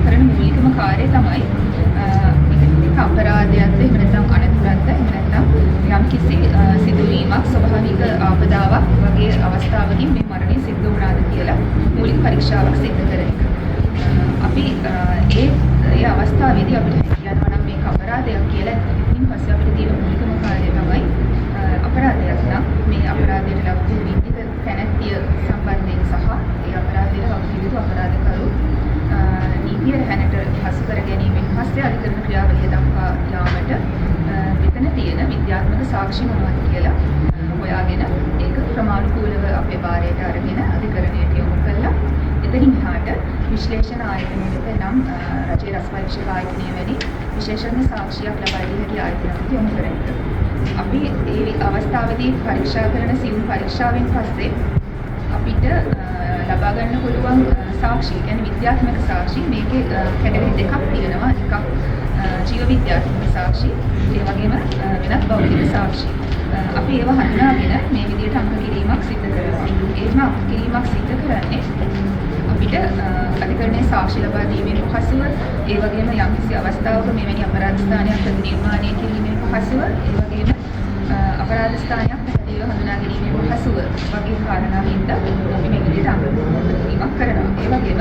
කරන මූලිකම කාර්යය තමයි අපරාධයක්ද එහෙම නැත්නම් අනතුරක්ද එහෙම නැත්නම් යම් කිසි සිදුවීමක් ස්වභාවික ආපදාවක් වගේ අවස්ථාවකින් මේ මරණය සිද්ධ වුණාද කියලා මූලික පරීක්ෂාවක් සිදු කරන එක. අපි ඒ අවස්ථාවේදී අපිට කියනවා නම් මේක අපරාධයක් කියලා. ඉතින් පස්සේ අපිට තියෙන මූලිකම කාර්යය තමයි අපරාධයක් නම් මේ අපරාධයට ලක් වූ විවිධ තැනැත්තිය සම්බන්ධයෙන් සහ ඒ අපරාධයට වගකිව අපරාධකරු නීතිය හැනට හසු කර ගැනීමෙන් පස්සේ අධිකරණ ක්‍රියාවලිය දක්වා යාමට මෙතන තියෙන විද්‍යාත්මක සාක්ෂි මොනවද කියලා හොයාගෙන ඒක ක්‍රමානුකූලව අපේ භාරයට අරගෙන අධිකරණයට යොමු කළා. එතනින් එහාට විශ්ලේෂණ ආයතනයකට නම් රජයේ රස පරීක්ෂක ආයතනය වැනි විශේෂඥ සාක්ෂියක් ලබා දී හැකි ආයතනයකට යොමු කරන්නේ. අපි ඒ අවස්ථාවේදී පරීක්ෂා කරන සියුම් පරීක්ෂාවෙන් පස්සේ අපිට ලබා ගන්න පුළුවන් සාක්ෂි කියන්නේ විද්‍යාත්මක සාක්ෂි මේකේ කැටගරි දෙකක් තියෙනවා. එකක් ජීව විද්‍යාත්මක සාක්ෂි, ඒ වගේම වෙනත් භෞතික සාක්ෂි. අපි ඒව හඳුනාගෙන මේ විදිහට අංක කිරීමක් සිදු කරනවා. ඒම අංක කිරීමක් සිදු කරන්නේ අපිට අධිකරණයේ සාක්ෂි ලබා දීමෙන් පසුව ඒ වගේම යම්කිසි අවස්ථාවක මෙවැනි අපරාධ ස්ථානයක් ප්‍රතිනිර්මාණය කිරීමෙන් පසුව ඒ වගේම අපරාධ ස්ථානයක් පැහැදිලිව හඳුනා ගැනීමෙන් පසුව වගේ කාරණා හින්දා අපි මේ විදිහට අංක කිරීමක් කරනවා. ඒ වගේම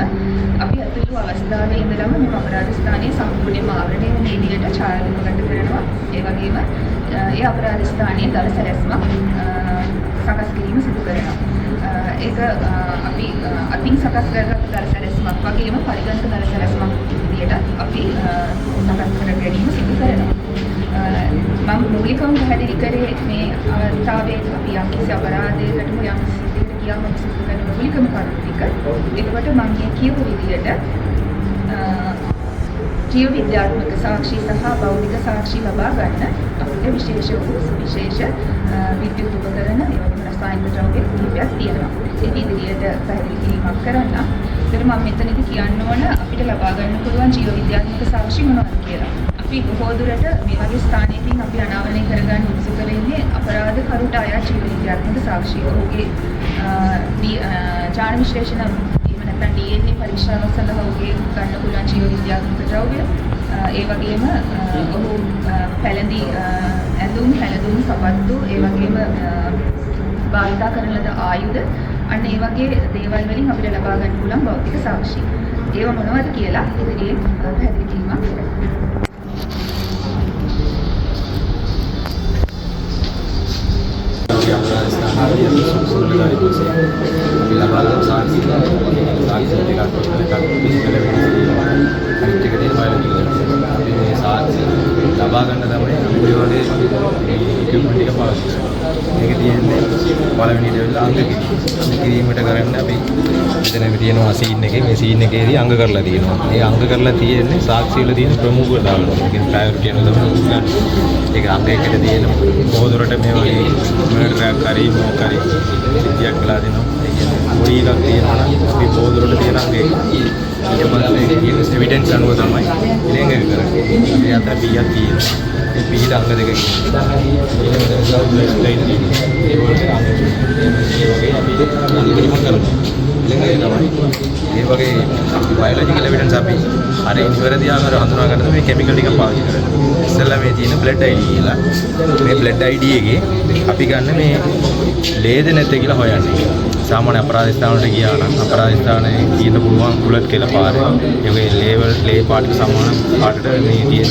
අපි අතුරු අවස්ථාවේ ඉඳලම මේ අපරාධ ස්ථානයේ සම්පූර්ණයෙන්ම ආවරණය වෙන විදිහට ඡායාරූපගත කරනවා. ඒ වගේම ඒ අපරාධ ස්ථානයේ දල සැලැස්මක් සකස් කිරීම සිදු කරනවා. ඒක අපි අතින් සකස් කරගත් දල සැලැස්මක් වගේම පරිගණක දල සැලැස්මක් විදිහට අපි සකස් කර ගැනීම සිදු කරනවා. මම මූලිකවම පැහැදිලි කරේ මේ අවස්ථාවේ අපි යම්කිසි අපරාධයකට යම්කිසි ගියාම සිදු කරන මූලිකම කරුණු ටික. ඒකට මම කියපු විදිහට ජීව විද්‍යාත්මක සාක්ෂි සහ භෞතික සාක්ෂි ලබා ගන්න අපිට විශේෂ විද්‍යුත් උපකරණ ඒ වගේම රසායනික ද්‍රව්‍ය කිහිපයක් තියෙනවා. ඒ ඉදිරියට පැහැදිලි කිරීමක් කරන්න. ඒකට මම මෙතනදී කියන්න ඕන අපිට ලබා ගන්න පුළුවන් ජීව විද්‍යාත්මක සාක්ෂි මොනවද කියලා. අපි බොහෝ දුරට මේ වගේ ස්ථානයකින් අපි අනාවරණය කරගන්න උත්සුක වෙන්නේ අපරාධකරුට අයත් ජීව විද්‍යාත්මක සාක්ෂි. ඔහුගේ ජාන විශ්ලේෂණ එහෙම නැත්නම් DNA පරීක්ෂාවක් සඳහා ඔහුගේ ගන්න පුළුවන් ජීව විද්‍යාත්මක ද්‍රව්‍ය ඒ වගේම ඔහු පැළඳි ඇඳුම් පැළඳුම් සපත්තු ඒ වගේම භාවිතා කරන ලද ආයුධ අන්න ඒ වගේ දේවල් වලින් අපිට ලබා ගන්න පුළුවන් භෞතික සාක්ෂි. ඒව මොනවද කියලා ඉදිරියේ පැහැදිලි කිරීමක් කරනවා. ලබා ගන්න තමයි අපි වගේ ඉක්විප්මන්ට් එක පාවිච්චි කරනවා. මේක තියෙන්නේ පළවෙනි ලෙවල් අංග කිරීමට කරන්න අපි මෙතන තියෙනවා සීන් එකේ මේ සීන් එකේදී අංග කරලා තියෙනවා. මේ අංග කරලා තියෙන්නේ සාක්ෂි වල තියෙන ප්‍රමුඛ දානවා. ඒකෙන් ප්‍රයොරිටි එක තමයි ගන්න. ඒක අංග එකට තියෙන පොදුරට මේ වගේ මර්ඩර් කරි මොකරි සිද්ධියක් කළා දෙනවා. ඒ කියන්නේ පොඩි එකක් තියෙනවා නම් අපි පොදුරට තියෙන අංග එක ඊට පස්සේ කියන එවිඩන්ස් අනුව තමයි ඉලෙන්ග කරන්නේ. එයාට පියක් තියෙනවා. ඒ පිට අංග දෙක කියනවා. ඒ වගේ අපි අනුගමනය කරනවා. ඉලෙන්ග තමයි. ඒ වගේ බයොලොජිකල් එවිඩන්ස් අපි අර ඉන්වර්ටි ආකාරව හඳුනා ගන්න මේ කිමිකල් ටික පාවිච්චි කරනවා. ඉස්සෙල්ලා මේ තියෙන බ්ලඩ් ID කියලා. මේ බ්ලඩ් ID එකේ අපි ගන්න මේ ලේද නැද්ද කියලා හොයන්නේ. සාමාන්‍ය අපරාධ ස්ථාන වලට ගියා නම් අපරාධ ස්ථානයේ තියෙන පුළුවන් බුලට් කියලා පාරේ ඒකේ ලේ පාට් සමාන පාටට මේ තියෙන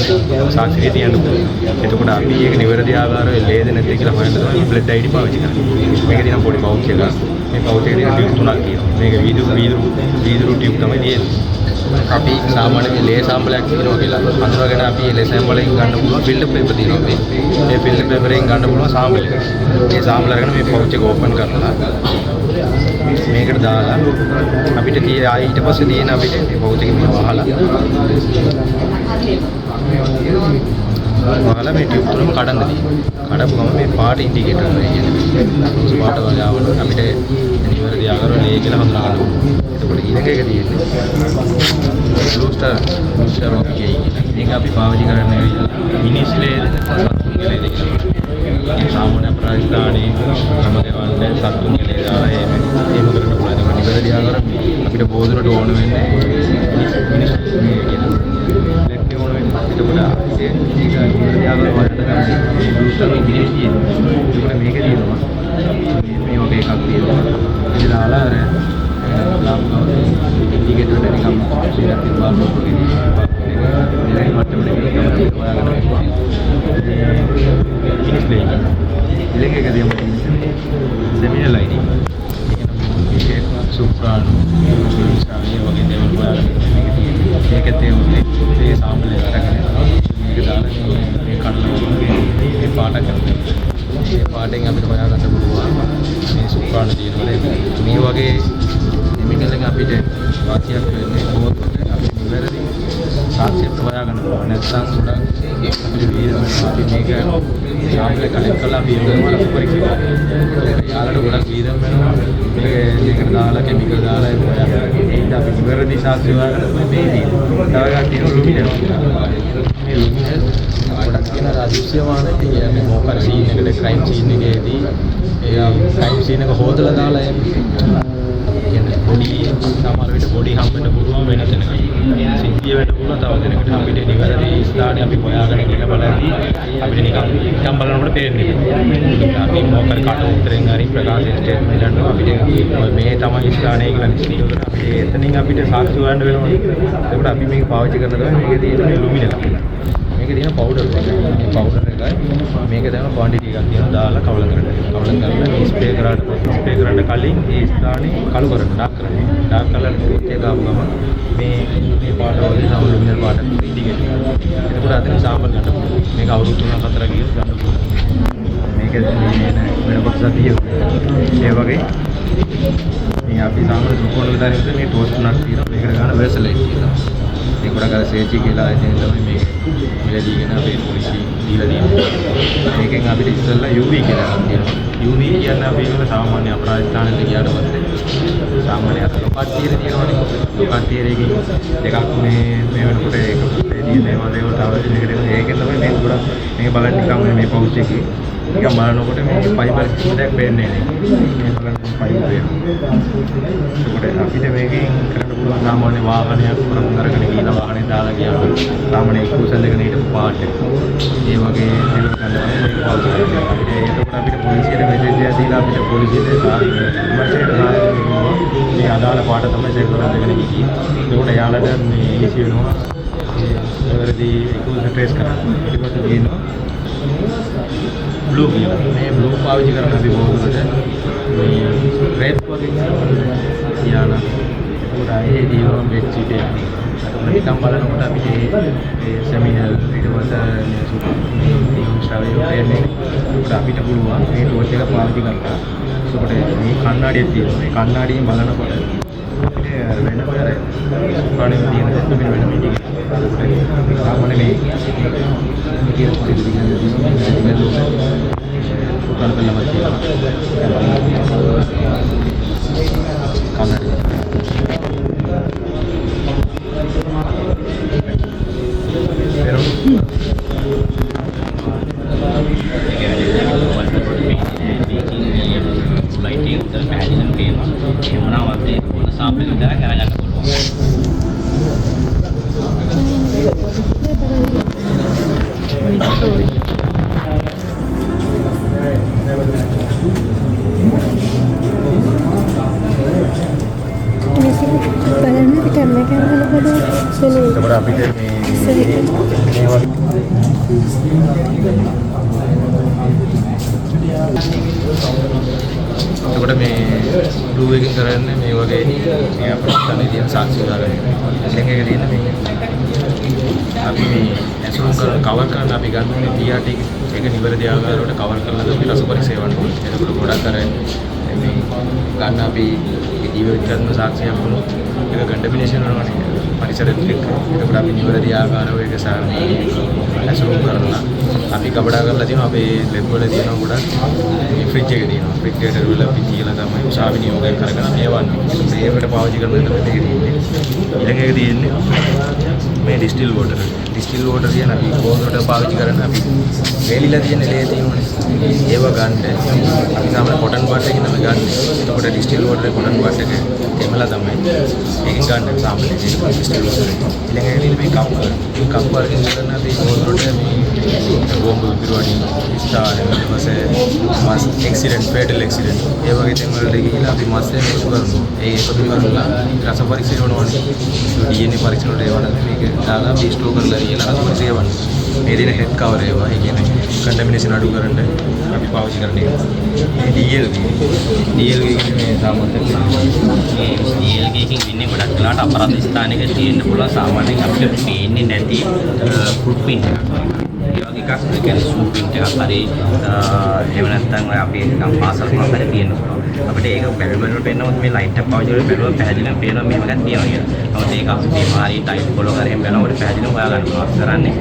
සාක්ෂිය තියන්න පුළුවන්. එතකොට අපි ඒක නිවැරදි ආකාරව ලේද නැද්ද කියලා හොයන්න තමයි බ්ලඩ් ID පාවිච්චි කරන්නේ. මේකේ තියෙන පොඩි පවුච් එකක්. මේ පවුච් එකේ තියෙන ටියුබ් තුනක් තියෙනවා. මේක වීදුරු ටියුබ් තමයි තියෙන්නේ. අපි සාමාන්‍ය ලේ සාම්පලයක් තියෙනවා කියලා හඳුනාගෙන අපි ලේ සැම්පල් එකෙන් ගන්න පුළුවන් ෆිල්ටර් පේපර් තියෙනවා මේ. මේ ෆිල්ටර් පේපර් එකෙන් ගන්න පුළුවන් සාම්පල් එක. මේ සාම්පල් අරගෙන මේ පවුච් එක ඕපන් කරලා මේකට දාලා අපිට ඊට පස්සේ තියෙන අපිට මේ පවුච් එකේ මේ වහලා මේ ටියුබ් තුනම කඩන්න තියෙනවා. කඩපුවම මේ පාට ඉන්ඩිකේටර් එක කියන්නේ පාට වගේ ආවොත් අපිට නිවැරදි ආකාරව ලේ කියලා හඳුනා ගන්න පුළුවන්. එතකොට ඊළඟ එක තියෙන්නේ බූස්ටර් ඔෆ් ගේ. මේක අපි පාවිච්චි කරන්නේ මිනිස් ලේ දෙක සතුන්ගේ ලේ දෙක. සාමාන්‍ය අපරාධිකාරී සමගවන්නේ සතුන් කෙලේ දාලා එහෙම කරන්න පුළුවන්. ඒක නිවැරදි ආකාරයෙන් අපිට බෝධුරට ඕන වෙන්නේ මිනිස් මේ කියන ලෙක්ටි ඕන වෙන්නේ අපිට වඩා ඒක නිවැරදි ආකාරයෙන් වලට ගන්න බ්ලූටර් ඉංග්‍රීසි තියෙනවා. මේක තියෙනවා. මේ වගේ එකක් තියෙනවා. ඉතින් දාලා අර ඉන්ඩිකේටර් එක නිකම් පාස්ලා තිබ්බා ඒක මට්ටමට ගිහින් හොයාගන්න ඉලෙකකදී යමු සෙමිනල් ලයිටි ඒක සුප්‍රාන ශාලිය වගේ දේවල් හොයාගන්න මේකත් ඒ සාම්පල් එක අරගෙන මේක දාලා මේ කඩලා මේ පාට කරනවා මේ පාටෙන් අපිට හොයාගන්න පුළුවන් මේ සුප්‍රාන තියෙනවා මේ වගේ කෙමිකල් එක අපිට වාසියක් වෙන්නේ බොහොම අපිට නිවැරදි සාක්ෂියක් හොයාගන්න පුළුවන් නැත්නම් උඩ අපිට වීරම අපි මේක සාම්පල් කලෙක්ට් කරලා අපි ඒකවල පරීක්ෂා කරනවා යාලට ගොඩක් වීරම වෙනවා මේකට දාලා කෙමිකල් දාලා ඒක හොයාගන්න ඒක අපි නිවැරදි සාක්ෂිය හොයාගන්න මේ තව එකක් තියෙනවා ලුමිනස් මේ ලුමිනස් ගොඩක් කියන රාජ්‍යමාන කියන්නේ මොකක්ද සීන් එකකට ක්‍රයිම් සීන් එකේදී ඒ ක්‍රයිම් සීන් එක හොදලා දාලා කියන්නේ බොඩි සමහර විට බොඩි හම්බෙන්න පුළුවන් වෙන තැනක සිද්ධිය වෙන්න පුළුවන් තව දෙනකට අපිට නිවැරදි ස්ථානේ අපි හොයාගෙන ඉන්න බලද්දී අපිට නිකම් බලනකොට තේරෙන්නේ අපි මොකක්ද කට උත්තරෙන් හරි ප්‍රකාශ ස්ටේට්මන්ට් එකක් අපිට මේ තමයි ස්ථානය කියලා නිශ්චිත කරලා අපිට එතනින් අපිට සාක්ෂි හොයන්න වෙනවා ඒකට අපි මේක පාවිච්චි කරන තමයි මේකේ තියෙන ලුමිනස් මේකේ තියෙන පවුඩර් එක මේ පවුඩර් එකයි මේක දැන් ක්වොන්ටිටි එකක් තියෙනවා දාලා කවල කරලා ස්ප්‍රේ කරන්න කලින් ඒ ස්ථානේ කළු කරන්න ඩාර්ක් කලර් එක ගාපු ගමන් මේ පාට වගේ සම ලුමිනස් පාට ඉන්ඩිකේටර් එතකොට අතන සාම්පල් ගන්න පුළුවන් මේක අවුරුදු 3-4 ගියොත් ගන්න පුළුවන් මේක වෙන කොටසක් තියෙනවා ඒ වගේ මේ අපි සාමාන්‍ය සුපෝන විතරක් මේ ටෝස්ට් තුනක් තියෙනවා මේකට ගන්න වෙර්සලයිට් තියෙනවා ඒක ගොඩක් අර සේචි කියලා ආයතනය තමයි මේක මිලදීගෙන අපේ පොලිසිය දීලා තියෙනවා මේකෙන් අපිට ඉස්සෙල්ලා UV කියලා එකක් තියෙනවා UV කියන්නේ අපි වල සාමාන්‍ය අපරාධ ස්ථානෙට ගියාට පස්සේ සාමාන්‍ය අර ලොකට්ටියේ තියෙනවනේ ලොකට්ටියේ දෙකක් මේ වෙනකොට ඒක ප්‍රේදී දේවල් වලට අවශ්‍ය දෙයකට ඒකෙන් තමයි මේක ගොඩක් මේක බලන්න නිකම් මේ පවුච් එකේ නිකම් බලනකොට මේ ෆයිබර් කිසිමක් පේන්නේ නැහැ මේ බලන්න ෆයිබර් පේනවා ඒකට අපිට මේකෙන් කරන්න පුළුවන් සාමාන්‍ය වාහනයක් කරන් අරගෙන ගිහලා වාහනේ දාලා ගියාම සාමාන්‍ය කුසල් එකේ හිටපු පාට ඒ වගේ දේවල් ගන්නවා මේක පාවිච්චි කරනවා අපිට ඒකට අපිට පොලිසියට මෙසේජ් එකක් දීලා අපිට පොලිසියට මේ අදාළ පාට තමයි සේව් කරලා දෙගෙන ගියේ ඒකට යාළුවට මේ ඊසි වෙනවා ඒවලදී කුසල් ට්‍රේස් කරන්න ඒකට ගේනවා බ්ලූ කියලා මේ බ්ලූ පාවිච්චි කරන අපි බොහෝමකට මේ රෙඩ් වගේ යාලා ඒකට ඒ දියවම් වෙච්චිට යනවා නිකම් බලනකොට අපි මේ සෙමිනල් ඊට පස්සේ මේ ශ්‍රාවය වෙන්නේ ඒකට අපිට පුළුවන් මේ ටෝච් එක පාවිච්චි කරලා ඒකට මේ කණ්ණාඩියක් තියෙනවා මේ කණ්ණාඩියෙන් බලනකොට අපිට වෙන අර ප්‍රාණික තියෙන දෙයක් වෙන මේක සාමාන්‍ය මේ කියන පොඩි Sebenarnya අපි එතකොට මේ බ්ලූ එකකින් කරන්නේ මේ වගේ මේ අපිට තියෙන සාක්ෂි උදාහරණයක්. එතෙන් එක තියෙන මේ අපි මේ ඇසුරු කරන කවර් කරන අපි ගන්න ඕනේ TRT එක නිවැරදි ආකාරයට කවර් කරලා අපි රස පරීක්ෂා කරන්න ඕනේ. එතකොට ගොඩක් අර මේ ගන්න අපි ජීවිත කරන සාක්ෂියක් වුණොත් ඒක කන්ටමිනේෂන් වෙනවානේ. පරිසරෙත් එක්ක ඒකට අපි නිවැරදි ආකාරව ඒක ඇසුරු කරලා අපි කපඩා කරලා තියෙනවා අපේ ලැබ් වල තියෙනවා ගොඩක් මේ ෆ්‍රිජ් එකේ තියෙනවා ෆ්‍රිජරේටර් වල අපි තියලා තමයි උසාවි නියෝගයක් කරගෙන මේවන්නේ ඒකට පාවිච්චි කරන එක තමයි ඊළඟ එක තියෙන්නේ මේ ඩිස්ටිල් වෝටර් කියන අපි බෝතලට පාවිච්චි කරන අපි වේලිලා තියෙන ලේ තියෙනවනේ ඒව ගන්න අපි සාමාන්‍ය කොටන් බඩ් එකකින් තමයි ගන්න. එතකොට ඩිස්ටිල් වෝටරේ කොටන් බඩ් එක එමලා තමයි ඒකෙන් ගන්න සාමාන්‍ය ඩිස්ටිල් වෝටරේ. ඊළඟට මේ කප් වර්ගයෙන් ගන්න අපි ඕනරට මේ බෝම්බ පිරුවණි ස්ටාර් ඊට පස්සේ මාස් ඇක්සිඩන්ට් ෆේටල් ඇක්සිඩන්ට් ඒ වගේ තැන් වලට ගිහිල්ලා අපි මාස් එක මේක කරනවා. ඒ එකතු කරලා රස පරීක්ෂණ කරනවානේ. DNA පරීක්ෂණ වලට ඒවනම් මේක දාලා අපි ස්ටෝර් කරලා ඉහළ රස පරීක්ෂණ කරනවා. මේ දින හෙඩ් කවර් ඒවා ඒ කියන්නේ කන්ටැමිනේෂන් අඩු කරන්න අපි පාවිච්චි කරන්නේ. DLG කියන්නේ සාමාන්‍ය DLG එකකින් ඉන්නේ ගොඩක් වෙලාවට අපරාධ ස්ථානික තියෙන්න පුළුවන් සාමාන්‍යයෙන් අපිට පේන්නේ නැති ෆුට් පින් එකක්. ඒ වගේ එකක් ඒ කියන්නේ සූප් පින් එකක් හරි එහෙම නැත්නම් ඔය අපි නිකන් පාසල් වල හරි තියෙන්න පුළුවන්. අපිට ඒක බැලුවොත් පේනවත් මේ ලයිට් එක පාවිච්චි කරලා බැලුවොත් පැහැදිලිවම පේනවා මේක තියෙනවා කියලා. නමුත් ඒක අපි මාරි ටයිප් කොලෝ කරගෙන බලනකොට පැහැදිලිවම හොයාගන්න පුළුවන්. කරන්නේ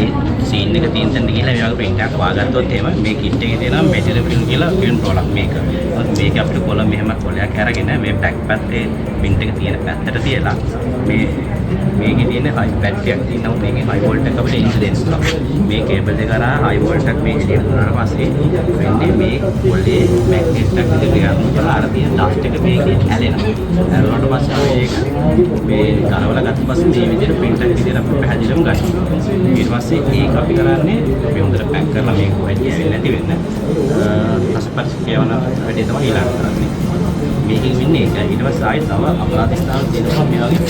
ඒ සීන් එක තියෙන තැනට ගිහලා මේ වගේ print එකක් වාගත්තොත් එහෙම මේ kit එකේ තියෙනවා material film කියලා film roll මේක. මේක අපිට කොල මෙහෙම කොලයක් අරගෙන මේ back පැත්තේ print එක තියෙන පැත්තට තියලා මේකේ තියෙන high battery එකක් තියෙනවා. මේකේ high volt එක අපිට ඉන්සුලෙන්ස් කරනවා. මේ කේබල් දෙක කරා high volt එකක් මේ එළියට දුන්නාට පස්සේ වෙන්නේ මේ කොලේ magnet එකක් විදිහට කරලා අර තියෙන dust එක මේකේ ඇලෙනවා. ඇලුණාට පස්සේ මේක මේ ගලවලා ගත්ත පස්සේ මේ විදිහට print එකක් විදිහට අපිට පැහැදිලිවම ගන්නවා. ඊට පස්සේ ඒක අපි කරන්නේ අපි හොඳට පැක් කරලා මේක කොහෙද යන්නේ නැති වෙන්න අස්පර්ශ කියවන වැඩේ තමයි ඊළඟ කරන්නේ. මේකෙන් වෙන්නේ ඒක. ඊට පස්සේ ආයෙත් තව අපරාධ ස්ථාන තියෙනවා මේ වගේ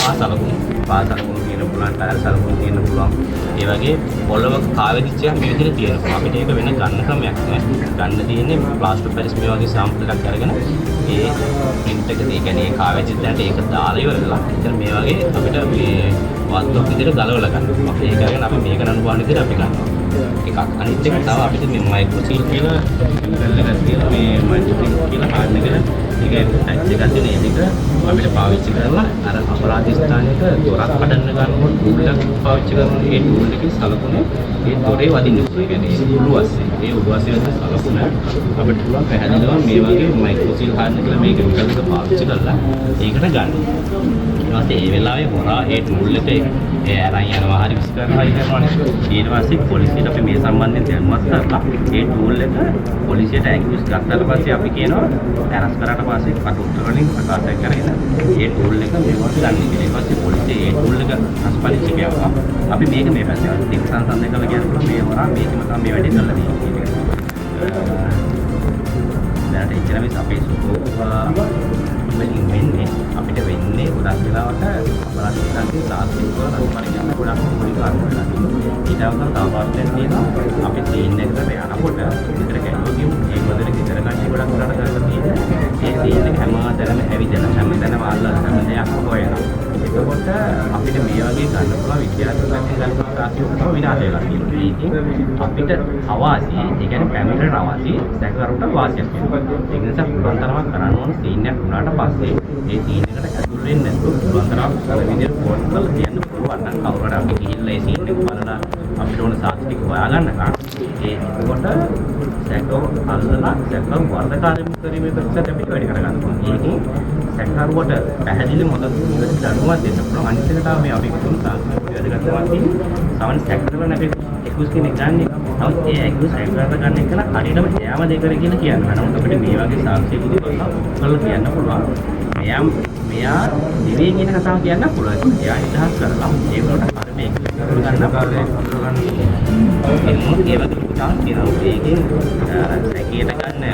පාසලකුණු තියෙන පුළුවන්, ටයර් සලකුණු තියෙන පුළුවන්. ඒ වගේ පොළව කාවැදිච්ච මේ විදිහට තියෙනවා. අපිට ඒක වෙන ගන්න ක්‍රමයක් නෑ. ගන්න තියෙන්නේ ප්ලාස්ටර් පැරිස් මේ වගේ සාම්පල් එකක් අරගෙන ඒ print එක ඒ කියන්නේ ඒ කාවැදිච්ච දැනට ඒක දාලා ඉවරලා. ඉතින් මේ වගේ අපිට මේ වත්වක් විදිහට ගලවලා ගන්න. අපි ඒක අරගෙන අපි මේක නනුපාන විදිහට අපි ගන්නවා. එකක් අනිත් එක තව අපිට මේ මයික්‍රෝසීල් කියලා කෙමිකල් එකක් තියෙනවා. මේ මයික්‍රෝසීල් කියලා හාඩ් එකේ ඒක ටච් එකක් දෙන එක අපිට පාවිච්චි කරලා අර අපරාධ ස්ථානයක දොරක් කඩන්න ගන්නකොට ටූල් එකක් පාවිච්චි කරනවා. ඒ ටූල් එකේ සලකුණේ ඒ දොරේ වදින්න පුළුවන්. ඒ කියන්නේ උළුවස්සේ. ඒ උළුවස්සේ වෙන සලකුණ අපිට පුළුවන් පැහැදිලිවම මේ වගේ මයික්‍රෝසීල් හාඩ් එක මේ කෙමිකල් එක පාවිච්චි කරලා ඒකට ගන්න. ඊට ඒ වෙලාවේ හොරා ඒ ටූල් එකේ ඒ අරන් යනවා හරි විස් කරනවා කියනවනේ. ඊට පස්සේ පොලිසියට අපි මේ සම්බන්ධයෙන් දැනුවත් කරලා ඒ ටූල් එක පොලිසියට ඇකියුස් ගත්තාට පස්සේ අපි කියනවා ඇරස් කරාට පස්සේ කටුට්ට වලින් ප්‍රකාශ කරගෙන ඒ ටූල් එක මේවට ගන්න කියලා. ඊට පස්සේ පොලිසිය ඒ ටූල් එක අස්පලිච්ච කියනවා. අපි මේක මේ පැත්තේ ටික සංසන්දනය කරලා කියනවා මේ හොරා මේකම තමයි මේ වැඩේ කරලා තියෙන්නේ. දැන් ඉතින් අපේ වලින් වෙන්නේ අපිට වෙන්නේ ගොඩක් වෙලාවට අපරාධ ස්ථානයේ සාස්ත්‍රික රසපරිඥාන ගොඩක් පොඩි කාරණා වෙලා තියෙනවා. ඊට අමතරව තව පාඩයක් තියෙනවා. අපි සීන් එකට යනකොට විතර කැඩුවා කියමු. ඒ මොදලේ විතර කන්නේ ගොඩක් උඩට කරලා තියෙනවා. ඒ සීන් එක හැමතැනම ඇවිදලා හැමතැනම අල්ලලා හැම දෙයක්ම හොයනවා. එතකොට අපිට මේ වගේ ගන්න පුළුවන් විද්‍යාත්මක ගන්න තාක්ෂණික විනාශ වෙලා තියෙනවා. ඒකෙන් අපිට අවාසි, ඒ කියන්නේ පැමිණෙන අවාසි සැකකරුට වාසියක් වෙනවා. ඒ නිසා පුළුවන් තරමක් කරන්න ඕන සීන් එකක් වුණාට පස්සේ ඒ සීන් එකට ඇතුල් වෙන්නේ නැතුව පුළුවන් තරම් අර විදිහට ෆෝන් කරලා කියන්න පුළුවන් නම් කවුරුහරි අපි ගිහිල්ලා ඒ සීන් එක බලලා අපිට ඕන සාක්ෂි ටික හොයාගන්නකම් ඒ එතකොට සැකව අල්ලලා සැකව වර්ධකාරීම කිරීමේ ප්‍රතිශත අපිට වැඩි කරගන්න පුළුවන්. ඒකෙන් සැකකරුවට පැහැදිලි මොකද දඩුවමක් දෙන්න පුළුවන්. අනිත් එක තමයි මේ අපි කිතුම් සාක්ෂි වැදගත්කමක් තියෙන්නේ. සමහර සැකකරුවන් අපි එක්කුස් කෙනෙක් ගන්නේ. නමුත් ඒ එක්කුස් සැකකරුවා ගන්න එක හරියටම එයාම දෙකර කියලා කියනවා. නමුත් අපිට මේ වගේ සාක්ෂි කරලා කියන්න පුළුවන්. මෙයා දිවේ කියන කතාව කියන්න පුළුවන්. එයා ඉදහස් කරලා ඒ වලට අර මේක ගන්න පුළුවන්. ඒ වගේ පුතාන් කියනවා. ඒකෙන් සැකයට ගන්න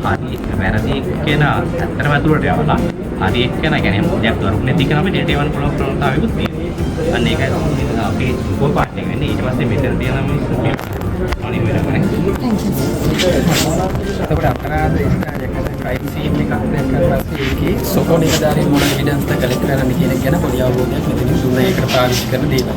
හරි වැරදි කෙනා ඇත්තටම අතුලට යවලා හරි එක්කෙනා කියන්නේ දෙයක් කරුක් නැති කෙනා අපිට ඒවන පුළුවන් ප්‍රවණතාවයකුත් තියෙනවා. අන්න ඒකයි අපි කොයි පාට් එක වෙන්නේ. ඊට පස්සේ මෙතන තියෙන මිනිස්සු අනිත් වෙනකනේ. එතකොට අපරාධ ස්ථානයක ක්‍රයිම් සීන් එකක් දැක්කම පස්සේ ඒකේ සොකෝ නිලධාරීන් මොන එවිඩන්ස් ද කලෙක්ට් කරන්න කියන එක ගැන පොඩි අවබෝධයක් මෙතන දුන්නා. ඒකට පාවිච්චි කරන දේවල්.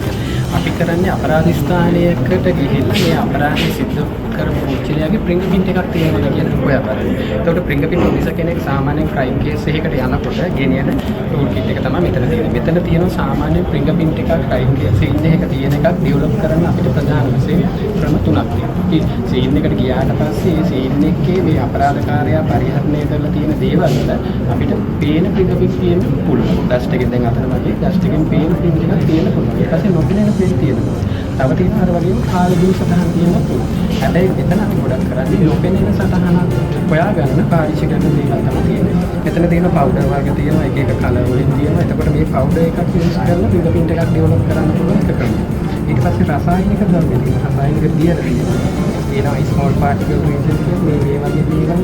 අපි කරන්නේ අපරාධ ස්ථානයකට ගිහිල්ලා මේ අපරාධය සිද්ධ කරපු පුද්ගලයාගේ ෆින්ගර්ප්‍රින්ට් එකක් තියෙනවා කියන හොයාගන්න. එතකොට ෆින්ගර්ප්‍රින්ට් ඔෆිසර් කෙනෙක් සාමාන්‍යයෙන් ක්‍රයිම් කේස් එකකට යනකොට ගෙනියන ටූල් කිට් එක තමයි මෙතන තියෙන්නේ. මෙතන තියෙන සාමාන්‍ය ෆින්ගර්ප්‍රින්ට් එකක් ක්‍රයිම් කේස් සීන් එකක තියෙන එකක් ඩෙවලොප් කරන්න අපිට ප්‍රධාන වශයෙන් ක්‍රම තුනක් තියෙනවා. සීන් එකට ගියාට පස්සේ ඒ සීන් එකේ මේ අපරාධකාරයා පරිහරණය කරලා තියෙන දේවල් වල අපිට පේන ෆින්ගර්ප්‍රින්ට් තියෙන්න පුළුවන්. ඩස්ට් එකෙන් දැන් අතන වගේ ඩස්ට් එකෙන් පේන ෆින්ගර්ප්‍රින්ට් එකක් තියෙන්න පුළුවන්. ඊට පස්සේ නොපෙනෙන ෆින්ගර්ප්‍රින්ට් තියෙනවා. තව තියෙනවා අර වගේම කාලදී සටහන් තියෙනවා පුළුවන්. හැබැයි එතන අපි ගොඩක් කරන්නේ නොපෙනෙන සටහන හොයාගන්න පාවිච්චි කරන දේවල් තමයි තියෙන්නේ. එතන තියෙන පවුඩර් වර්ග තියෙනවා, එක එක කලර් වලින් තියෙනවා. එතකොට මේ පවුඩර් එකක් යූස් කරලා ෆින්ගර්ප්‍රින්ට් එකක් ඩෙවලොප් කරන්න පුළුවන් එක ක්‍රමයක්. ඊට පස්සේ රසායනික ද්‍රව්‍ය තියෙනවා, රසායනික දියර තියෙනවා, ස්මෝල් පාර්ටිකල් රීජන් මේ වගේ දේවල්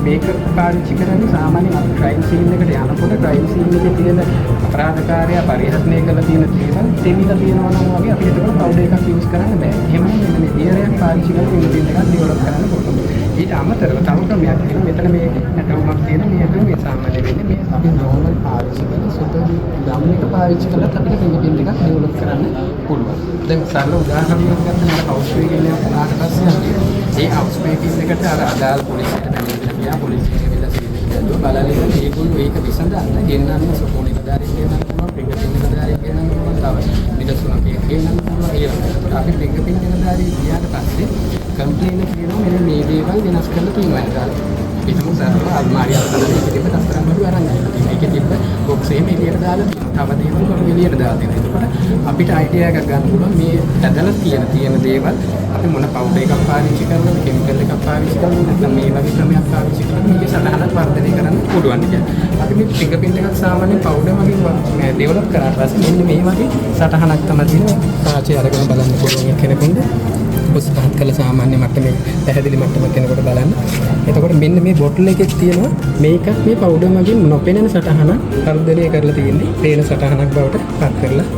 මේක පාවිච්චි කරන්නේ සාමාන්‍යයෙන් අපි ක්‍රයිම් සීන් එකට යනකොට ක්‍රයිම් සීන් එකේ තියෙන අපරාධකාරයා පරිහරණය කරලා තියෙන දේවල් දෙවිලා තියෙනවා නම් වගේ අපි ඒකට පවුඩර් එකක් යූස් කරන්න බෑ. එහෙමනම් මෙන්න මේ දියරයක් පාවිච්චි කරලා ෆින්ගර්ප්‍රින්ට් එකක් ඩෙවලොප් කරන්න පුළුවන්. ඊට අමතරව තව ක්‍රමයක් තියෙනවා. මෙතන මේ නැටුමක් තියෙන මේ සාමාන්‍ය වෙන්නේ මේ අපි නෝමල් පාවිච්චි කරන සුදු ගම් එක පාවිච්චි කරලා අපිට ෆින්ගර්ප්‍රින්ට් එකක් ඩෙවලොප් කරන්න පුළුවන්. දැන් සරල උදාහරණයක් ගන්න මම හවුස් එකේ ඉන්න උනාට පස්සේ ඒ හවුස් එකේ එකට අර අදාළ පොලිසියට දැනෙන්න ගියා. පොලිසිය කියලා සීනියක් බලලා ඒගොල්ලෝ ඒක විසඳන්න ගෙන්නන්න සොකෝනික දාරින් ගෙන්නන්න පුළුවන්, ෆින්ගර්ප්‍රින්ට් එක දාරින් ගෙන්නන්න පුළුවන්, තව නිදසුනක් ගෙන්නන්න පුළුවන්. ඒකට අපි ෆින්ගර්ප්‍රින්ට් එක දාරින් ගියාට පස්සේ කම්ප්ලේන් එක කියනවා මෙන්න මේ දේවල් වෙනස් කරලා තියෙනවා කියලා. ඒකම සරල අල්මාරිය අතන ඉතින් දස්තරම් වල අරන් ගියා. මේකේ තිබ්බ බොක්ස් එකේ එළියට දාලා තියෙනවා. තව දේවල් වල එළියට දාලා තියෙනවා. එතකොට අපිට අයිඩියා එකක් ගන්න පුළුවන් මේ ඇදලා තියෙන දේවල් අපි මොන පවුඩර් එකක් පාවිච්චි කරනවද, කෙමිකල් එකක් පාවිච්චි කරනවද, නැත්නම් මේ වගේ ක්‍රමයක් පාවිච්චි කරනවද මේකේ සටහනක් වර්ධනය කරන්න පුළුවන් කියන්නේ. අපි මේ ෆින්ගර්ප්‍රින්ට් එකක් සාමාන්‍යයෙන් පවුඩර් වගේ ඩෙවලොප් කරාට පස්සේ මෙන්න මේ වගේ සටහනක් තමයි තියෙනවා. කාචේ අරගෙන බලන්න පුළුවන් කෙනෙකුට. පොස් පහත් කළ සාමාන්‍ය මට්ටමේ පැහැදිලි මට්ටමක් කෙනෙකුට බලන්න. එතකොට මෙන්න මේ බොටල් එකේ තියෙනවා මේකත් මේ පවුඩර් මගින් නොපෙනෙන සටහනක් වර්ධනය කරලා තියෙන්නේ. පේන සටහනක් බවට පත් කරලා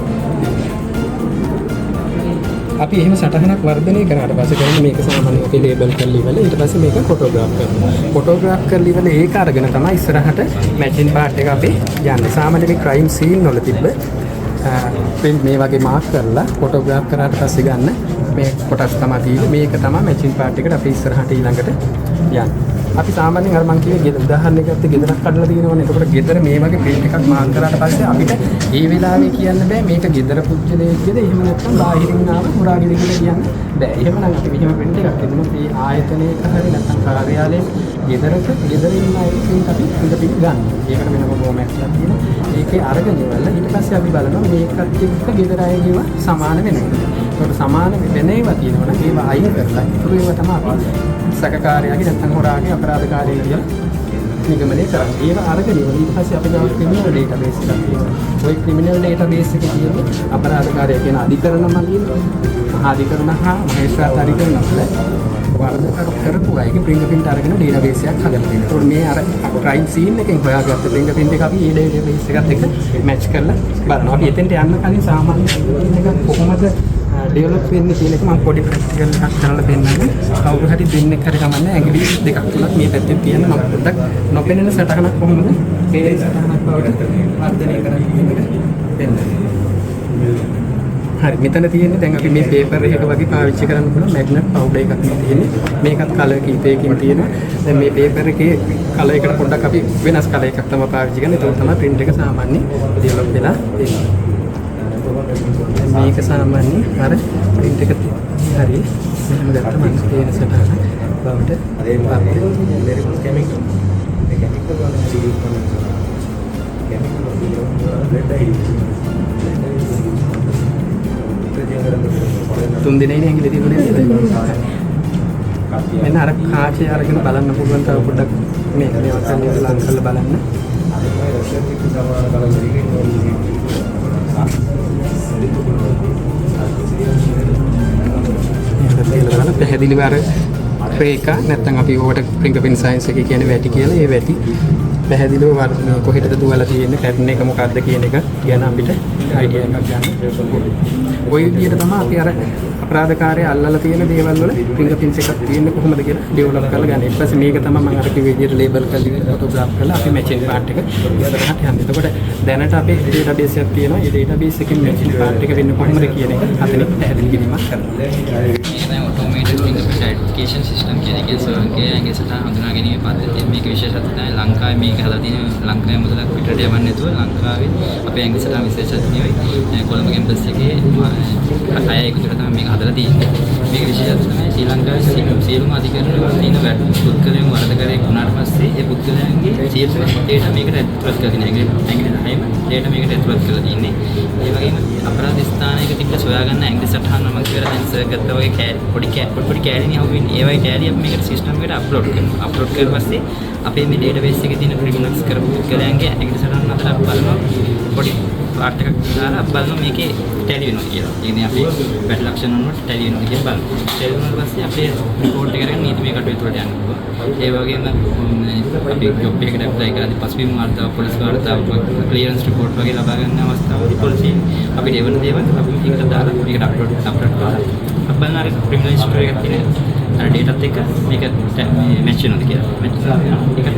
අපි එහෙම සටහනක් වර්ධනය කරාට පස්සේ කරන්නේ මේක සාමාන්‍යයෙන් අපි ලේබල් කරලා ඉවරලා ඊට පස්සේ මේක ෆොටෝග්‍රාෆ් කරනවා. ෆොටෝග්‍රාෆ් කරලා ඉවරලා ඒක අරගෙන තමයි ඉස්සරහට මැචින් පාර්ට් එක අපි යන්නේ. සාමාන්‍යයෙන් මේ ක්‍රයිම් සීන් වල තිබ්බ මේ වගේ මාක් කරලා ෆොටෝග්‍රාෆ් කරාට පස්සේ ගන්න මේ කොටස් තමයි තියෙන්නේ. මේක තමයි මැචින් පාර්ට් එකට අපි ඉස්සරහට ඊළඟට යන්නේ. අපි සාමාන්‍යයෙන් අර මං කිව්වේ උදාහරණයක් ගත්තේ ගෙදරක් කඩලා තියෙනවනේ. එතකොට ගෙදර මේ වගේ ප්‍රින්ට් එකක් මාක් කරාට පස්සේ අපිට ඒ වෙලාවේ කියන්න බෑ මේක ගෙදර පුද්ගලයෙක්ද එහෙම නැත්නම් බාහිරින් ආව හොරාගෙද කියලා කියන්න බෑ. එහෙමනම් අපි මෙහෙම ප්‍රින්ට් එකක් දෙමුත් මේ ආයතනයක හරි නැත්නම් කාර්යාලයේ ගෙදර ඉන්න අය ප්‍රින්ට් අපි පිට ගන්න. ඒකට වෙනම ෆෝමැට් එකක් තියෙනවා. ඒකේ අරගෙන ඉවරලා ඊට පස්සේ අපි බලනවා මේකත් එක්ක ගෙදර අයගේව සමාන වෙනවද. ඒකට සමාන වෙන ඒවා තියෙනවා නම් ඒවා අයින් කරලා ඉතුරු ඒවා තමයි අපි සැකකාරයාගේ නැත්නම් හොරාගේ අපරාධකාරයෙක් කියලා නිගමනය කරන්නේ. ඒක අරගෙන ඊට පස්සේ අපි ගාව ක්‍රිමිනල් ඩේටාබේස් එකක් තියෙනවා. ওই ක්‍රිමිනල් ඩේටාබේස් එකේ තියෙන්නේ අපරාධකාරය කියන අධිකරණ මගින් මහා අධිකරණ හා මහේස්ත්‍රාත් අධිකරණ වල වරද කරපු අයගේ ෆින්ගර්ප්‍රින්ට් අරගෙන ඩේටාබේස් එකක් හදලා තියෙනවා. ඒකට මේ අර ක්‍රයිම් සීන් එකෙන් හොයාගත්ත ෆින්ගර්ප්‍රින්ට් එක අපි මේ ඩේටාබේස් එකත් එක්ක මැච් කරලා බලනවා. අපි එතෙන්ට යන්න කලින් සාමාන්‍ය ෆින්ගර්ප්‍රින්ට් එක කොහොමද ඩෙවලොප් වෙන්නේ කියන එක මම පොඩි ප්‍රැක්ටිකල් එකක් කරලා දෙන්නම්. කවුරු හරි දෙන්නෙක් හරි කමන්නේ ඇඟිලි දෙකක් තුනක් මේ පැත්තේ තියෙන මම පොඩ්ඩක් නොපෙනෙන සටහනක් කොහොමද මේ සටහනක් බවට වර්ධනය කරන්නේ කියන එක දෙන්න. හරි මෙතන තියෙන්නේ දැන් අපි මේ පේපර් එකක වගේ පාවිච්චි කරන්න පුළුවන් මැග්නට් පවුඩර් එකක් තියෙන්නේ. මේකත් කලර් කීපයකින් තියෙනවා. දැන් මේ පේපර් එකේ කලර් එකට පොඩ්ඩක් අපි වෙනස් කලර් එකක් තමයි පාවිච්චි කරන්නේ. ඒක තමයි print එක සාමාන්‍ය ඩෙවලොප් වෙලා තියෙන්නේ. මේක සාමාන්‍ය අර print එක හරි මෙහෙම ගත්තම පේන සටහන බවට තුන් දිනේ ඇඟිලි තිබුණේ නේද? මෙන්න අර කාචේ අරගෙන බලන්න පුළුවන් තව පොඩ්ඩක් මේක මේවත් ලං කරලා බලන්න. පැහැදිලිව අර රේඛා නැත්නම් අපි ඕකට ෆින්ගර්ප්‍රින්ට් සයන්ස් එකේ කියන්නේ වැටි කියලා. ඒ වැටි පැහැදිලිව කොහෙටද දුවලා තියෙන්නේ, පැටර්න් එක මොකක්ද කියන එක ගැන අපිට අයිඩියා එකක් ගන්න. ওই විදිහට තමයි අපි අර අපරාධකාරය අල්ලලා තියෙන දේවල් වල ෆින්ගර්ප්‍රින්ට්ස් එකක් තියෙන්නේ කොහොමද කියලා ඩෙවලොප් කරලා ගන්න. ඊට පස්සේ මේක තමයි මම අර කිව්ව විදිහට ලේබල් කරලා ෆොටෝග්‍රාෆ් කරලා අපි මැචින් පාර්ට් එක ඉස්සරහට යන්නේ. එතකොට දැනට අපේ ඩේටාබේස් එකක් තියෙනවා. ඒ ඩේටාබේස් එකෙන් මැචින් පාර්ට් එක වෙන්නේ කොහොමද කියන එක අතනින් පැහැදිලි කිරීමක් කරනවා. ඔටෝමේටඩ් ෆින්ගර්ප්‍රින්ට් identification system කියන එකේ සර්ගේ ඇඟේ සටහන් හඳුනා ගැනීම පද්ධතිය. මේක විශේෂත්වය තමයි ලංකාවේ මේක හදලා තියෙන ලංකාවේ මුදලක් පිටරට යවන්නේ නැතුව ලංකාවේ අපේ ඇඟේ සටහන් විශේෂත්වයයි කොළඹ කැම්පස් එකේ අය එකතු කරලා තමයි මේක හදලා තියෙන්නේ. මේක විශේෂත්වය තමයි ශ්‍රී ලංකාවේ සියලුම අධිකරණ තියෙන පුද්ගලයන් වරදකරයෙක් වුණාට පස්සේ ඒ පුද්ගලයන්ගේ සියලුම data මේකට ඇතුළත් කරලා තියෙනවා. ඇඟේ හැම data මේකට ඇතුළත් කරලා තියෙන්නේ. ඒ වගේම අපරාධ ස්ථානයක තිබිලා සොයාගන්න ඇඟේ සටහන් මම කියලා දැන් ගත්තා වගේ පොඩි කෑලිනේ අහුවෙන්නේ. ඒ වගේ කෑලි අපි මේකට සිස්ටම් එකට අප්ලෝඩ් කරනවා. අප්ලෝඩ් කරලා පස්සේ අපේ මේ database එකේ තියෙන ක්‍රිමිනල්ස් කරපු පුද්ගලයන්ගේ ඇඟේ සටහන් අතර බලනවා. පොඩි පාර්ට් එකක් දාලා බලනවා මේකේ ටැලි වෙනවා කියලා. ඒ කියන්නේ අපේ වැට ලක්ෂණ වලට ටැලි වෙනවා කියලා බලනවා. ටැලි වුණාට පස්සේ අපේ report එක කරගෙන නීතිමය කටයුතු වලට යන්න පුළුවන්. ඒ වගේම අපි ජොබ් එකකට ඇප්ලයි කරද්දී පසුබිම් වාර්තාව, පොලිස් වාර්තාව, ක්ලියරන්ස් රිපෝට් වගේ ලබා ගන්න අවස්ථාවලදී පොලිසිය අපිට එවන දේවල් අපි මේකට දාලා මේකට අප්ලෝඩ් කරලා අපලන අර ක්‍රිමිනල් හිස්ටරි එකක් තියෙන අර ඩේටාත් එක්ක මේක මැච් වෙනවද කියලා. මැච් වෙනවා. ඒක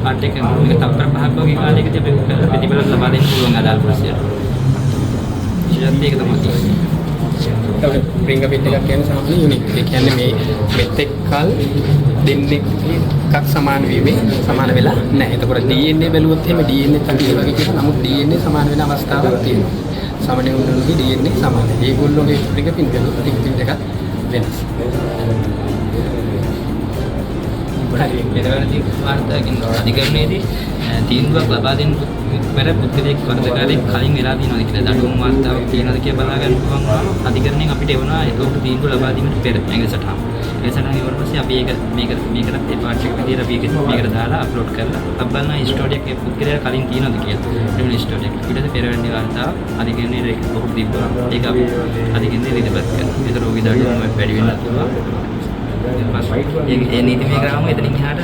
පාර්ට් එක මේක තප්පර 5ක් වගේ කාලයකදී අපි ප්‍රතිඵල ලබා දෙන්න පුළුවන් අදාළ පොලිසියට. විශේෂත්වය ඒක තමයි තියෙන්නේ. ඔය ෆින්ගර්ප්‍රින්ට් එකක් කියන්නේ සාමාන්‍ය යුනික්. ඒ කියන්නේ මේ මෙතෙක් කල් දෙන්නේ එකක් සමාන වීමේ සමාන වෙලා නැහැ. එතකොට DNA බැලුවොත් එහෙම DNA එකක් වගේ කියනවා. නමුත් DNA සමාන වෙන අවස්ථාවක් තියෙනවා. සාමාන්‍ය උන්වහන්ගේ DNA සමානයි. ඒගොල්ලෝගේ ෆින්ගර්ප්‍රින්ට් එකක් වෙනස්. හරි. ඒතරදී වාර්තාවකින් අධිකරණයේදී තීන්දුවක් ලබා දෙන්න පෙර පුද්ගලයෙක් වරදකාරයෙක් කලින් වෙලා තියෙනවද කියලා දඩුවම් වාර්තාවක් තියෙනවද කියලා බලා ගන්න පුළුවන් වුණාම අධිකරණයෙන් අපිට එවනවා ඒක තීන්දුව ලබා දීමට පෙර ඇඟ සටහන්. ඒ සටහන් ඉවර පස්සේ අපි මේකට ඒ පාර්ට් එක විදියට අපි මේකට දාලා අප්ලෝඩ් කරලා අපි බලන හිස්ටරි එක පුද්ගලයා කලින් තියෙනවද කියලා. ක්‍රිමිනල් හිස්ටරි එක. ඊට පස්සේ පෙරවැනි වාර්තාව අධිකරණයේ ඒක පොහොර දීපුවා. ඒක අපි අධිකරණයේ ඉදිරිපත් කරනවා. ඒතර ඔය දඩුවම් වැඩි වෙන්න පුළුවන්. ඒ නීතිමය ක්‍රම එතනින් එහාට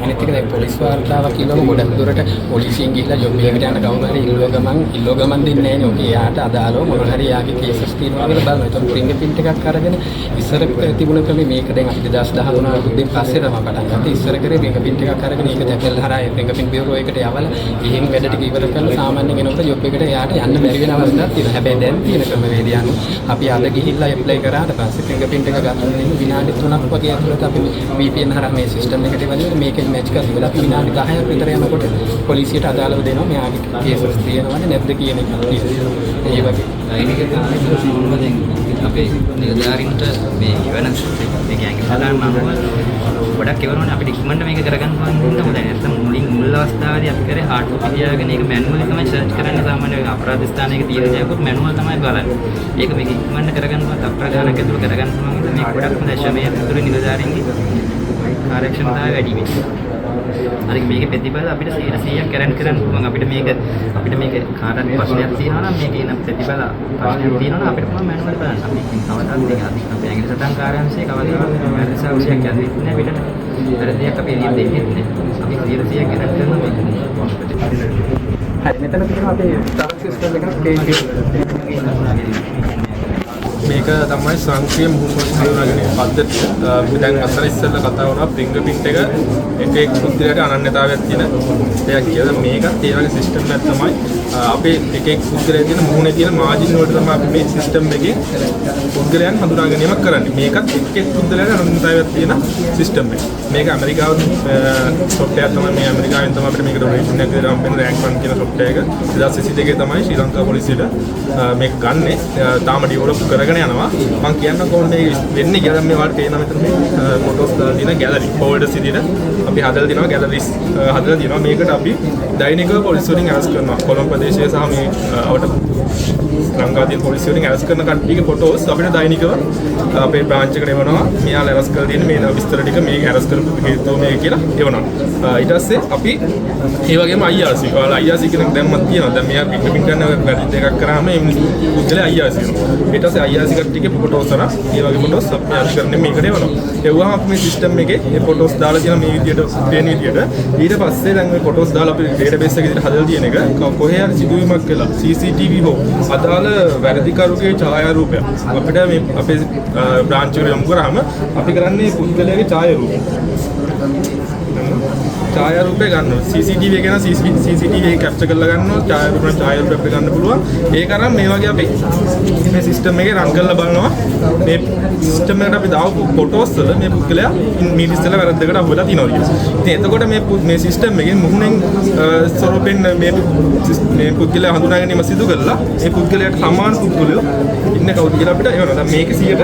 අනිත් එක දැන් පොලිස් වාර්තාවක් කියනකොට ගොඩක් දුරට පොලිසියෙන් ගිහිල්ලා ජොබ් එකකට යන කවුරු හරි ඉල්ලුව ගමන් දෙන්නේ නැහැ නේ. ඔකේ යාට අදාළව මොන හරි යාගේ කේසස් තියෙනවා කියලා බලනවා. ඒතකොට ෆින්ගර්ප්‍රින්ට් එකක් අරගෙන ඉස්සර තිබුණ ක්‍රමේ මේක දැන් අපි 2013 අවුරුද්දෙන් පස්සේ තමයි පටන් ගත්තේ. ඉස්සර කරේ ෆින්ගර්ප්‍රින්ට් එකක් අරගෙන ඒක දැකලා හරහා ෆින්ගර්ප්‍රින්ට් බියුරෝ එකට යවලා එහෙම වැඩ ටික ඉවර කරලා සාමාන්‍යයෙන් එනකොට ජොබ් එකට යාට යන්න බැරි වෙන අවස්ථාවක් තියෙනවා. හැබැයි දැන් තියෙන ක්‍රමවේදය අනුව අපි අද ගිහිල්ලා ඇප්ලයි කරාට පස්සේ ෆින්ගර්ප්‍රින්ට් එක ගන්න විනාඩි 3ක් වගේ ඇතුළත අපි VPN හරහා මේ සිස්ටම් එකට එවලා මේකෙන් මැච් කරලා අපි විනාඩි 10ක් විතර යනකොට පොලිසියට අදාළව දෙනවා මෙයාගේ කේසස් තියෙනවද නැද්ද කියන එක. ඒ වගේ ඒක තමයි දැන් අපේ නිලධාරීන්ට මේ වෙනස් ඒ කියන්නේ සාමාන්‍ය ගොඩක් ඒවරෝනේ අපිට ඉක්මනට මේක කරගන්න පුළුවන් නේද? දැන් නැත්තම් මුල් අවස්ථාවේදී අපි කරේ හાર્ඩ් කොපි තියාගෙන ඒක මැනුවලි තමයි සර්ච් කරන්නේ. සාමාන්‍යයෙන් අපරාධ ස්ථානයක තියෙන දේකුත් මැනුවල් තමයි බලන්නේ. ඒක මේක ඉක්මනට කරගන්න පුළුවන් අප්‍රාධානක ඇතුළු කරගන්න පුළුවන් නේද? මේක ගොඩක් හොඳ ශ්‍රමයේ ඇතුළේ නිලධාරීන්ගේ කාර්යක්ෂමතාවය වැඩි වෙනවා. හරි මේකේ ප්‍රතිඵල අපිට 100% කරන්න පුළුවන්. අපිට මේක කාටත් ප්‍රශ්නයක් තියෙනවා නම් මේකේ නම් ප්‍රතිඵල ප්‍රශ්නයක් තියෙනවා නම් අපිට පුළුවන් මැනුවල් බලන්න. අපි කවදාවත් මේක අපි ඇඟිලි සටහන් කාර්යාංශයේ කවදාවත් මැනුවල් සාක්ෂියක් යන්නේ නැහැ අපිට. වැරදියක් අපි එළියට දෙන්නේ නැහැ. අපි 100% කරන්න කරනවා මේක. හරි මෙතන තියෙනවා අපේ තව සිස්ටම් එකක් මේක තමයි සංක්‍රීය මුහුණුවලින් හඳුනාගැනීමේ පද්ධතිය. අපි දැන් අතන ඉස්සෙල්ලා කතා වුණා ෆින්ගර්ප්‍රින්ට් එක එක පුද්ගලයාට අනන්‍යතාවයක් තියෙන දෙයක් කියලා. මේකත් ඒ වගේ සිස්ටම් එකක් තමයි. අපේ එක පුද්ගලයා තියෙන මුහුණේ තියෙන මාජින් වලට තමයි අපි මේ සිස්ටම් එකේ පුද්ගලයන් හඳුනා ගැනීමක් කරන්නේ. මේකත් එක පුද්ගලයාට අනන්‍යතාවයක් තියෙන සිස්ටම් එකක්. මේක ඇමරිකාවේ සොෆ්ට්වෙයාර් තමයි. මේ ඇමරිකාවෙන් තමයි අපිට මේක ඩොනේෂන් එකක් දෙලා හම්බෙන රෑන්ක් 1 කියන සොෆ්ට්වෙයාර් එක 2022 තමයි ශ්‍රී ලංකා පොලිසියට මේක ගන්නෙ. තාම ඩෙවලොප් කරගෙන යනවා. මම කියන්න කොහොමද මේ වෙන්නේ කියලා. මේ වලට පේනවා මෙතන මේ ෆොටෝස් දාලා තියෙන ගැලරි ෆෝල්ඩර්ස් විදිහට අපි හදලා තියෙනවා. ගැලරිස් හදලා තියෙනවා. මේකට අපි දෛනිකව පොලිස් වලින් ඇරස් කරනවා. කොළඹ ප්‍රදේශයේ සහ මේ අවට ලංකාවේ පොලිස් වලින් ඇරස් කරන කට්ටියගේ ෆොටෝස් අපිට දෛනිකව අපේ බ්‍රාන්ච් එකට එවනවා. මෙයාලා ඇරස් කරලා තියෙන මේ විස්තර ටික මේක ඇරස් කරපු හේතුව මේක කියලා එවනවා. ඊට පස්සේ අපි ඒ වගේම IRC ඔයාලා IRC කියන දැම්මක් තියෙනවා. දැන් මෙයා පිටින් කරන වැඩි දෙකක් කරාම මේ පුද්ගලයා IRC වෙනවා. ඊට පස්සේ IRC කට්ටියගේ ෆොටෝස් අරන් ඒ වගේ ෆොටෝස් අපි ඇරස් කරන්නේ මේකට එවනවා. එවුවම අපි මේ සිස්ටම් එකේ මේ ෆොටෝස් දාලා තියෙන මේ විදියට පේන විදියට ඊට පස්සේ දැන් මේ ෆොටෝස් දාලා අපි ඩේටාබේස් එකේ විදියට හදලා තියෙන එක කොහේ හරි සිදුවීමක් කළා CCTV හෝ අදාළ වැරදිකරුගේ ඡායාරූපය අපිට මේ අපේ බ්‍රාන්ච් එකට යොමු කරාම අපි කරන්නේ පුද්ගලයාගේ ඡායාරූපය ගන්නවා. CCTV එක ගැන CCTV එක කැප්චර් කරලා ගන්නවා. ඡායාරූපය අපිට ගන්න පුළුවන්. ඒක අරන් මේ වගේ අපි මේ සිස්ටම් එකේ රන් කරලා බලනවා. මේ සිස්ටම් එකට අපි දාපු ෆොටෝස් වල මේ පුද්ගලයා මීට ඉස්සෙල්ලා වැරද්දකට අහු වෙලා තියෙනවා කියලා. ඉතින් එතකොට මේ සිස්ටම් එකෙන් මුහුණෙන් ස්වරූපෙන් මේ පුද්ගලයා හඳුනා ගැනීම සිදු කරලා ඒ පුද්ගලයාට සමාන පුද්ගලයෝ ඉන්නේ කවුද කියලා අපිට එවනවා. දැන් මේකේ 100ට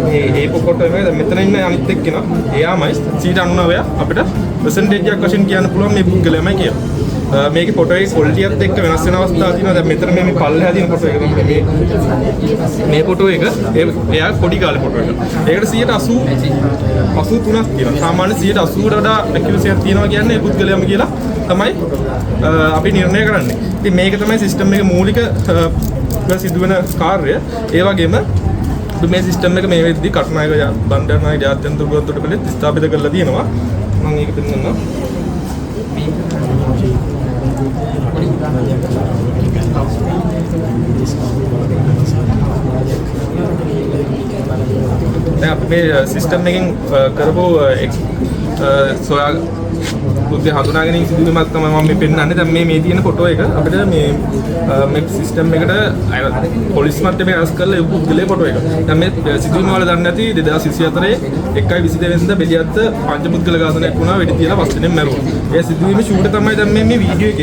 මේ ෆොටෝ එකේ දැන් මෙතන ඉන්න අනිත් එක්කෙනා එයාමයි 99 අපිට percentage එකක් වශයෙන් කියන්න පුළුවන් මේ පුද්ගලයාමයි කියලා. මේකේ ෆොටෝ එකේ ක්වොලිටියත් එක්ක වෙනස් වෙන අවස්ථා තියෙනවා. දැන් මෙතන මේ පල්ලෙහා තියෙන ෆොටෝ එක තමයි මේ ෆොටෝ එක එයා පොඩි කාලේ ෆොටෝ එක. ඒකට 83ක් තියෙනවා. සාමාන්‍ය 80කට වඩා ඇකියුරසි එකක් තියෙනවා කියන්නේ ඒ පුද්ගලයාම කියලා තමයි අපි නිර්ණය කරන්නේ. ඉතින් මේක තමයි සිස්ටම් එකේ මූලික සිදුවෙන කාර්යය. ඒ වගේම මේ සිස්ටම් එක මේ වෙද්දී කටුනායක බණ්ඩාරනායක ජාත්‍යන්තර ගුවන්තොටුපළේ ස්ථාපිත කරලා තියෙනවා. මම ඒක පෙන්නන්නම්. දැන් අපි මේ සිස්ටම් එකෙන් කරපු සොයා පුද්ගල හඳුනා ගැනීම සිදුවීමක් තමයි මම මේ පෙන්නන්නේ. දැන් මේ තියෙන ෆොටෝ එක අපිට මේ සිස්ටම් එකට පොලිස් මට්ටමේ අරස් කරලා ඒ පුද්ගලයේ ෆොටෝ එක. දැන් මේ සිදුවීම වල දන්නේ නැති 2024 1/22 වෙනිදා බෙලියත්ත පංච පුද්ගල ඝාතනයක් වුණා වෙඩි තියලා පස් දෙනෙක් මැරුණා. ඒ සිදුවීම ෂූට් තමයි දැන් මේ වීඩියෝ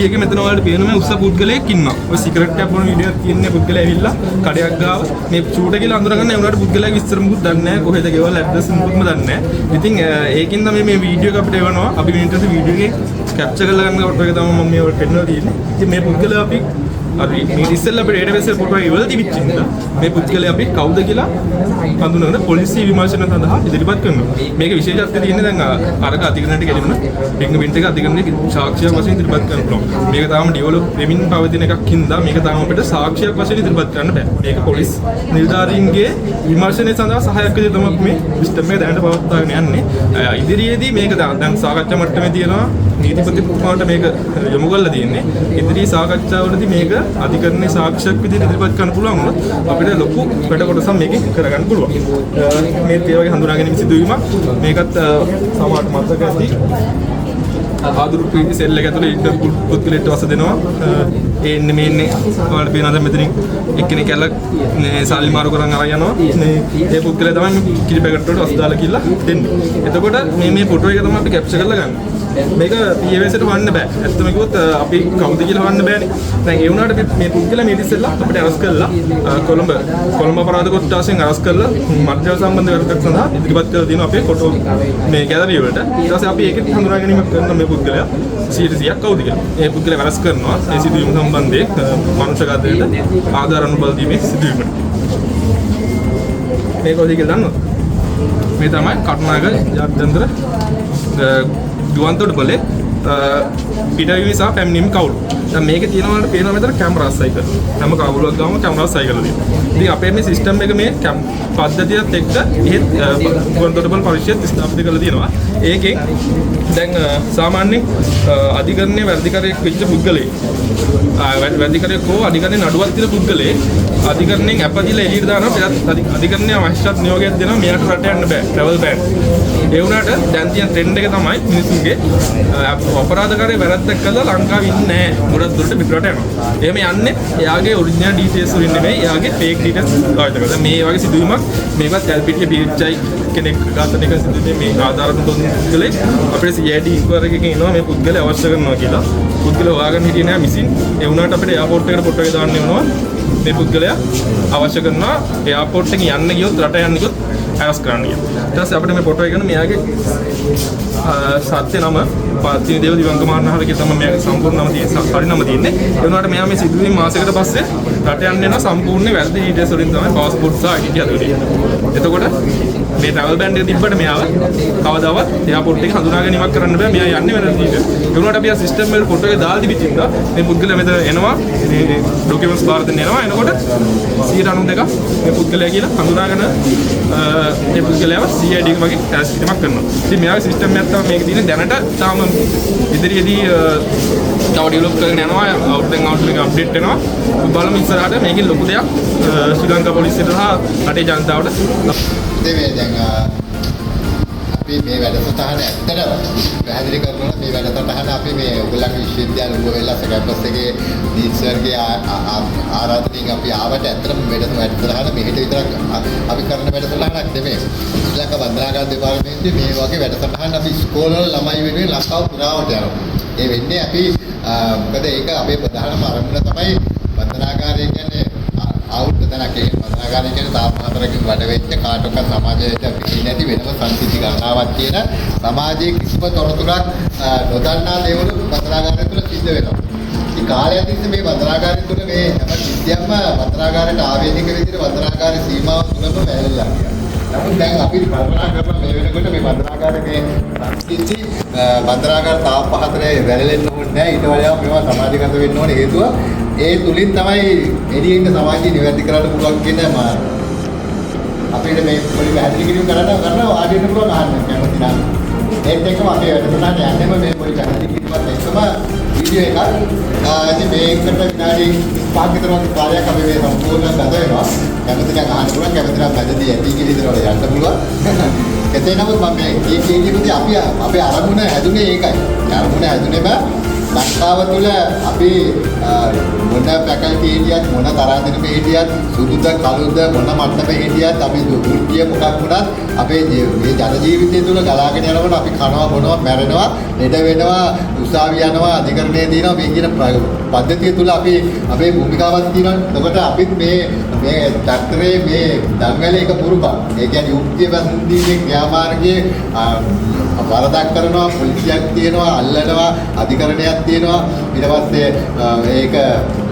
එකේ මෙතන ඔයාලට පේනවා උස්ස පුද්ගලයෙක් ඉන්නවා. ඔය සිගරට් එකක් බොන වීඩියෝ එකක් තියෙන්නේ පුද්ගලයා ඇවිල්ලා කඩයක් ගාව මේ ෂූට් එකේ අඳුරගන්න ඒ උනාට පුද්ගලයාගේ විස්තර මුකුත් දන්නේ නැහැ. කොහෙද ගෙවල් ඇඩ්‍රස් මුකුත්ම දන්නේ නැහැ. ඉතින් ඒකින් තමයි මේ වීඩියෝ එක අපිට එවනවා. අපි මේ ඉන්ටර්නෙට් වීඩියෝ එකේ කැප්චර් කරලා ගන්න ෆොටෝ එක තමයි මම මේ වලට පෙන්නලා තියෙන්නේ. ඉතින් මේ පුද්ගලයා අපි මේ ඉස්සෙල්ලා අපේ ඩේටාබේස් එකේ ෆොටෝ එක ඉවල තිබිච්ච ඉඳලා මේ පුද්ගලයා අපි කවුද කියලා හඳුනන පොලිසිය විමර්ශන සඳහා ඉදිරිපත් කරනවා. මේක විශේෂත්වය තියෙන්නේ දැන් අරක අධිකරණයට ගෙනියන ෆින්ගර්ප්‍රින්ට් එක අධිකරණයේ සාක්ෂියක් වශයෙන් ඉදිරිපත් කරන්න පුළුවන්. මේක තාම ඩෙවලොප් වෙමින් පවතින එකක් හින්දා මේක තාම අපිට සාක්ෂියක් වශයෙන් ඉදිරිපත් කරන්න බෑ. මේක පොලිස් නිලධාරීන්ගේ විමර්ශනය සඳහා සහායක් විදිහට තමයි මේ සිස්ටම් එක දැනට පවත්වාගෙන යන්නේ. ඉදිරියේදී මේක දැන් සාකච්ඡා මට්ටමේ තියෙනවා නීතිපතිතුමාට මේක යොමු කරලා තියෙන්නේ. ඉදිරි සාකච්ඡාවලදී මේක අධිකරණයේ සාක්ෂියක් විදිහට ඉදිරිපත් කරන්න පුළුවන් වුණොත් අපිට ලොකු වැඩ කොටසක් මේකේ කරගන්න පුළුවන්. මේ ඒ වගේ හඳුනා ගැනීම සිදුවීමක් මේකත් සමහරට මතක ඇති. ආදුරු ප්‍රීති සෙල් එක ඇතුලේ ඉන්න පුද්ගලයෙක්ට වස දෙනවා. ඒ ඉන්නේ මේ ඉන්නේ ඔයාලට පේනවා දැන් මෙතනින් එක්කෙනෙක් ඇල්ල සල්ලි මාරු කරන් අරන් යනවා. මේ පුද්ගලයා තමයි මේ කිරි පැකට් වලට වස දාලා කියලා දෙන්නේ. එතකොට මේ ෆොටෝ එක තමයි අපි කැප්චර් කරලා ගන්න. මේක PVS එකට වන්න බෑ. ඇත්තම කිව්වොත් අපි කවුද කියලා වන්න බෑනේ. දැන් ඒ වුණාට මේ පුද්ගලයා මේ ඉතිස්සෙල්ලා අපිට අරස් කරලා කොළඹ අපරාධ කොට්ටාසෙන් අරස් කරලා මද්ද්‍රව්‍ය සම්බන්ධ වැරද්දක් සඳහා ඉදිරිපත් කරලා තියෙනවා අපේ ෆොටෝ මේ ගැලරි වලට. ඊට පස්සේ අපි ඒකෙත් හඳුනා ගැනීමක් කරන මේ පුද්ගලයා 100ක් කවුද කියලා. මේ පුද්ගලයා වැරස් කරනවා මේ සිදුවීම සම්බන්ධයෙන් මනුෂ්‍ය ඝාතනයට ආධාර අනුබල දීමේ සිදුවීමට. මේ කොහොමද කියලා දන්නවද? මේ තමයි කටුනායක ජාත්‍යන්තර ගුවන්තොටුපළේ පිටවීම සහ පැමිණීම කවුළු. දැන් මේකේ තියෙනවා පේනවා මෙතන කැමරාස් සයිකල්. හැම කවුලක් ගාම කැමරාස් සයිකල් තියෙනවා. ඉතින් අපේ මේ සිස්ටම් එක මේ පද්ධතියත් එක්ක එහෙත් ගුවන්තොටුපළ පරිශ්‍රයත් ස්ථාපිත කරලා තියෙනවා. ඒකෙන් දැන් සාමාන්‍යයෙන් අධිකරණයේ වැඩිකාරයෙක් වෙච්ච පුද්ගලයෙක් වැඩිකාරයෙක් හෝ අධිකරණයේ නඩුවක් තියෙන පුද්ගලයෙක් අධිකරණයෙන් අපදිලා එළියට දානවා. අධිකරණයේ අවශ්‍යත් නියෝගයක් දෙනවා. මෙයාට රට යන්න බෑ. ට්‍රැවල් බෑන්. ඒ වුණාට දැන් තියෙන ට්‍රෙන්ඩ් එක තමයි මිනිසුන්ගේ අපරාධකාරී වැරද්දක් කළා ලංකාවේ ඉන්නේ නැහැ. ගොඩක් දුරට පිටරට යනවා. එහෙම යන්නේ එයාගේ ඔරිජිනල් ඩීටේල්ස් වලින් නෙමෙයි එයාගේ ෆේක් ඩීටේල්ස් භාවිත කරලා. මේ වගේ සිදුවීමක් මේකත් LPT PHI කෙනෙක් ඝාතනය කරන සිදුවීමේ මේ ආධාරණ පුද්ගලෙක් අපේ CID ඉන්ක්වයරි එකකින් එනවා මේ පුද්ගලයා අවශ්‍ය කරනවා කියලා. පුද්ගලයා හොයාගන්න හිටියේ නෑ මිසින්. ඒ වුණාට අපිට එයාපෝට් එකට ෆොටෝ එක දාන්න වෙනවා. මේ පුද්ගලයා අවශ්‍ය කරනවා එයාපෝට් එකේ යන්න ගියොත් රට යන්න ගියොත් අරස් කරන්න කියලා. ඊට පස්සේ අපිට මේ ෆොටෝ එක ගන්න මෙයාගේ සත්‍ය නම පාතිනි දේව දිවංග මහානාහරගේ තමයි මෙයාගේ සම්පූර්ණ නම තියෙන්නේ. පරිණාම තියෙන්නේ. ඒ වුණාට මෙයා මේ සිදුවීම් මාසයකට පස්සේ රට යන්න යන සම්පූර්ණ වැරදි ඩීටේල්ස් වලින් තමයි පාස්පෝර්ට් සහ ID හදුවේ. එතකොට මේ ට්‍රැවල් බෑන්ඩ් එක තිබ්බට මෙයාව කවදාවත් එයාපෝට් එක හඳුනා ගැනීමක් කරන්න බෑ. මෙයා යන්නේ වෙන විදිහට. ඒ වුණාට අපි ආ සිස්ටම් වල ෆොටෝ එක දාලා තිබිච්ච ඉඳලා මේ පුද්ගලයා මෙතන එනවා. මේ ඩොකියුමන්ට්ස් බාර දෙන්න එනවා. එනකොට 192ක් මේ පුද්ගලයා කියලා හඳුනාගෙන මේ පුද්ගලයාව CID එක වගේ ටැස්ට් එකක් කරනවා. ඉතින් මෙයාගේ සිස්ටම් එකක් තමයි මේක තියෙන්නේ. දැනට තාම ඉදිරියේදී තව ඩෙවලොප් කරගෙන යනවා. අවුට්ෙන් එක අප්ඩේට් වෙනවා. බලමු ඉස්සරහට මේකෙන් ලොකු දෙයක් ශ්‍රී ලංකා පොලිසියට සහ රටේ ජනතාවට දැන් අපි අපි මේ වැඩසටහන ඇත්තටම පැහැදිලි කරනවා මේ වැඩසටහන අපි මේ ඔයගොල්ලන්ගේ විශ්වවිද්‍යාල උග වෙලා කැම්පස් එකේ ඩීන් සර්ගේ ආරාධනෙන් අපි ආවට ඇත්තටම වැඩසටහන මෙහෙට විතරක් අපි කරන වැඩසටහනක් නෙමෙයි. ශ්‍රී ලංකා බන්ධනාගාර දෙපාර්තමේන්තුවේ මේ වගේ වැඩසටහන් අපි ඉස්කෝලවල ළමයි වෙනුවෙන් ලංකාව පුරාවට යනවා. ඒ වෙන්නේ අපි මොකද ඒක අපේ ප්‍රධානම අරමුණ තමයි බන්ධනාගාරය කියන්නේ අවුත් තැනක්. ඒ බන්ධනාගාරය කියන්නේ තාප හතරකින් වැඩ වෙච්ච කාටක සමාජයට පිළි නැති වෙනම සංසිද්ධි ගණනාවක් කියන සමාජයේ කිසිම තොරතුරක් නොදන්නා දේවල් බන්ධනාගාරය තුළ සිද්ධ වෙනවා. මේ කාලය තිස්සේ මේ බන්ධනාගාරය තුළ මේ හැම සිද්ධියක්ම බන්ධනාගාරයට ආවේනික විදිහට බන්ධනාගාරයේ සීමාව තුළම වැළලලා තියෙනවා. නමුත් දැන් අපි කල්පනා කරන මේ වෙනකොට මේ බන්ධනාගාරයේ සංස්කෘති බන්ධනාගාර තාප හතරේ වැළලෙන්න ඕනේ නැහැ. ඊට වඩා මේවා සමාජගත වෙන්න ඕනේ. හේතුව ඒ තුලින් තමයි එළියේ ඉන්න සමාජය නිවැරදි කරන්න පුළුවන් කියන අපිට මේ පොඩි පැහැදිලි කිරීම කරනවා ආයෙත් පුළුවන් ආන්න කැමති නම් ඒත් එක්කම අපේ වැඩසටහන යන්නේම මේ පොඩි පැහැදිලි කිරීමත් එක්කම වීඩියෝ එකක් ඉතින් මේකට විනාඩි 5ක විතර කාලයක් අපි මේ සම්පූර්ණ ගත වෙනවා. කැමති නම් අහන්න පුළුවන්, කැමති නම් මැදදී ඇටි කියන විදිහට වල යන්න පුළුවන්. කෙසේ නමුත් මම මේ කීකීදී අපේ අරමුණ හැදුනේ ඒකයි. අරමුණ හැදුනේම ලංකාව තුළ අපි මොන ෆැකල්ටි හිටියත් මොන තරන්දෙක හිටියත් සුදුද කළුද මොන මට්ටමේ හිටියත් අපි වෘත්තිය මොකක් වුණත් අපේ මේ ජන ජීවිතය තුළ ගලාගෙන යනකොට අපි කනවා බොනවා මැරෙනවා ලෙඩ වෙනවා උසාවි යනවා අධිකරණයේ දිනනවා මේ කියන පද්ධතිය තුළ අපි අපේ භූමිකාවක් තියෙනවා. එතකොට අපිත් මේ ඩක්ටරේ මේ දංගලේ එක පුරුපක්. ඒ කියන්නේ යුක්තිය බඳින්නේ ක්‍රියාමාර්ගයේ වරදක් කරනවා, පොලිසියක් තියෙනවා, අල්ලනවා, අධිකරණයක් තියෙනවා. ඊට පස්සේ ඒක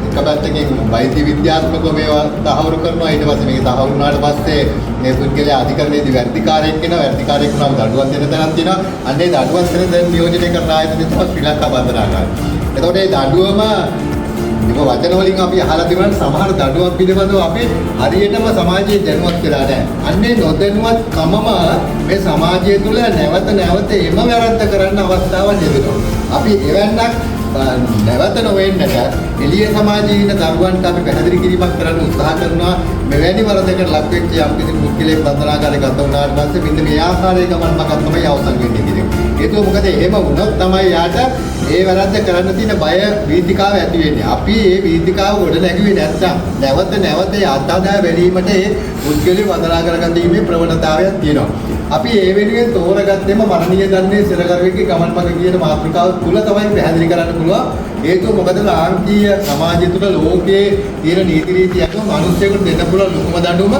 එක පැත්තකින් වෛද්‍ය විද්‍යාත්මකව මේවා තහවුරු කරනවා. ඊට පස්සේ මේක තහවුරු වුණාට පස්සේ මේ පුද්ගලයා අධිකරණයේදී වැඩිකාරයෙක් වෙනවා. වැඩිකාරයෙක් වුණාම දඬුවම් දෙන්න තැනක් තියෙනවා. අන්නේ දඬුවම් දෙන දැන් නියෝජනය කරන ආයතනය තමයි ශ්‍රී ලංකා බන්ධනාගාරය. එතකොට මේ දඬුවම ඒක වචන වලින් අපි අහලා තිබුණා සමහර දඬුවම් පිළිබඳව අපි හරියටම සමාජයේ දැනුවත් වෙලා නැහැ. අන්නේ නොදැනුවත් කමම මේ සමාජය තුළ නැවත නැවත එම වැරද්ද කරන්න අවස්ථාවක් ලැබෙනවා. අපි එවන්නක් නැවත නොවෙන්නට එළිය සමාජයේ ඉන්න දරුවන්ට අපි පැහැදිලි කිරීමක් කරන්න උත්සාහ කරනවා. මෙවැනි වරදකට ලක් වෙච්ච යම් කිසි පුද්ගලයෙක් බන්ධනාගාරේ ගත වුණාට පස්සේ මෙන්න මේ ආකාරයේ ගමන් මගක් තමයි අවසන් වෙන්නේ කියන එක. ඒක මොකද එහෙම වුණොත් තමයි යාට ඒ වැරද්ද කරන්න තියෙන බය වීතිකාව ඇති වෙන්නේ. අපි මේ වීතිකාව ගොඩ නැගුවේ නැත්නම් නැවත නැවත අත්අඩංගුවට බැලීමට ඒ පුද්ගලයා බන්ධනාගාර ගතීමේ ප්‍රවණතාවයක් තියෙනවා. අපි ඒ වෙනුවෙන් තෝරගත්තෙම මරණීය දඬුවමේ සිරකරුවෙක්ගේ ගමන් මඟ කියන මාතෘකාව තුල තමයි පැහැදිලි කරන්න පුළුවන්. හේතුව මොකද ලාංකීය සමාජය තුළ ලෝකයේ තියෙන නීති රීති අනුව මිනිස්සුන්ට දෙන්න පුළුවන් ලොකුම දඬුවම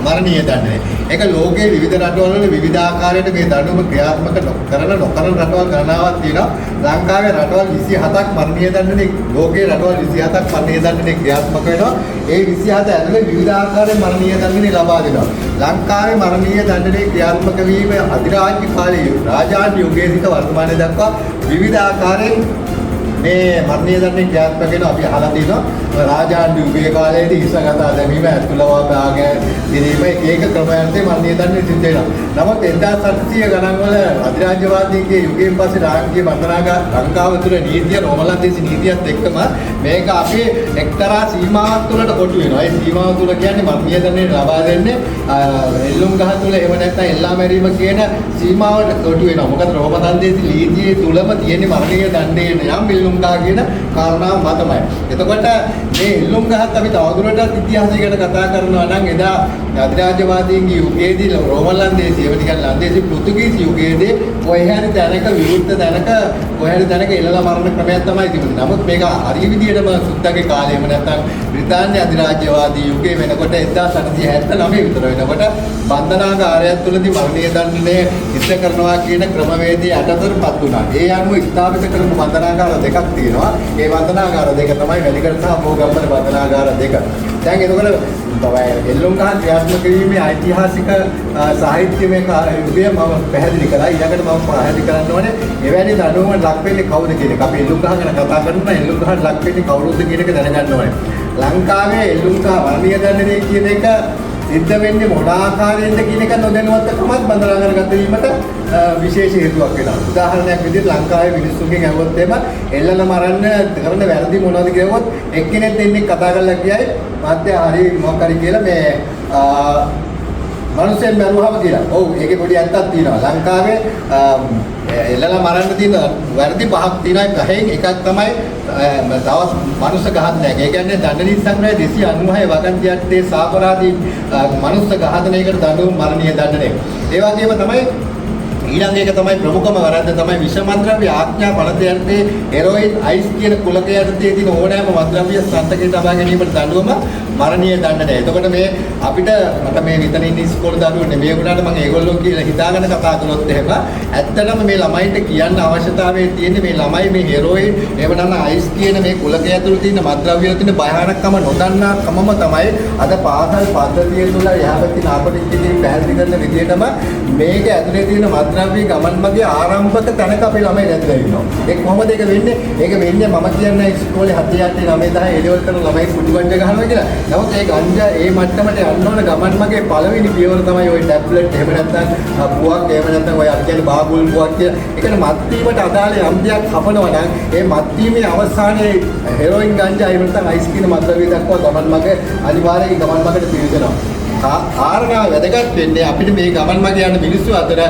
මරණීය දඬුවම. ඒක ලෝකයේ විවිධ රටවල් වල විවිධ ආකාරයට මේ දඬුවම ක්‍රියාත්මක නොකරන රටවල් ගණනාවක් තියෙනවා. ලංකාවේ රටවල් 27ක් මරණීය දඬුවමේ ලෝකයේ රටවල් 27ක් මරණීය දඬුවමේ ක්‍රියාත්මක වෙනවා. ඒ 27 ඇතුලේ විවිධ ආකාරයේ මරණීය දඬුවම ලබා දෙනවා. ලංකාවේ මරණීය දඬුවමේ ක්‍රියාත්මක වීම අධිරාජ්‍ය කාලයේ රාජාන්‍ය යුගයේ සිට වර්තමානයේ දක්වා විවිධ ආකාරයෙන් මේ මරණීය දඬුවම් ක්‍රියාත්මක වෙනවා. අපි අහලා තියෙනවා රාජාන්‍ය යුගයේ කාලයේදී හිසගතා දැමීම ඇතුළවා භාගය දිරීම එක ක්‍රමයන්ට මරණීය දඬුවම් සිද්ධ වෙනවා. නමුත් 1700 ගණන් වල අධිරාජ්‍යවාදීන්ගේ යුගයෙන් පස්සේ ලාංකීය බන්ධනාගාර ලංකාව තුළ නීතිය රෝමලන්දේසි නීතියත් එක්කම මේක අපේ එක්තරා සීමාවක් තුළට කොටු වෙනවා. ඒ සීමාව තුළ කියන්නේ මරණීය දඬුවම් ලබා දෙන්නේ එල්ලුම් ගහ තුළ එහෙම නැත්නම් එල්ලා මැරීම කියන සීමාවට කොටු වෙනවා. මොකද රෝමලන්දේසි නීතියේ තුලම තියෙන මරණීය දඬුවම් යම් එල්ලුම් ගහ කියන කාරණාව මතමයි. එතකොට මේ එල්ලුම් ගහත් අපි තවදුරටත් ඉතිහාසය ගැන කතා කරනවා නම් එදා අධිරාජ්‍යවාදීන්ගේ යුගයේදී රෝමලන්දේසි ඒවට කියන්නේ ලන්දේසි පෘතුගීසි යුගයේදී ඔය හැරි තැනක විරුද්ධ තැනක ඔය හැරි තැනක එළලා මරණ ක්‍රමයක් තමයි තිබුණේ. නමුත් මේක හරිය විදිහටම සුද්දගේ කාලේම නැත්නම් බ්‍රිතාන්‍ය අධිරාජ්‍යවාදී යුගයේ වෙනකොට 1879 විතර වෙනකොට බන්ධනාගාරයක් තුළදී මරණීය දඬුවම ඉස්ස කරනවා කියන ක්‍රමවේදය යටතටපත් වුණා. ඒ අනුව ස්ථාපිත කරපු බන්ධනාගාර දෙකක් තියෙනවා. ඒ බන්ධනාගාර දෙක තමයි වැලිකඩ සහ බෝගම්බර බන්ධනාගාර දෙක. දැන් එතකොට එල්ලුම් ගහ ක්‍රියාත්මක කිරීමේ ඓතිහාසික සාහිත්‍යමය යුගය මම පැහැදිලි කළා. ඊළඟට මම පැහැදිලි කරන්න ඕනේ එවැනි දඬුවමකට ලක් වෙන්නේ කවුද කියන එක. අපි එල්ලුම් ගහ ගැන කතා කරනවා. එල්ලුම් ගහට ලක් වෙන්නේ කවුරුද කියන එක දැනගන්න ඕනේ. ලංකාවේ එල්ලුම් ගහ මරණීය දඬුවම කියන එක සිද්ධ වෙන්නේ මොන ආකාරයෙන්ද කියන එක නොදැනුවත්කමත් බන්ධනාගාරගත වීමට විශේෂ හේතුවක් වෙනවා. උදාහරණයක් විදිහට ලංකාවේ මිනිස්සුන්ගෙන් අහුවොත් එම එල්ලන මරන්න කරන වැරදි මොනවද කියවොත් එක්කෙනෙක් දෙන්නෙක් කතා කරලා කියයි මාත්‍ය හරි මොකක් හරි කියලා මේ මිනිස්සෙන් මරුවහම කියලා. ඔව් ඒකේ පොඩි ඇත්තක් තියෙනවා. ලංකාවේ එල්ලලා මරන්න තියෙන වැරදි පහක් තියෙනවා. පහෙන් එකක් තමයි තවත් මනුස්ස ඝාතනයක්. ඒ කියන්නේ දඬනීති සංග්‍රහය 296 වගන්ති යටතේ සාපරාධී මනුස්ස ඝාතනයකට දඬුවම් මරණීය දඬනය. ඒ වගේම තමයි ඊළඟ එක තමයි ප්‍රමුඛම වැරද්ද තමයි විෂමද්‍රව්‍ය ආඥා පනත යටතේ හෙරොයින් අයිස් කියන කුලක යටතේ තියෙන ඕනෑම මද්‍රව්‍ය සන්තකේ තබා ගැනීමට දඬුවම මරණීය දඬනය. එතකොට මේ අපිට මට මේ විතර ඉන්න ඉස්කෝලේ දඬුවම් නෙමෙයි වුණාට මම ඒගොල්ලෝ කියලා හිතාගෙන කතා කරනොත් එහෙම ඇත්තටම මේ ළමයින්ට කියන්න අවශ්‍යතාවය තියෙන්නේ මේ ළමයි මේ හෙරොයින් එහෙම නැත්නම් අයිස් කියන මේ කුලක ඇතුළේ තියෙන මද්‍රව්‍ය වල තියෙන භයානකම නොදන්නා කමම තමයි අද පාසල් පද්ධතිය තුළ යහපත් නාපටිච්චදී පැහැදිලි කරන විදිහටම මේක ඇතුලේ තියෙන මද්‍රව්‍ය ගමන් මගේ ආරම්භක තැනක අපේ ළමයි නැතිලා ඉන්නවා. ඒක කොහොමද ඒක වෙන්නේ? ඒක වෙන්නේ මම කියන්නේ ඉස්කෝලේ 7 8 9 10 එලෙවල් කරන ළමයි කුඩු ගංජා ගහනවා කියලා. නමුත් ඒ ගංජා ඒ මට්ටමට යන්න ඕන ගමන් මගේ පළවෙනි පියවර තමයි ওই ටැබ්ලට් එහෙම නැත්නම් පුවක් එහෙම නැත්නම් ඔය අපි කියන්නේ බාබුල් පුවක් කියලා. ඒ කියන්නේ මත්වීමට අදාළ යම් දෙයක් හපනවා නම් ඒ මත්වීමේ අවසානයේ හෙරොයින් ගංජා එහෙම නැත්නම් අයිස් කියන මද්‍රව්‍ය දක්වා ගමන් මගේ අනිවාර්යයෙන් ගමන් මගට පිවිසෙනවා. කාරණා වැදගත් වෙන්නේ අපිට මේ ගමන් මගේ යන මිනිස්සු අතර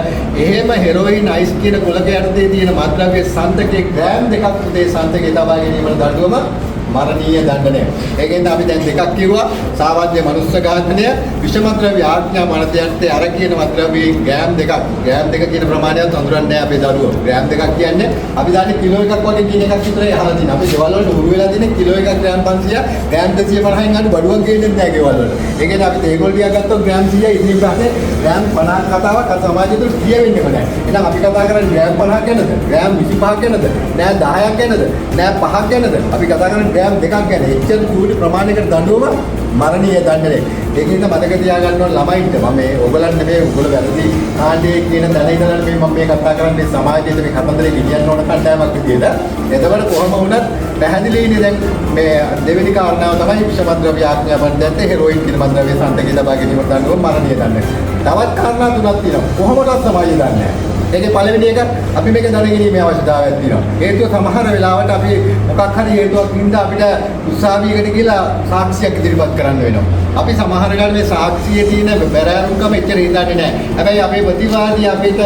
එහෙම හෙරොයින් අයිස් කියන කුලක යටතේ තියෙන මද්‍රව්‍ය සන්තකේ ග්‍රෑම් 2ක් උදේ සන්තකේ තබා ගැනීමට දඬුවම මරණීය දඬනය. ඒකෙන්ද අපි දැන් දෙකක් කිව්වා. සාමාන්‍ය මනුස්ස ඝාතනය, විෂමද්‍රව්‍ය ආඥා මනත යටතේ අර කියන මද්‍රව්‍යයෙන් ග්‍රෑම් 2ක්. ග්‍රෑම් 2 කියන ප්‍රමාණයත් හඳුනන්නේ නැහැ අපේ දරුවෝ. ග්‍රෑම් 2ක් කියන්නේ අපි දන්නේ කිලෝ එකක් වගේ කියන එකක් විතරයි අහලා තියෙන්නේ. අපේ ගෙවල් වලට උරු වෙලා තියෙන කිලෝ එකක් ග්‍රෑම් 500, ග්‍රෑම් 250න් අඩු බඩුවක් ගේන්නේ නැහැ ගෙවල් වල. ඒ කියන්නේ අපි තේගොල් ටිකක් ගත්තොත් ග්‍රෑම් 100 ඉතින් පස්සේ ග්‍රෑම් 50 කතාවක් අද සමාජය තුළ කියවෙන්නේ නැහැ. එහෙනම් අපි කතා කරන්නේ ග්‍රෑම් 50 ගැනද? ග්‍රෑම් 25 ගැනද? නෑ 10ක් ගැනද? නෑ 5ක් ගැනද? අපි කතා කරන්නේ ග්‍රෑම් 2ක් ගැන. එච්චර කුඩු ප්‍රමාණයකට දඬුවම මරණීය දඬනය. ඒකින්ද මතක තියාගන්න ඕන ළමයින්ට මම මේ ඔයගලන් නෙමෙයි ඔයගොල්ලෝ වැරදි කාණ්ඩයේ කියන තැන ඉඳලා නෙමෙයි මම මේ කතා කරන්නේ සමාජයේ මේ කතන්දරේ ගෙනියන්න ඕන කණ්ඩායමක් විදියට. එතකොට කොහොම වුණත් පැහැදිලිනේ දැන් මේ දෙවෙනි කාරණාව තමයි විෂමද්‍රව්‍ය ආඥා පද්ධතිය හෙරොයින් කියන මද්‍රව්‍ය සන්තකේ තබා ගැනීමට දඬුවම මරණීය දඬනය. තවත් කාරණා තුනක් තියෙනවා. කොහොමදත් සමාජය දන්නේ නැහැ. ඒකේ පළවෙනි එක අපි මේක දැනගැනීමේ අවශ්‍යතාවයක් තියෙනවා. හේතුව සමහර වෙලාවට අපි මොකක් හරි හේතුවක් හින්දා අපිට උත්සාහයකට ගිහලා සාක්ෂියක් ඉදිරිපත් කරන්න වෙනවා. අපි සමහර ගාන මේ සාක්ෂියේ තියෙන බැරෑරුම්කම එච්චර හිතන්නේ නැහැ. හැබැයි අපේ ප්‍රතිවාදී අපිට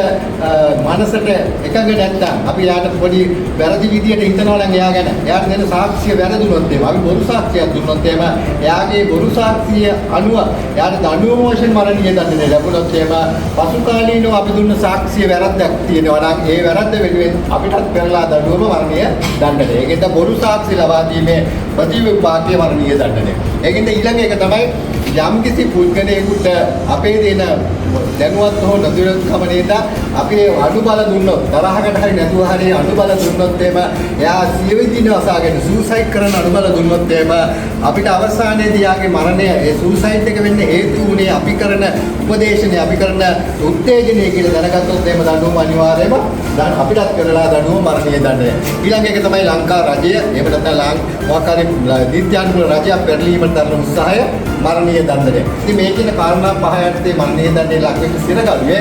මනසට එකඟ නැත්තම් අපි යාට පොඩි වැරදි විදියට හිතනවා නම් එයා ගැන. එයාට දෙන සාක්ෂිය වැරදුනොත් එහෙම අපි බොරු සාක්ෂියක් දුන්නොත් එහෙම එයාගේ බොරු සාක්ෂිය අනුව එයාට දඬුවම වශයෙන් මරණීය දඬුවම ලැබුණොත් එහෙම පසු කාලීනව අපි දුන්න සාක්ෂිය වැරද්දක් තියෙනවා නම් ඒ වැරද්ද වෙනුවෙන් අපිටත් කරලා දඬුවම මරණීය දඬුවම. ඒකෙන්ද බොරු සාක්ෂි ලබා දීමේ ප්‍රතිවිපාකයේ මරණීය දඬුවම. ඒකෙන්ද ඊළඟ එක තමයි යම්කිසි පුද්ගලයෙකුට අපේ දෙන දැනුවත් හෝ නොදැනුවත්කම නේද අපි අඩු බල දුන්නොත් තරහකට හරි නැතුව හරි අඩු බල දුන්නොත් එහෙම එයා සියවිදින වසාගෙන සූසයිඩ් කරන අඩු බල දුන්නොත් එහෙම අපිට අවසානයේදී යාගේ මරණය ඒ සූසයිඩ් එක වෙන්න හේතු වුණේ අපි කරන උපදේශනය අපි කරන උත්තේජනය කියලා දැනගත්තොත් එහෙම දඬුවම අනිවාර්යයෙන්ම අපිටත් කරලා දඬුවම මරණීය දඬුවම. ඊළඟ එක තමයි ලංකා රජය එහෙම නැත්නම් මොකක් හරි නීත්‍යානුකූල රජයක් පෙරලීමට දරන උත්සාහය මරණීය දඬුවම. ඉතින් මේ කියන කාරණා පහ යටතේ මරණීය දඬුවම ලක්වෙච්ච සිරකරුවේ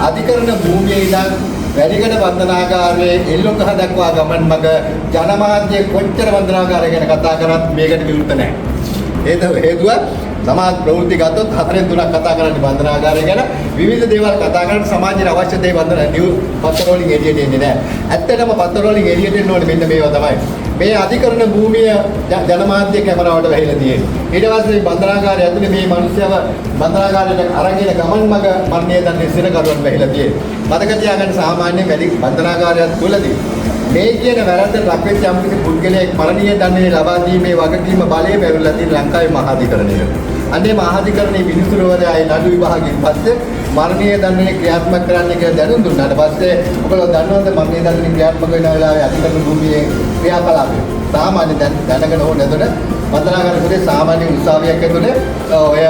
අධිකරණ භූමියේ ඉඳන් වැඩිකඩ බන්ධනාගාරයේ එල්ලොකහ දක්වා ගමන් මග ජනමාධ්‍ය කොච්චර බන්ධනාගාරය ගැන කතා කරත් මේකට විරුද්ධ නැහැ. හේතුව සමාජ ප්‍රවෘත්ති ගත්තොත් 4න් 3ක් කතා කරන්නේ බන්ධනාගාරය ගැන. විවිධ දේවල් කතා කරන සමාජයට අවශ්‍ය දේ බන්ධන නිවුස් පත්‍ර වලින් එළියට එන්නේ නැහැ. ඇත්තටම පත්‍ර වලින් එළියට එන්න ඕනේ මෙන්න මේවා තමයි. මේ අධිකරණ භූමිය ජනමාධ්‍ය කැමරාවට වැහිලා තියෙනවා. ඊට පස්සේ බන්ධනාගාරය ඇතුලේ මේ මිනිස්සුව බන්ධනාගාරයට අරගෙන ගමන් මග මරණීය දඬුවම් සිරකරුවන් වැහිලා තියෙනවා. මතක තියාගන්න සාමාන්‍ය වැඩි බන්ධනාගාරයක් තුලදී මේ කියන වැරද්දට ලක්වෙච්ච යම්කිසි පුද්ගලයෙක් මරණීය දඬුවම් ලබා දීමේ වගකීම බලය පැවරලා තියෙන ලංකාවේ මහාධිකරණයට. අන්නේ මහාධිකරණයේ විනිසුරුවරයා නඩු විභාගයෙන් පස්සේ මරණීය දඬුවම් ක්‍රියාත්මක කරන්න කියලා දැනුම් දුන්නාට පස්සේ ඔයගොල්ලෝ දන්නවද මරණීය දඬුවම් ක්‍රියාත්මක වෙන වෙලාවේ අධිකරණ භූමියේ ක්‍රියාකලාපය සාමාන්‍ය දැනගෙන හෝ නැතොට බන්ධනාගාරයේ සාමාන්‍ය උත්සාහයක් ඇතුලේ ඔය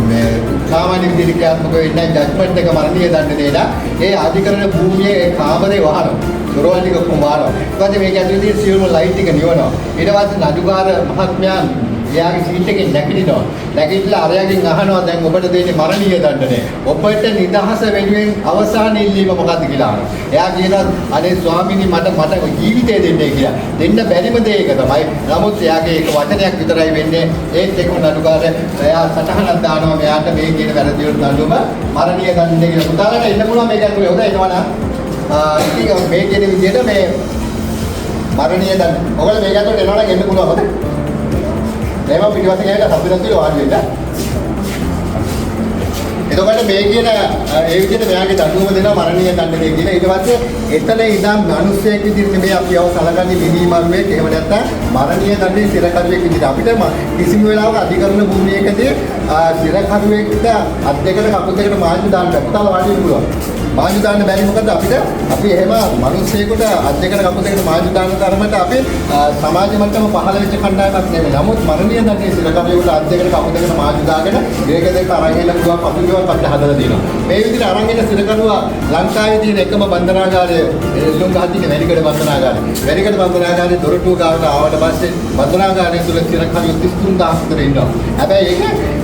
මේ සාමාන්‍ය විදිහට ක්‍රියාත්මක වෙන්නේ ජජ්මන්ට් එක මරණීය දඬුවම් ඒ අධිකරණ භූමියේ ඒ කාමරේ වහනවා. දොරවල් ටික කොහොම වහනවා. ඊට පස්සේ මේක ඇතුලේ තියෙන සියලුම ලයිට් ටික නිවනවා. ඊට පස්සේ නඩුකාර මහත්මයා එයාගේ සීට් එකෙන් නැගිටිනවා. නැගිටලා අරයාගෙන් අහනවා දැන් ඔබට දෙන්නේ මරණීය දඬුවමනේ. ඔබට නිදහස වෙනුවෙන් අවසාන ඉල්ලීම මොකක්ද කියලා අහනවා. එයා කියනවා අනේ ස්වාමීනි මට ජීවිතය දෙන්නේ කියලා. දෙන්න බැරිම දේ ඒක තමයි. නමුත් එයාගේ එක වචනයක් විතරයි වෙන්නේ. ඒත් එක්ක නඩුකාර එයා සටහනක් දානවා මෙයාට මේ කියන වැරදි වල දඬුවම මරණීය දඬුවම කියලා. පුතාලට එන්න පුළුවන් මේක ඇතුලේ. හොඳ එනවනම් ඉතින් මේ කියන විදිහට මේ මරණීය දඬුවම. ඔයගොල්ලෝ මේක ඇතුලේ එනවනම් එන්න පුළුවන් හොඳ. එහෙනම් පිටිපස්සේ ගිහලා සම්පූර්ණ කියලා වාඩි වෙන්න. එතකොට මේ කියන ඒ විදිහට මෙයාගේ දඬුවම දෙනවා මරණීය දඬුවම කියලා. ඊට පස්සේ එතන ඉඳන් මිනිස්සෙක් විදිහට මේ අපි යව සලකන්නේ මිනිමරුවෙක්. එහෙම නැත්නම් මරණීය දඬුවමේ සිරකරුවෙක් විදිහට. අපිට කිසිම වෙලාවක අධිකරණ භූමියකදී සිරකරුවෙක්ට අත් දෙකට කකුල් දෙකට මාංජු දාන්න බෑ. පුතාලා වාඩි වෙන්න පුළුවන්. මාංජු දාන්න බැරි මොකද අපි එහෙම මිනිස්සෙකුට අත් දෙකට කකුල් දෙකට මාංජු දාන්න තරමට අපි සමාජ මට්ටම පහළ වෙච්ච කණ්ඩායමක් නෙමෙයි. නමුත් මරණීය දඬුවමේ සිරකරුවෙකුට අත් දෙකට කකුල් දෙකට මාංජු දාගෙන මේකෙන් අරන් එන්න පුළුවන් පසුබිමක් අපිට හදලා දෙනවා. මේ විදිහට අරන් එන සිරකරුවා ලංකාවේ තියෙන එකම බන්ධනාගාරය එල්ලුම්ගහතිගේ වැලිකඩ බන්ධනාගාරය. වැලිකඩ බන්ධනාගාරයේ දොරටුව ගාවට ආවට පස්සේ බන්ධනාගාරය තුල සිරකරුවෝ 33000 විතර ඉන්නවා. හැබැයි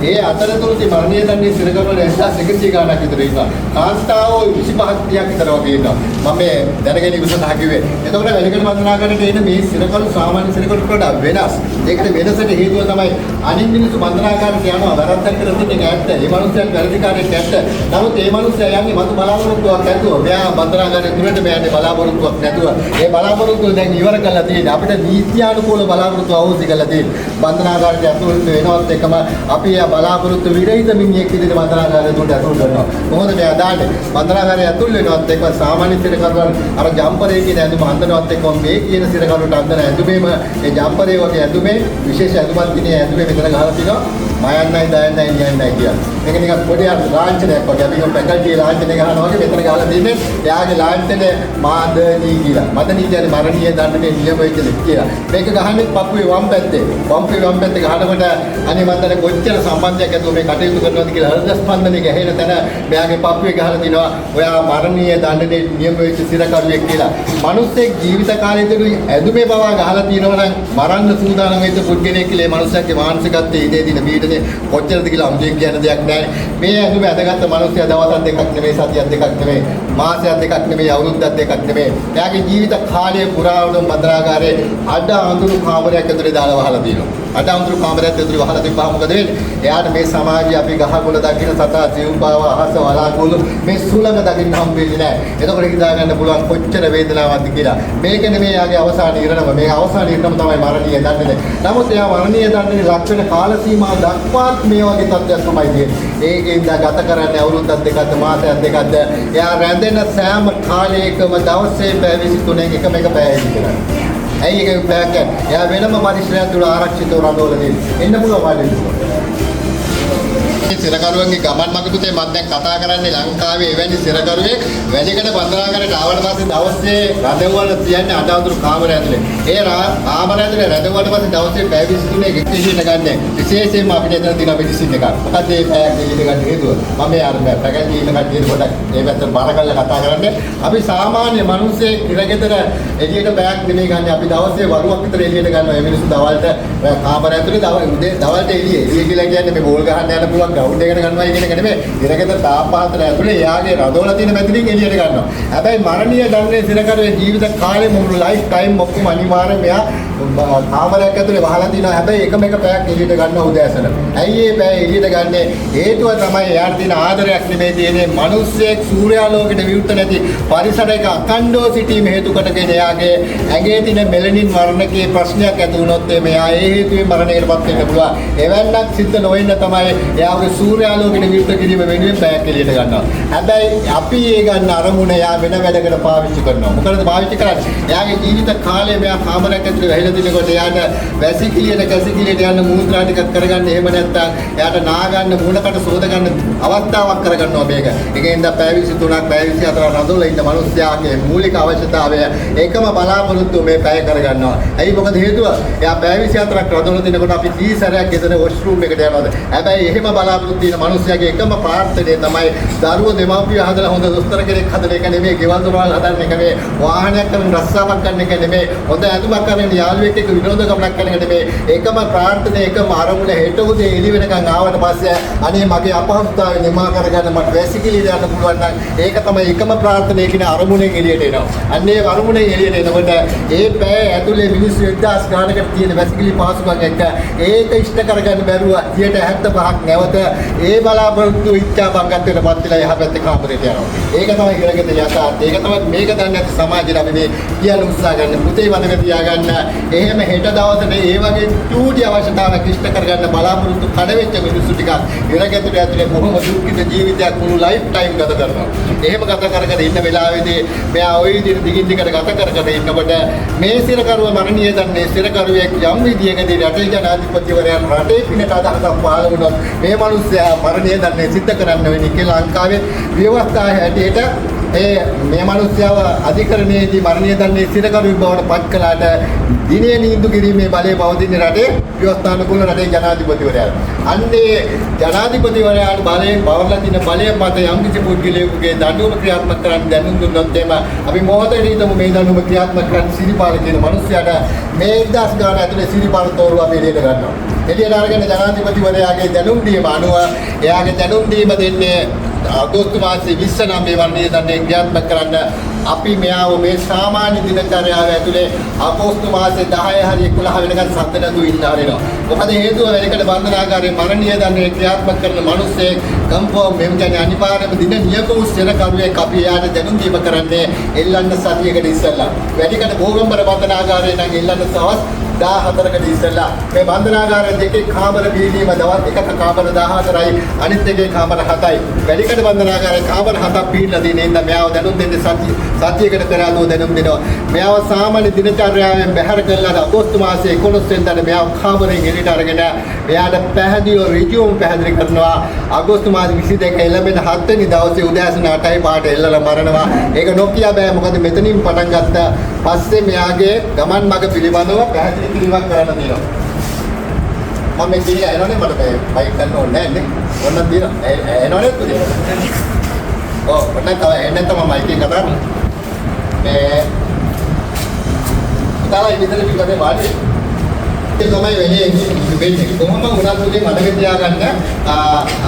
ඒ අතරතුරදී මරණීය දඬුවමේ සිරකරුවෝ 1100 ගාණක් විතර ඉන්නවා. කාන්තාවෝ 25ක් විතර වගේ ඉන්නවා. මම මේ දැනගෙන ඉවසලා කිව්වේ. එතකොට වැලිකඩ බන්ධනාගාරයට එන මේ සිරකරුවෝ සාමාන්‍ය සිරකරුවෝ වඩා වෙනස්. ඒකට වෙනසට හේතුව තමයි අනිත් මිනිස්සු බන්ධනාගාරයට යනවා වැරද්දක් කරලා තියෙන ඇත්ත. ඒ මනුස්සයන් වැරදිකාරයෙක් ඇත්ත. නමුත් ඒ මනුස්සයා යන්නේ මතු බලාපොරොත්තුවක් නැතුව. මෙයා බන්ධනාගාරයේ තුරට මෙයාට බලාපොරොත්තුවක් නැතුව. ඒ බලාපොරොත්තුව දැන් ඉවර කරලා තියෙනවා. අපිට නීත්‍යානුකූල බලාපොරොත්තු අවශ්‍ය කරලා තියෙනවා. බන්ධනාගාරයට ඇතුළත් වෙනවත් එකම අපි ආ බලාපොරොත්තු විරහිත මිනිහෙක් විදිහට බන්ධනාගාරයට උඩ ඇතුළත් කරනවා. කොහොමද මෙයා දාන්නේ? බන්ධනාගාරයේ ඇතුළත් වෙනවත් එකම සාමාන්‍ය සිරකරුවන් අර ජම්පරේ කියන ඇඳුම අඳිනවත් එක්කම මේ කියන සිරකරුවට අඳින ඇඳුමේම ඒ ජම්පරේ වගේ ඇඳුමේ විශේෂ ඇඳුමක් තියෙන ඇඳුමේ මෙතන ගහලා තිනවා. මයන්නයි දයන්නයි නියන්නයි කියලා. මේක නිකන් පොඩි ලාංඡනයක් වගේ. අපි පැකල්ටි ලාංඡනය ගහනවා වගේ මෙතන ගහලා තින්නේ. එයාගේ ලාංඡනේ මාදනී කියලා. මදනී කියන්නේ මරණීය දඬුවමේ නියම වෙච්ච දෙයක් කියලා. මේක ගහන්නේ පපුවේ වම් පැත්තේ. පපුවේ වම් පැත්තේ ගහනකොට අනේ මන් දැන කොච්චර සම්බන්ධයක් ඇතුව මේ කටයුතු කරනවද කියලා හෘද ස්පන්දනය ගැහෙන තැන මෙයාගේ පපුවේ ගහලා තිනවා. ඔයා මරණීය දඬුවමේ නියම වෙච්ච සිරකරුවෙක් කියලා. මිනිස්සෙක් ජීවිත කාලයේදී ඇඳුමේ පවා ගහලා තිනවා නම් මරන්න සූදානම් වෙච්ච පුද්ගලයෙක් කියලා මේ මනුස්සයාගේ මානසිකත්වයේ ඉඳේ දින පීඩනේ කොච්චරද කියලා අමුදෙන් කියන දෙයක් නැහැ. මේ ඇඳුම ඇඳගත්ත මිනිස්සයා දවස් දෙකක් නෙමෙයි සතියක් දෙකක් නෙමෙයි මාසයක් දෙකක් නෙමෙයි අවුරුද්දක් දෙකක් නෙමෙයි. එයාගේ ජීවිත කාලය පුරාවටම බන්ධනාගාරයේ අඩ අඳුරු කාමරයක් ඇතුලේ දාලා වහලා තියෙනවා. අඩ අඳුරු කාමරයක් ඇතුලේ වහලා තිබ්බහම මොකද වෙන්නේ? එයාට මේ සමාජයේ අපි ගහකොළ දකින්න සතා ජීවපාව අහස වලාකුළු මේ සුළඟ දකින්න හම්බෙන්නේ නැහැ. එතකොට හිතා ගන්න පුළුවන් කොච්චර වේදනාවක්ද කියලා. මේක නෙමෙයි එයාගේ අවසාන ඉරණම. මේ අවසාන ඉරණම තමයි මරණීය දඬුවම. නමුත් එයා මරණීය දඬුවමේ ලක් වෙන කාල සීමාව දක්වාත් මේ වගේ තත්ත්වයක් තමයි තියෙන්නේ. ඒකෙන්ද ගත කරන්නේ අවුරුද්දක් දෙකක්ද මාසයක් දෙකක්ද. එයා රැඳෙන සෑම කාලයකම දවසේ පැය 23න් එකම එක පැය ඉඳලා. ඇයි ඒක පැයක්? එයා වෙනම පරිශ්‍රයක් තුල ආරක්ෂිතව රඳවලා තියෙන්නේ. එන්න පුළුවන් වගේ. සිරකරුවන්ගේ ගමන් මඟ පුතේ මම දැන් කතා කරන්නේ ලංකාවේ එවැනි සිරකරුවෙක් වැලිකඩ බන්ධනාගාරයට ආවට පස්සේ දවසේ රැඳවුවල තියන්නේ අඩ අඳුරු කාමරය ඇතුලේ. ඒ කාමරය ඇතුලේ රැඳවුවට පස්සේ දවසේ පැය 23 එක එක්කෙනෙක් ගන්න. විශේෂයෙන්ම අපිට එතන තියෙන මෙඩිසින් එකක්. මොකද මේ පැයක් දෙකකට ගන්න හේතුව. මම මේ අර පැකටි ඉන්න කට්ටියට පොඩක් මේ පැත්තට බාර කරලා කතා කරන්නේ. අපි සාමාන්‍ය මිනිස්සේ ඉරගෙදර එළියට පැයක් නෙමෙයි ගන්න. අපි දවසේ වරුවක් විතර එළියට ගන්නවා. මේ මිනිස්සු දවල්ට කාමරය ඇතුලේ දවල්ට එළිය කියලා කියන්නේ මේ බෝල් ගහන්න යන පුළුවන් ග්‍රවුන්ඩ් එකට ගන්නවා කියන එක නෙමෙයි. ඉරගෙදර තාප්පහතර ඇතුලේ යාගේ රඳවලා තියෙන මැදිරින් එළියට ගන්නවා. හැබැයි මරණීය දඬුවමේ සිරකරුවේ ජීවිත කාලේ මුළු ලයිෆ් ටයිම් ඔක්කොම අනිවාර්යෙන් මෙයා කාමරයක් ඇතුලේ වහලා තිනවා. හැබැයි එකම එක පැයක් එළියට ගන්නවා උදෑසන. ඇයි මේ පැය එළියට ගන්නෙ? හේතුව තමයි එයාට තියෙන ආදරයක් නෙමෙයි තියෙන්නේ. මිනිස්සෙක් සූර්යාලෝකයට විවෘත නැති පරිසරයක අඛණ්ඩව සිටීම හේතු කොටගෙන එයාගේ ඇඟේ තියෙන මෙලනින් වර්ණකයේ ප්‍රශ්නයක් ඇති වුණොත් මෙයා ඒ හේතුවෙන් මරණයටපත් වෙන්න පුළුවන්. එවන්නක් සිද්ධ නොවෙන්න තමයි එයාගේ සූර්යාලෝකයට විරුද්ධ කිරීම වෙනුවෙන් පැයක් එළියට ගන්නවා. හැබැයි අපි ඒ ගන්න අරමුණ එයා වෙන වැඩකට පාවිච්චි කරනවා. මොකද පාවිච්චි කරන්නේ? එයාගේ ජීවිත කාලය මෙයා කාමරයක් ඇතුලේ වැහිලා තිනකොට එයාට වැසිකිළියට කැසිකිළියට යන මූත්‍රා ටිකක් කරගන්න එහෙම නැත්නම් එයාට නා ගන්න මුණකට සෝද ගන්න අවස්ථාවක් කරගන්නවා මේක. ඒකෙන්ද පැය 23ක් පැය 24ක් රඳවලා ඉන්න මිනිස්යාගේ මූලික අවශ්‍යතාවය ඒකම බලාපොරොත්තු මේ පැය කරගන්නවා. ඇයි මොකද හේතුව? එයා පැය 24ක් රඳවලා තිනකොට අපි 30 සැරයක් ගෙදර වොෂ්රූම් එකට යනවාද? හැබැයි එහෙම බලා බලාපොරොත්තු තියෙන මිනිස්යාගේ එකම ප්‍රාර්ථනය තමයි දරුවෝ දෙමාපියෝ හදලා හොඳ දොස්තර කෙනෙක් හදන එක නෙමෙයි, ගෙවල් දොරවල් හදන එක නෙමෙයි, වාහනයක් කරන රස්සාවක් කරන එක නෙමෙයි, හොඳ ඇඳුමක් කරන යාළුවෙක් එක්ක විනෝද ගමනක් කරන එක නෙමෙයි. එකම ප්‍රාර්ථනය, එකම අරමුණ හෙට උදේ එළි වෙනකන් ආවට පස්සේ අනේ මගේ අපහසුතාවය නිමා කරගන්න මට වැසිකිලි දාන්න පුළුවන් නම් ඒක තමයි එකම ප්‍රාර්ථනය කියන අරමුණෙන් එළියට එනවා. අන්නේ අරමුණෙන් එළියට එනකොට ඒ පැය ඇතුලේ මිනිස්සු 1000 ගානකට තියෙන වැසිකිලි පාසුකම් එක්ක ඒක ඉෂ්ට කරගන්න බැරුව 75ක් නැවත ඒ බලාපොරොත්තු ඉච්ඡා බංගත්වයට පත් වෙලා යහපැත්තේ කාමරේට යනවා. ඒක තමයි ඉගෙනගත්ත යථාර්ථය. ඒක තමයි මේක දන්නේ නැති සමාජයට අපි මේ කියන උත්සාහ ගන්න. පුතේ මතක තියාගන්න. එහෙම හෙට දවසට ඒ වගේ චූටි අවශ්‍යතාවක් ඉෂ්ට කරගන්න බලාපොරොත්තු කඩවෙච්ච මිනිස්සු ටිකක් ඉරගෙදර ඇතුලේ බොහොම දුක්ඛිත ජීවිතයක් මුළු ලයිෆ් ටයිම් ගත කරනවා. එහෙම ගත කරගෙන ඉන්න වෙලාවේදී මෙයා ওই විදිහට දිගින් දිගට ගත කරගෙන ඉන්නකොට මේ සිරකරුව මරණීය දන්නේ සිරකරුවෙක් යම් විදියකදී රටේ ජනාධිපතිවරයා රටේ පිනට අදහසක් පහළ වුණොත් මේ මිනිස්සයා මරණීය දන්නේ සිද්ධ කරන්න වෙන්නේ කියලා ලංකාවේ ව්‍යවස්ථාව හැටියට මේ මිනිස්යාව අධිකරණයේදී මරණීය දන්නේ සිරකරුවෙක් බවට පත් කළාට දිනේ නීන්දු කිරීමේ බලය පවතින රටේ ව්‍යවස්ථානුකූල රටේ ජනාධිපතිවරයා. අන්නේ ජනාධිපතිවරයාට බලයෙන් බවලා තියෙන බලය මත යම් කිසි පුද්ගලයෙකුගේ දඬුවම ක්‍රියාත්මක කරන්න දැනුම් දුන්නොත් එම අපි මොහොතේ හිතමු මේ දඬුවම ක්‍රියාත්මක කරන්න සිරිපාල කියන මිනිස්යාට මේ 1000 ගාන ඇතුලේ සිරිපාල තෝරුව අපි එළියට ගන්නවා. එළියට අරගෙන ජනාධිපතිවරයාගේ දැනුම් දීම අනුව එයාගේ දැනුම් දීම දෙන්නේ අගෝස්තු මාසයේ 20 නම් මේ වර්ණීය දඬුවම ක්‍රියාත්මක කරන්න අපි මෙයාව මේ සාමාන්‍ය දිනචර්යාව ඇතුලේ අගෝස්තු මාසයේ 10 හරි 11 වෙනකන් සද්ද නැතුව ඉන්න හරිනවා. මොකද හේතුව වෙලකට බන්ධනාගාරයේ මරණීය දඬුවම ක්‍රියාත්මක කරන මිනිස්සෙක් කම්පෝ මෙම් කියන්නේ අනිවාර්යයෙන්ම දින නියම වූ සිරකරුවෙක් අපි එයාට දැනුම් දීම කරන්නේ එල්ලන්න සතියකට ඉස්සෙල්ලා. වැඩිකට භෝගම්බර බන්ධනාගාරයේ නම් එල්ලන්න සවස් 14කට ඉස්සෙල්ලා මේ බන්ධනාගාර දෙකේ කාමර බීලීම දවස් එකක කාමර 14යි අනිත් එකේ කාමර 7යි. වැඩිකට බන්ධනාගාරයේ කාමර 7ක් බීලා තියෙන ඉඳ මෙයාව දැනුම් දෙන්නේ සතියකට පෙරාදෝ දැනුම් දෙනවා. මෙයාව සාමාන්‍ය දිනචර්යාවෙන් බැහැර කළා අගෝස්තු මාසයේ 11 වෙනිදාට මෙයාව කාමරයෙන් එළියට අරගෙන මෙයාට පැහැදිලිව ඍජුවම පැහැදිලි කරනවා අගෝස්තු මාසේ 22 එළඹෙන 7 වෙනි දවසේ උදෑසන 8යි පාට එල්ලලා මරනවා. ඒක නොකිය බෑ මොකද මෙතනින් පටන් ගත්ත පස්සේ මෙයාගේ ගමන් මඟ පිළිබඳව පැහැදිලි කිරීමක් කරන්න තියෙනවා. මම මේ කියන්නේ එනෝනේ මට මේ බයික් ගන්න ඕනේ නැහැ නේ. ඔන්න තියෙනවා. එනෝනේ පුතේ. ඔන්න තව එන්න තමයි මයික් එක කතා කරන්නේ. මේ තාලා ඉතින් පිටේ වාඩි ඒ තමයි වෙන්නේ කොහොම වුණත් උදේ මතක තියාගන්න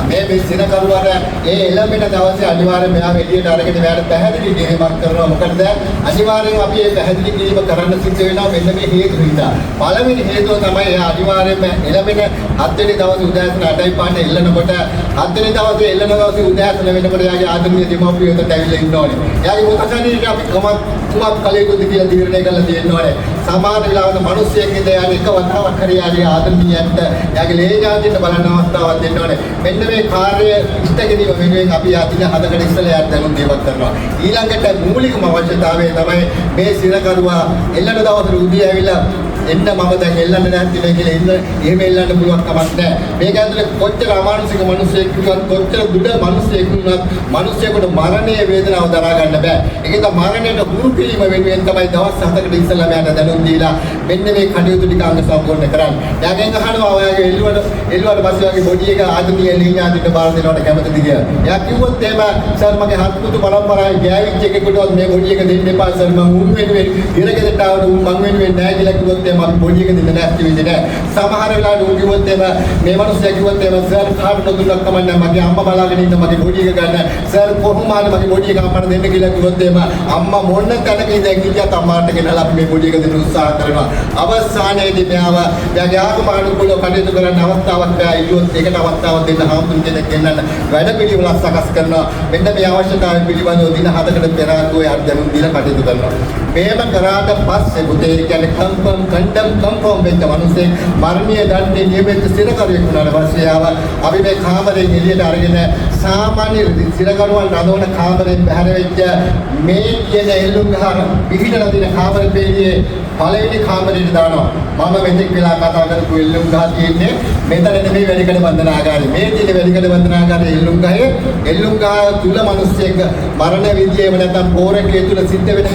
මේ සිරකරුවාට ඒ එළඹෙන දවසේ අනිවාර්යයෙන් මෙයාව එළියට අරගෙන මෙයාට පැහැදිලි කිරීමක් කරනවා. මොකද අනිවාර්යයෙන් අපි මේ පැහැදිලි කිරීම කරන්න සිද්ධ වෙනවා මෙන්න මේ හේතු නිසා. පළවෙනි හේතුව තමයි එයා අනිවාර්යයෙන්ම එළඹෙන 7 වෙනි දවසේ උදෑසන 8යි පාට එල්ලනකොට 7 වෙනි දවසේ එල්ලන දවසේ උදෑසන වෙනකොට එයාගේ ආදරණීය දෙමව්පියෝ එතන ඇවිල්ලා ඉන්න ඕනේ. එයාගේ මොකක්ද අපි කුමක් කලයුතුද කියලා තීරණය කරලා තියෙන්න ඕනේ. සමාන වෙලාවක මිනිස්සෙක් ඉඳ යාගේ එක වතාවක් හරි යාගේ ආදරණීයන්ට යාගේ ලේජාතින්ට බලන්න අවස්ථාවක් දෙන්න ඕනේ. මෙන්න මේ කාර්ය ඉෂ්ට කිරීම වෙනුවෙන් අපි ආදින හදකට ඉස්සෙල්ලා යාට දැනුම් දීමක් කරනවා. ඊළඟට මූලිකම අවශ්‍යතාවය තමයි මේ සිරකරුවා එල්ලන දවසට උදේ ඇවිල්ලා එන්න මම දැන් එල්ලන්න නැති නේ කියලා ඉන්න එහෙම එල්ලන්න පුළුවන් කමක් නැහැ. මේක ඇතුලේ කොච්චර අමානුෂික මිනිස්සෙක් කිව්වත් කොච්චර දුඩ මිනිස්සෙක් වුණත් මිනිස්සෙකුට මරණයේ වේදනාව දරා ගන්න බෑ. ඒකෙන් මරණයට හුරු කිරීම වෙනුවෙන් තමයි දවස් 7කට ඉස්සෙල්ලා මට දැනුම් දීලා මෙන්න මේ කටයුතු ටික අංග සම්පූර්ණ කරන්නේ. යාගෙන් අහනවා ඔයාගේ එල්ලුවට පස්සේ වගේ බොඩි එක ආදමීය ලීඥාන්ට බාර දෙනවට කැමතිද කියලා. එයා කිව්වොත් එහෙම සර් මගේ හත්පුතු පරම්පරාවේ ගෑවිච්ච එකෙකුටවත් මේ බොඩි එක දෙන්න එපා සර් මම උන් වෙනුවෙන් ඉරගෙදරට ආවද උන් මං වෙනුවෙන් නැහැ කියලා කිව්වොත් එහෙම අපි බොඩි එක දෙන්න නැති වෙන්නේ නැහැ. සමහර වෙලාවට උන් කිව්වොත් එහෙම මේ මිනිස්සයා කිව්වොත් එහෙම සර් කාට නොදුන්නක් කමන්නේ මගේ අම්මා බලාගෙන ඉන්න මගේ බොඩි එක ගන්න සර් කොහොම හරි මගේ බොඩි එක අම්මට දෙන්න කියලා කිව්වොත් එහෙම අම්මා මොන තැනක ඉඳන් කිව්වත් අම්මාට ගෙනලා අපි මේ බොඩි එක දෙන්න උත්සාහ කරනවා. අවසානයේදී මෙයාව එයාගේ ආගමනුකූලව කටයුතු කරන්න අවස්ථාවක් බෑ ඉල්ලුවොත් ඒකට අවස්ථාවක් දෙන්න හාමුදුරුවෝ කෙනෙක් ගෙන්නන්න වැඩ පිළිවෙලක් සකස් කරනවා. මෙන්න මේ අවශ්‍යතාවය පිළිබඳව දින 7කට පෙර ආගෝ යාට දැනුම් දීලා කටයුතු කරනවා. මේව කරාට පස්සේ පුතේ කියන්නේ කම්ෆර්ම් වෙච්ච මිනිස්සේ මරණීය දඬුවමේ නියමිත සිරකරුවෙක් වුණාට පස්සේ ආව අපි මේ කාමරයෙන් එළියට අරගෙන සාමාන්‍ය සිරකරුවන් රඳවන කාමරයෙන් බැහැර වෙච්ච මේ කියන එල්ලුම් ගහන පිළිදලා තියෙන කාමර පෙළියේ පළවෙනි කාමරේට දානවා. මම මෙතෙක් වෙලා කතා කරපු එල්ලුම් ගහ තියෙන්නේ මෙතන නෙමෙයි වැලිකඩ බන්ධනාගාරය. මේ තියෙන වැලිකඩ බන්ධනාගාරයේ එල්ලුම් ගහේ එල්ලුම් ගහ තුල මිනිස්සෙක් මරණ විදියේම නැත්නම් පෝරකයේ තුල සිද්ධ වෙන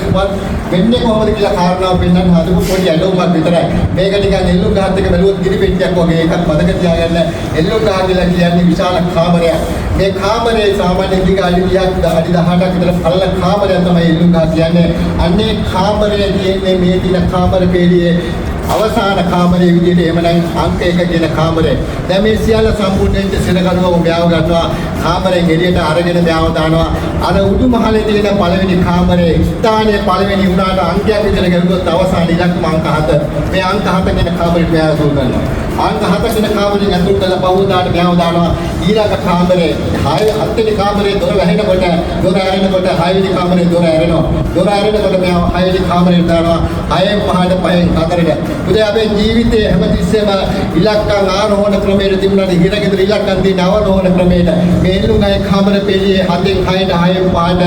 වෙන්නේ කොහොමද කියලා කාරණාව පෙන්වන්න හදපු පොඩි ඇලුමක් විතරයි. මේක නිකන් එල්ලුම් ගහත් එක බැලුවොත් ගිනි පෙට්ටියක් වගේ එකක් මතක තියාගන්න. එල්ලුම් ගහ කියලා කියන්නේ විශාල කාමරයක්. මේ කාමරේ සාමාන්‍ය දිග අඩි 30ක් අඩි 18ක් විතර පළල කාමරයක් තමයි එල්ලුම් ගහ කියන්නේ. අන්නේ කාමරයේ තියෙන්නේ මේ තියෙන කාමර පෙළියේ අවසාන කාමරයේ විදිහට එහෙමනම් අංක 1 කියන කාමරේ. දැන් මේ සියල්ල සම්පූර්ණයෙන් සිරකරුව මෙයාව ගන්නවා. කාමරයෙන් එළියට අරගෙන මෙයාව දානවා. අර උඩුමහලේ තියෙන පළවෙනි කාමරේ ස්ථානයේ පළවෙනි උනාට අංකයක් විතර ගරුවොත් අවසාන ඉලක්කම අංක 7. මේ අංක 7 කියන කාමරේට මෙයාව දුර කරනවා. අංක 7 කියන කාමරයෙන් ඇතුළට කරලා පහුවදාට මෙයාව දානවා. ඊළඟ කාමරේ 7 වෙනි කාමරේ දොර වැහෙනකොට දොර ඇරෙනකොට 6 වෙනි කාමරේ දොර ඇරෙනවා. දොර ඇරෙනකොට මෙයාව 6 වෙනි කාමරේට දානවා. 6න් 5ට 5න් 4ට උදේ අපේ ජීවිතයේ හැමතිස්සෙම ඉලක්කම් ආරෝහණ ක්‍රමයට තිබුණාට හිරගෙදර ඉලක්කම් තියෙන අවරෝහණ ක්‍රමයට මේ එල්ලුම්ගහේ කාමර පෙළියේ 7න් 6ට 6න් 5ට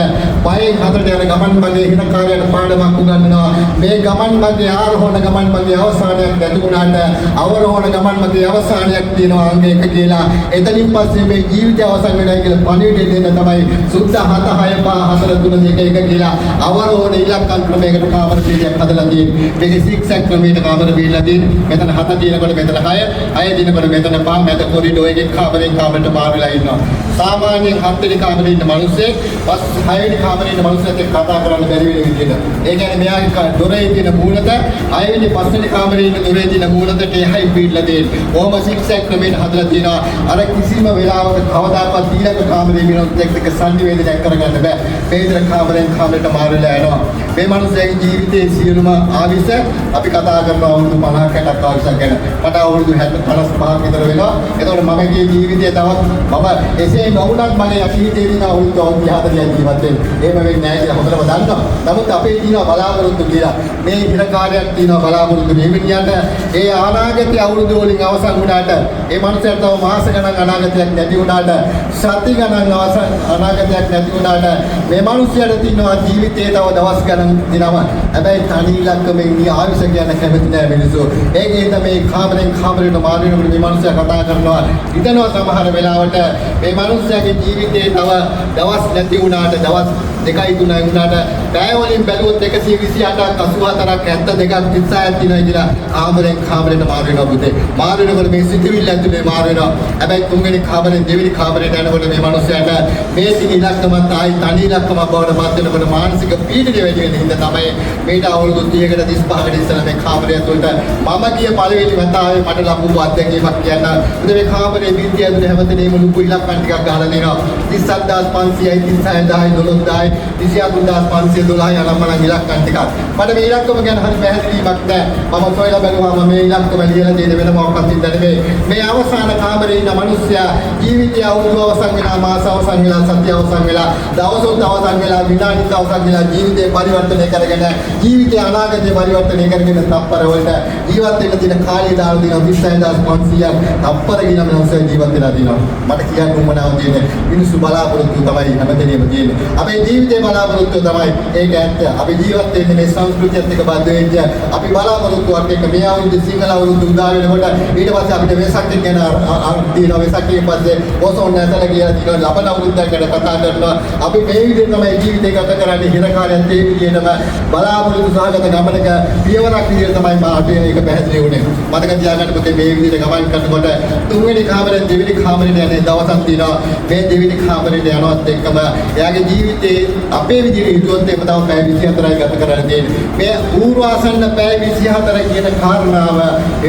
5න් 4ට යන ගමන් මගේ හිරකාරයට පාඩමක් උගන්වනවා. මේ ගමන් මගේ ආරෝහණ ගමන් මගේ අවසානයක් නැති වුණාට අවරෝහණ ගමන් මගේ අවසානයක් තියෙනවා අංග 1 කියලා. එතනින් පස්සේ මේ ජීවිතය අවසන් වෙනවා කියලා පණිවිඩය දෙන්න තමයි සුද්ධ 7 6 5 4 3 2 1 කියලා අවරෝහණ ඉලක්කම් ක්‍රමයකට කාමර පෙළියක් හදලා තියෙන්නේ. මේක සික්සැක් ක්‍රමයකට කාමර බීලාදී මෙතන 7 තියෙනකොට මෙතන 6 6 තියෙනකොට මෙතන 5 මැද කොරිඩෝ එකේ කාමරෙන් කාමරට මාරු වෙලා ඉන්නවා. සාමාන්‍යයෙන් 7 වෙනි කාමරේ ඉන්න මිනිස්සේ 6 වෙනි කාමරේ ඉන්න මිනිස්සුත් එක්ක කතා කරන්න බැරි වෙන විදිහට. ඒ කියන්නේ මෙයාගේ දොරේ තියෙන මූලත 6 වෙනි 5 වෙනි කාමරේ ඉන්න දොරේ තියෙන මූලතට එහයි බීලා තියෙන්නේ. කොහොම සික්සැක් ක්‍රමයෙන් හදලා තියෙනවා. අර කිසිම වෙලාවක කවදාකවත් ඊළඟ කාමරේ මිනිස්සුත් එක්ක සංනිවේදනයක් කරගන්න බෑ. මේ විතර කාමරෙන් කාමරට මාරු වෙලා යනවා. මේ මිනිස්යාගේ ජීවිතයේ සියලුම ආවිස අපි කතා කරනවා අවුරුදු 50කට ආවිසක් ගැන. මට අවුරුදු 55ක් විතර වෙනවා. එතකොට මමගේ ජීවිතය තවත් මම එසේ නොවුණත් මගේ අතීතයේ දින අවුරුදු 34ක් ජීවත් වෙන්නේ. එහෙම වෙන්නේ නැහැ කියලා හොඳටම දන්නවා. නමුත් අපේ තියෙන බලාපොරොත්තු කියලා මේ හිරකාරයක් තියෙන බලාපොරොත්තු නිමිතියට ඒ අනාගතයේ අවුරුදු වලින් අවසන් වුණාට ඒ මනුස්සයාට තව මාස ගණන් අනාගතයක් නැති වුණාට සති ගණන් අනාගතයක් නැති වුණාට මේ මනුස්සයාට තියෙනවා ජීවිතයේ තව දවස් ගණන් දිනනවා. හැබැයි තනි ඉලක්කමෙන් මේ ආයුෂ කියන කැමති නැහැ මිනිස්සු. ඒකේ තමයි කාමරෙන් කාමරයට මාරු වෙනකොට මේ මනුස්සයා කතා කරනවා. හිතනවා සමහර වෙලාවට මේ මනුස්සයාගේ ජීවිතේ තව දවස් නැති වුණාට දවස් 2යි 3යි වුණාට පැය වලින් බැලුවොත් 128ක් 84ක් 72ක් 36ක් තියෙනවා කියලා කාමරෙන් කාමරයට මාරු වෙනවා පුතේ. මාරු වෙනකොට මේ සිතිවිල්ල ඇතුලේ මාරු වෙනවා. හැබැයි තුන්වෙනි කාමරෙන් දෙවෙනි කාමරයට යනකොට මේ මනුස්සයාට මේ තියෙන ඉලක්කමත් ආයි තනි ඉලක්කමක් බවට පත් වෙනකොට මානසික පීඩනය වැඩි වෙන හින්දා තමයි මේට අවුරුදු 30කට 35කට ඉස්සෙල්ලා මේ කාමරය ඇතුළට මම ගිය පළවෙනි වතාවේ මට ලැබුණු අත්දැකීමක් කියන්න. මොකද මේ කාමරේ විද්‍ය ඇතුලේ හැමතැනම ලොකු ඉලක්කම් ටිකක් ගහලා දෙනවා. 37500යි 36000යි 12000යි 24512යි අනම්මනම් ඉලක්කම් ටිකක්. මට මේ ඉලක්කම ගැන හරි පැහැදිලිමක් නැහැ. මම සොයලා බැලුවාම මේ ඉලක්කම ලියලා තියෙන වෙන මොකක්වත් ඉඳ නෙමෙයි. මේ අවසාන කාමරේ ඉන්න මිනිස්සයා ජීවිතය අවුරුදු අවසන් වෙලා මාස අවසන් වෙලා සතිය අවසන් වෙලා දවසොත් අවසන් වෙලා විනාඩිත් අවසන් වෙලා ජීවිතේ පරිවර්තනය කරගෙන ජීවිතය අනාගතේ පරිවර්තනය කරගෙන තප්පර වලට ජීවත් වෙන්න තියෙන කාලය දාලා දෙනවා 26500ක් තප්පර කියන මිනිස්සු ජීවත් වෙලා දිනවා. මට කියන්න උවමනාව තියෙන්නේ මිනිස්සු බලාපොරොත්තු තමයි හැමදේම තියෙන්නේ. අපේ ජීවිතේ බලාපොරොත්තු තමයි ඒක ඇත්ත. අපි ජීවත් වෙන්නේ මේ සංස්කෘතියත් එක්ක බද්ධ වෙච්ච අපි බලාපොරොත්තුවක් එක්ක මේ අවුරුදු සිංහල අවුරුදු උදා වෙනකොට ඊට පස්සේ අපිට වෙසක් ගැන තියෙනවා. වෙසක්ෙන් පස්සේ ඕසෝන් නැතල කියලා තියෙනවා. ලබන අවුරුද්දක් ගැන කතා කරනවා. අපි මේ විදිහට තමයි ජීවිතය ගත කරන්නේ. හිරකාරයන් ඒ විදිහටම බලාපොරොත්තු සහගත ගමනක පියවරක් විදිහට තමයි මාට ඒක පැහැදිලි වුණේ. මතක තියාගන්න පුතේ මේ විදිහට ගමන් කරනකොට තුන්වෙනි කාමරෙන් දෙවෙනි කාමරේට යන්නේ දවසක් තියෙනවා. මේ දෙවෙනි කාමරේට යනවත් එක්කම එයාගේ ජීවිතේ අපේ විදිහට හිතුවොත් එක්ක තව පැය 24යි ගත කරන්න තියෙන්නේ. මේ ඌර්වාසන්න පැය 24 කියන කාරණාව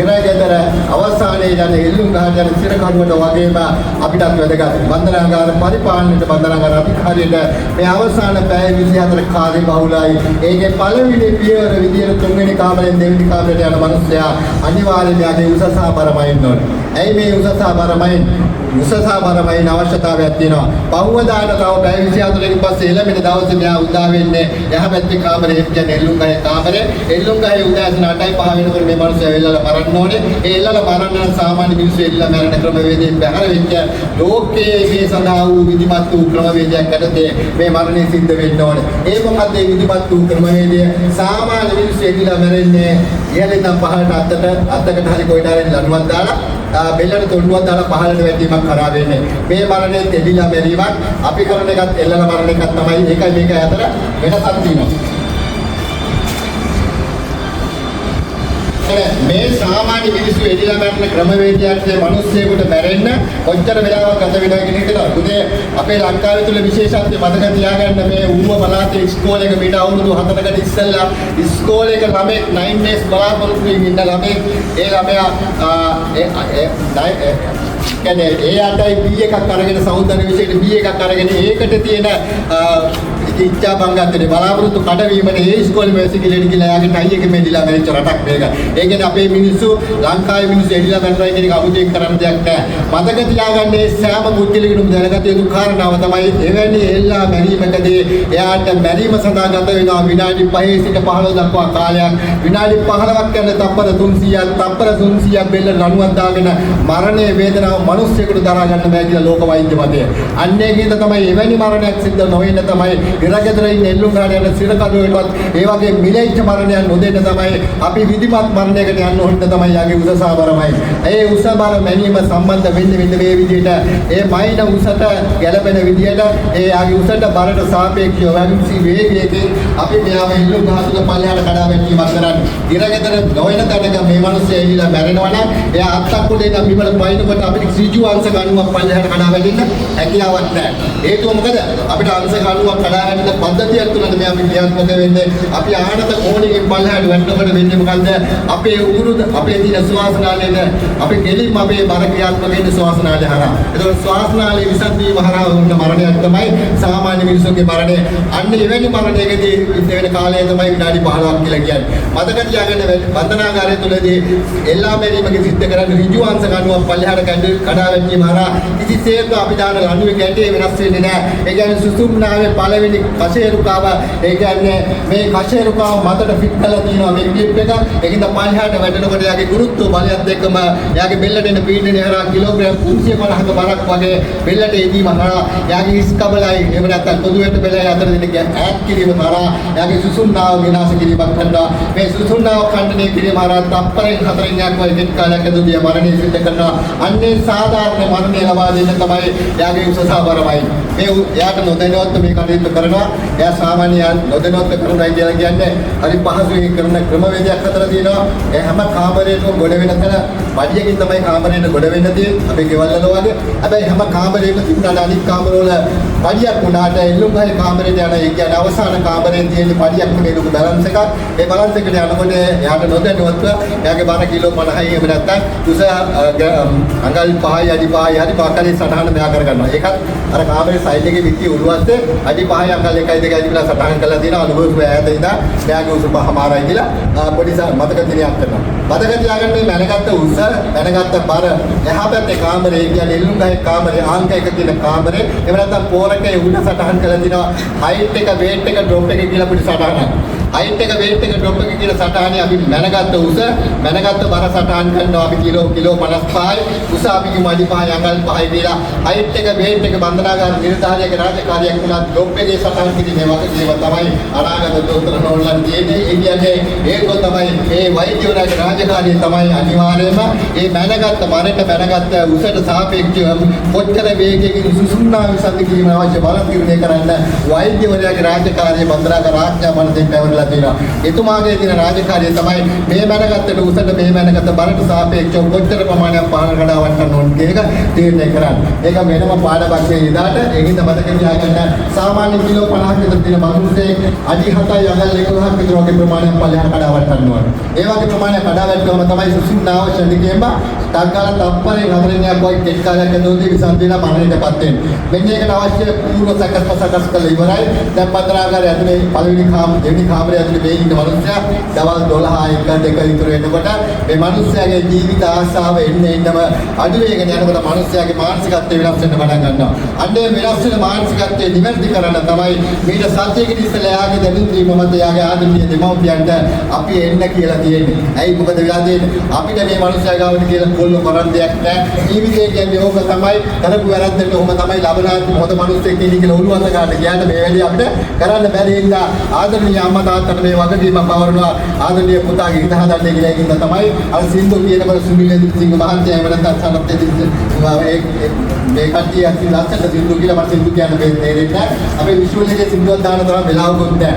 එරගෙදර අවසානයේ යන එල්ලුම් ගහට යන සිරකරුවට වගේම අපිටත් වැදගත්. බන්ධනාගාර පරිපාලනයට බන්ධනාගාර අධිකාරියට මේ අවසාන පැය 24 කාලේ බහුලයි. ඒකේ පළවෙනි පියවර විදියට තුන්වෙනි කාමරෙන් දෙවෙනි කාමරයට යන මිනිස්සයා අනිවාර්යයෙන්ම යන්නේ උසසාබරමයින් නෝන. ඇයි මේ උසසාබරමයින්? උසසාබරමයින් අවශ්‍යතාවයක් තියෙනවා. පහුවදාට තව පැය 24කින් පස්සේ එළමෙන දවසේ මෙයා උදා වෙන්නේ එහා පැත්තේ කාමරේ කියන්නේ එල්ලුම්ගහේ කාමරේ. එල්ලුම්ගහේ උදෑසන 8:05 වෙනකොට මේ මිනිස්සයා එල්ලලා මරන්න ඕනේ. ඒ එල්ලලා මරන්න නම් සාමාන්‍ය මිනිස්සු එල්ලලා මරන ක්‍රමවේදයෙන් බැහැර වෙච්ච ලෝකයේ මේ සඳහා වූ විධිමත් වූ ක්‍රමවේදයක් යටතේ මේ මරණය සිද්ධ වෙන්න ඕනේ. ඒ මොකද්ද මේ විධිමත් වූ ක්‍රමවේදය? සාමාන්‍ය මිනිස්සු එදිලා මැරෙන්නේ ඉහළින් නම් පහළට අත්තකට හරි කොයිට හරි ලණුවක් දාලා බෙල්ලට තොණ්ඩුවක් දාලා පහළට වැටීමක් කරා වෙන්නේ. මේ මරණය එදිලා මැරීමක් අපි කරන එකත් එල්ලලා මරණ එකක් තමයි. ඒකයි මේක අතර වෙනසක් තියෙනවා. මේ සාමාන්‍ය මිනිස්සු එදිලා මරණ ක්‍රමවේදයක් මිනිස්සුෙකුට මැරෙන්න කොච්චර වෙලාවක් ගත වෙනවද කියන එක තමයි. උදේ අපේ ලංකාවේ තුල විශේෂත්වය මතක තියාගන්න මේ ඌව පළාතේ ඉස්කෝලේක මීට අවුරුදු 4කට ඉස්සෙල්ලා ඉස්කෝලේක ළමෙක් 9 days බලාපොරොත්තු වෙමින් ඉන්න ළමෙක් ඒ ළමයා කියන්නේ ඒ අටයි B එකක් අරගෙන සෞන්දර්ය විෂයට B එකක් අරගෙන ඒකට තියෙන ඉච්ඡා බංගත්තේ බලාපොරොත්තු කඩවීමනේ ඒ ඉස්කෝලේ මේසිකලෙට ගිහලා යාගේ ටයි එක මෙදිලා මැරිච්ච රටක් මේක. ඒ කියන්නේ අපේ මිනිස්සු ලංකාවේ මිනිස්සු එදිලා මැරෙනවා කියන එක අමුතුවෙන් කරන්න දෙයක් නැහැ. මතක තියාගන්න මේ සෑම පුද්ගලයෙකුටම දැනගත යුතු කාරණාව තමයි එවැනි එල්ලා මැරීමකදී එයාට මැරීම සඳහා ගත වෙනවා විනාඩි 5 සිට 15 දක්වා කාලයක්. විනාඩි 15ක් යන තප්පර 300ක් තප්පර 300ක් බෙල්ල ලණුවක් දාගෙන මරණයේ වේදනාව මිනිස්සුෙකුට දරා ගන්න බෑ කියලා ලෝක වෛද්‍ය මතය. අන්නේකින්ද තමයි එවැනි මරණයක් සිද්ධ නොවෙන්න තමයි ඉරගෙදර ඉන්න එල්ලුම් ගාන යන සිරකඩුවටවත් ඒ වගේ මිලෙච්ච මරණයක් නොදෙන්න තමයි අපි විධිමත් මරණයකට යන්න ඕනේ තමයි යාගේ උසසාබරමයි. ඒ උසසාබර මැනීම සම්බන්ධ වෙන්නේ මේ විදිහට ඒ මයින උසට ගැළපෙන විදිහට ඒ යාගේ උසට බරට සාපේක්ෂව වංශී වේගයකින් අපි මෙයාව එල්ලුම් ගහතුල පල්ලෙහාට කඩා වැටීමක් කරන්නේ. ඉරගෙදර නොවන තැනක මේ මිනිස්සු ඇවිල්ලා මැරෙනවා නම් එයා අත්තක් උඩ ඉඳන් බිමල පයින්නකොට අපිට ඍජු අංශ ගණුවක් පල්ලෙහාට කඩා වැටෙන්න හැකියාවක් නැහැ. හේතුව මොකද? අපිට අංශ ගණුවක් කඩා වැටෙන පද්ධතියක් තුනද මේ අපි ක්‍රියාත්මක වෙන්නේ. අපි ආහනත කෝණිකෙන් පල්ලෙහාට වැටෙනකොට වෙන්නේ මොකද්ද? අපේ උගුරුද අපේ තියෙන ශ්වාසනාලයේද අපි ගෙලින්ම අපේ බර ක්‍රියාත්මක වෙන්නේ ශ්වාසනාලය හරහා. ඒතකොට ශ්වාසනාලයේ විසත් වීම හරහා වුණ මරණයක් තමයි සාමාන්‍ය මිනිසුන්ගේ මරණය. අන්න එවැනි මරණයකදී ඉන්න වෙන කාලය තමයි විනාඩි 15ක් කියලා කියන්නේ. මතක තියාගන්න බන්ධනාගාරය තුලදී එල්ලා මැරීමක සිද්ධ කරන්නේ ඍජු අංශ ගණුවක් පල්ලෙහාට කඩා වැටීම හරහා කිසිසේත් අපි දාන ලණුවේ ගැටේ වෙනස් වෙන්නේ නැහැ. ඒ කියන්නේ සුසුම්නාවේ පළවෙනි කෂේරුකාව ඒ කියන්නේ මේ කෂේරුකාව මතට ෆිට කරලා තියෙනවා මේ ක්ලිප් එක. ඒකින්ද පල්ලෙහාට වැටෙනකොට යාගේ ගුරුත්ව බලයත් එක්කම යාගේ බෙල්ලට එන පීඩනය හරහා කිලෝග්‍රෑම් 350ක බරක් වගේ බෙල්ලට එදීම හරහා යාගේ හිස් කබලයි එහෙම නැත්නම් කොදුවට බෙලයි අතර දෙන ඈත් කිරීම හරහා යාගේ සුසුම්නාව විනාශ කිරීමක් කරනවා. මේ සුසුම්නාව ඛණ්ඩනය කිරීම හරහා තප්පරෙන් 4න් යක් වගේ දෙක කාලයක් ඇතුළත මරණය සිද්ධ කරනවා. අන්නේ සාධාරණ මරණය ලබා දෙන්න තමයි යාගේ උසසාබරමයි. මේ එයාට නොදැනුවත්ව මේ කටයුතු කරනවා. එයා සාමාන්‍ය නොදැනුවත්ව කරනවා කියලා කියන්නේ හරි පහසුවෙන් කරන ක්‍රමවේදයක් අතර තියෙනවා. ඒ හැම කාමරයකම ගොඩ වෙන තැන පඩියකින් තමයි කාමරේට ගොඩ වෙන්න තියෙන්නේ. අපේ ගෙවල් වල වගේ. හැබැයි හැම කාමරයකම තිබුණාට අනිත් කාමරවල පඩියක් වුණාට එල්ලුම් ගහේ කාමරේට යන ඒ කියන්නේ අවසාන කාමරේ තියෙන පඩියක් නෙමෙයි ලොකු බැලන්ස් එකක්. ඒ බැලන්ස් එකට යනකොට එයාට නොදැනුවත්ව එයාගේ බර කිලෝ 50යි එහෙම නැත්නම් උස අඟල් 5යි අඩි 5යි හරි පාකලේ සටහන මෙයා කරගන්නවා. ඒකත් අර කාමරේ සයිඩ් එකේ විත්ති උළුවත් අඩි 5යි අඟල් 1යි 2යි කියලා සටහන් කරලා තියෙනවා. අනුභව ඈත ඉඳලා මෙයාගේ උස 5මාරයි කියලා පොඩි මතක දිනයක් කරනවා. මතක තියාගන්න මේ මැනගත්ත උස මැනගත්ත බර එහා පැත්තේ කාමරේ කියන්නේ එල්ලුම් ගහේ කාමරේ ආංක එක තියෙන කාමරේ එහෙම නැත්නම් පෝරකේ උඩ සටහන් කරලා තියෙනවා. හයිට් එක වේට් එක ඩ්‍රොප් එක කියලා පොඩි සටහනක්. හයිට් එක වේට් එක ඩ්‍රොප් එක කියලා සටහනේ අපි මැනගත්ත උස මැනගත්ත බර සටහන් කරනවා. අපි කිලෝ 55යි උස අපි කිව්ව අඩි 5යි අඟල් 5යි කියලා. හයිට් එක වේට් එක බන්ධනාගාර නිලධාරියක රාජකාරියක් වුණා ඩ්‍රොප් එකේ සටහන් කිරීමේ වගකීම තමයි අනාගත දොස්තර නෝල්ලන් තියෙන්නේ. ඒ කියන්නේ ඒක තමයි මේ වෛද්‍යවරයාගේ රාජකාරිය තමයි අනිවාර්යයෙන්ම මේ මැනගත්ත මරණ මැනගත්ත උසට සාපේක්ෂව කොච්චර වේගයකින් සුසුම්නා විසඳ කිරීම අවශ්‍ය බල තීරණය කරන්න වෛද්‍යවරයාගේ රාජකාරිය බන්ධනාගාර ආඥා මනසෙන් පැවරලා තියෙනවා. එතුමාගේ තියෙන රාජකාරිය තමයි මේ මැනගත්තට උසට මේ මැනගත්ත බරට සාපේක්ෂව කොච්චර ප්‍රමාණයක් පහළ කඩා වටන්න ඕනද ඒක තීරණය කරන්නේ. ඒක වෙනම පාඩමක් ඉදාට ඒකින්ද මතක තියාගන්න සාමාන්‍ය කිලෝ 50ක් විතර තියෙන මනුස්සයෙක් අඩි 7යි අඟල් 11ක් විතර වගේ ප්‍රමාණයක් පල්ලෙහාට කඩා වටන්න ඕන. ඒ වගේ ප්‍රමාණයක් කඩා වැටුවම තමයි සුසුම්නාව ශනිකේම තක්කාල තප්පරේ 4ක් වගේ කෙටි කාලයක් ඇතුළතදී විසන්දිනා මරණයටපත් වෙන්නේ. මෙන්න ඒකට අවශ්‍ය පූර්ව සකස් කළ ඉවරයි. දැන් බන්ධනාගාරය ඇතුලේ පළවෙනි දෙවෙනි කාමරය ඇතුලේ මේ ඉන්න මනුස්සයා දවල් 12 1 2 විතර වෙනකොට මේ මනුස්සයාගේ ජීවිත ආශාව එන්නම අඩු වෙගෙන යනකොට මනුස්සයාගේ මානසිකත්වය වෙනස් වෙන්න පටන් ගන්නවා. අන්නේ වෙනස් වෙන මානසිකත්වය නිවැරදි කරන්න තමයි මීට සත්‍යයකට ඉස්සෙල්ලා යාගේ දැනුම් දීම මත යාගේ ආදරණීය දෙමව්පියන්ට අපි එන්න කියලා තියෙන්නේ. ඇයි මොකද වෙලා තියෙන්නේ? අපිට මේ මනුස්සයා ගාවට කියලා කොල්ල කරන් දෙයක් නැහැ. ජීවිතය කියන්නේ ඕක තමයි. කරපු වැරද්දට ඔහොම තමයි ලබනාත් හොඳ මනුස්සයෙක් ඉන්නේ කියලා ඔළුව අත ගන්න. කියන්න මේ වැඩේ අපිට කරන්න බැරි හින්දා ආදරණීය අම්මා තාත්තට මේ වගකීම පවරනවා ආදරණීය පුතාගේ හිත හදන්නේ කියලා ඒකින්ද තමයි අර සින්දු කියනකොට සුනිල් සිංහ මහත්තයා එහෙම නැත්නම් සනත් මේ කට්ටිය අති ලස්සන සින්දු කියලා මට සින්දු කියන්න බැරි නෑ. අපි විෂුවල් එකේ සින්දුවක් දාන තරම් වෙලාවකුත් නෑ.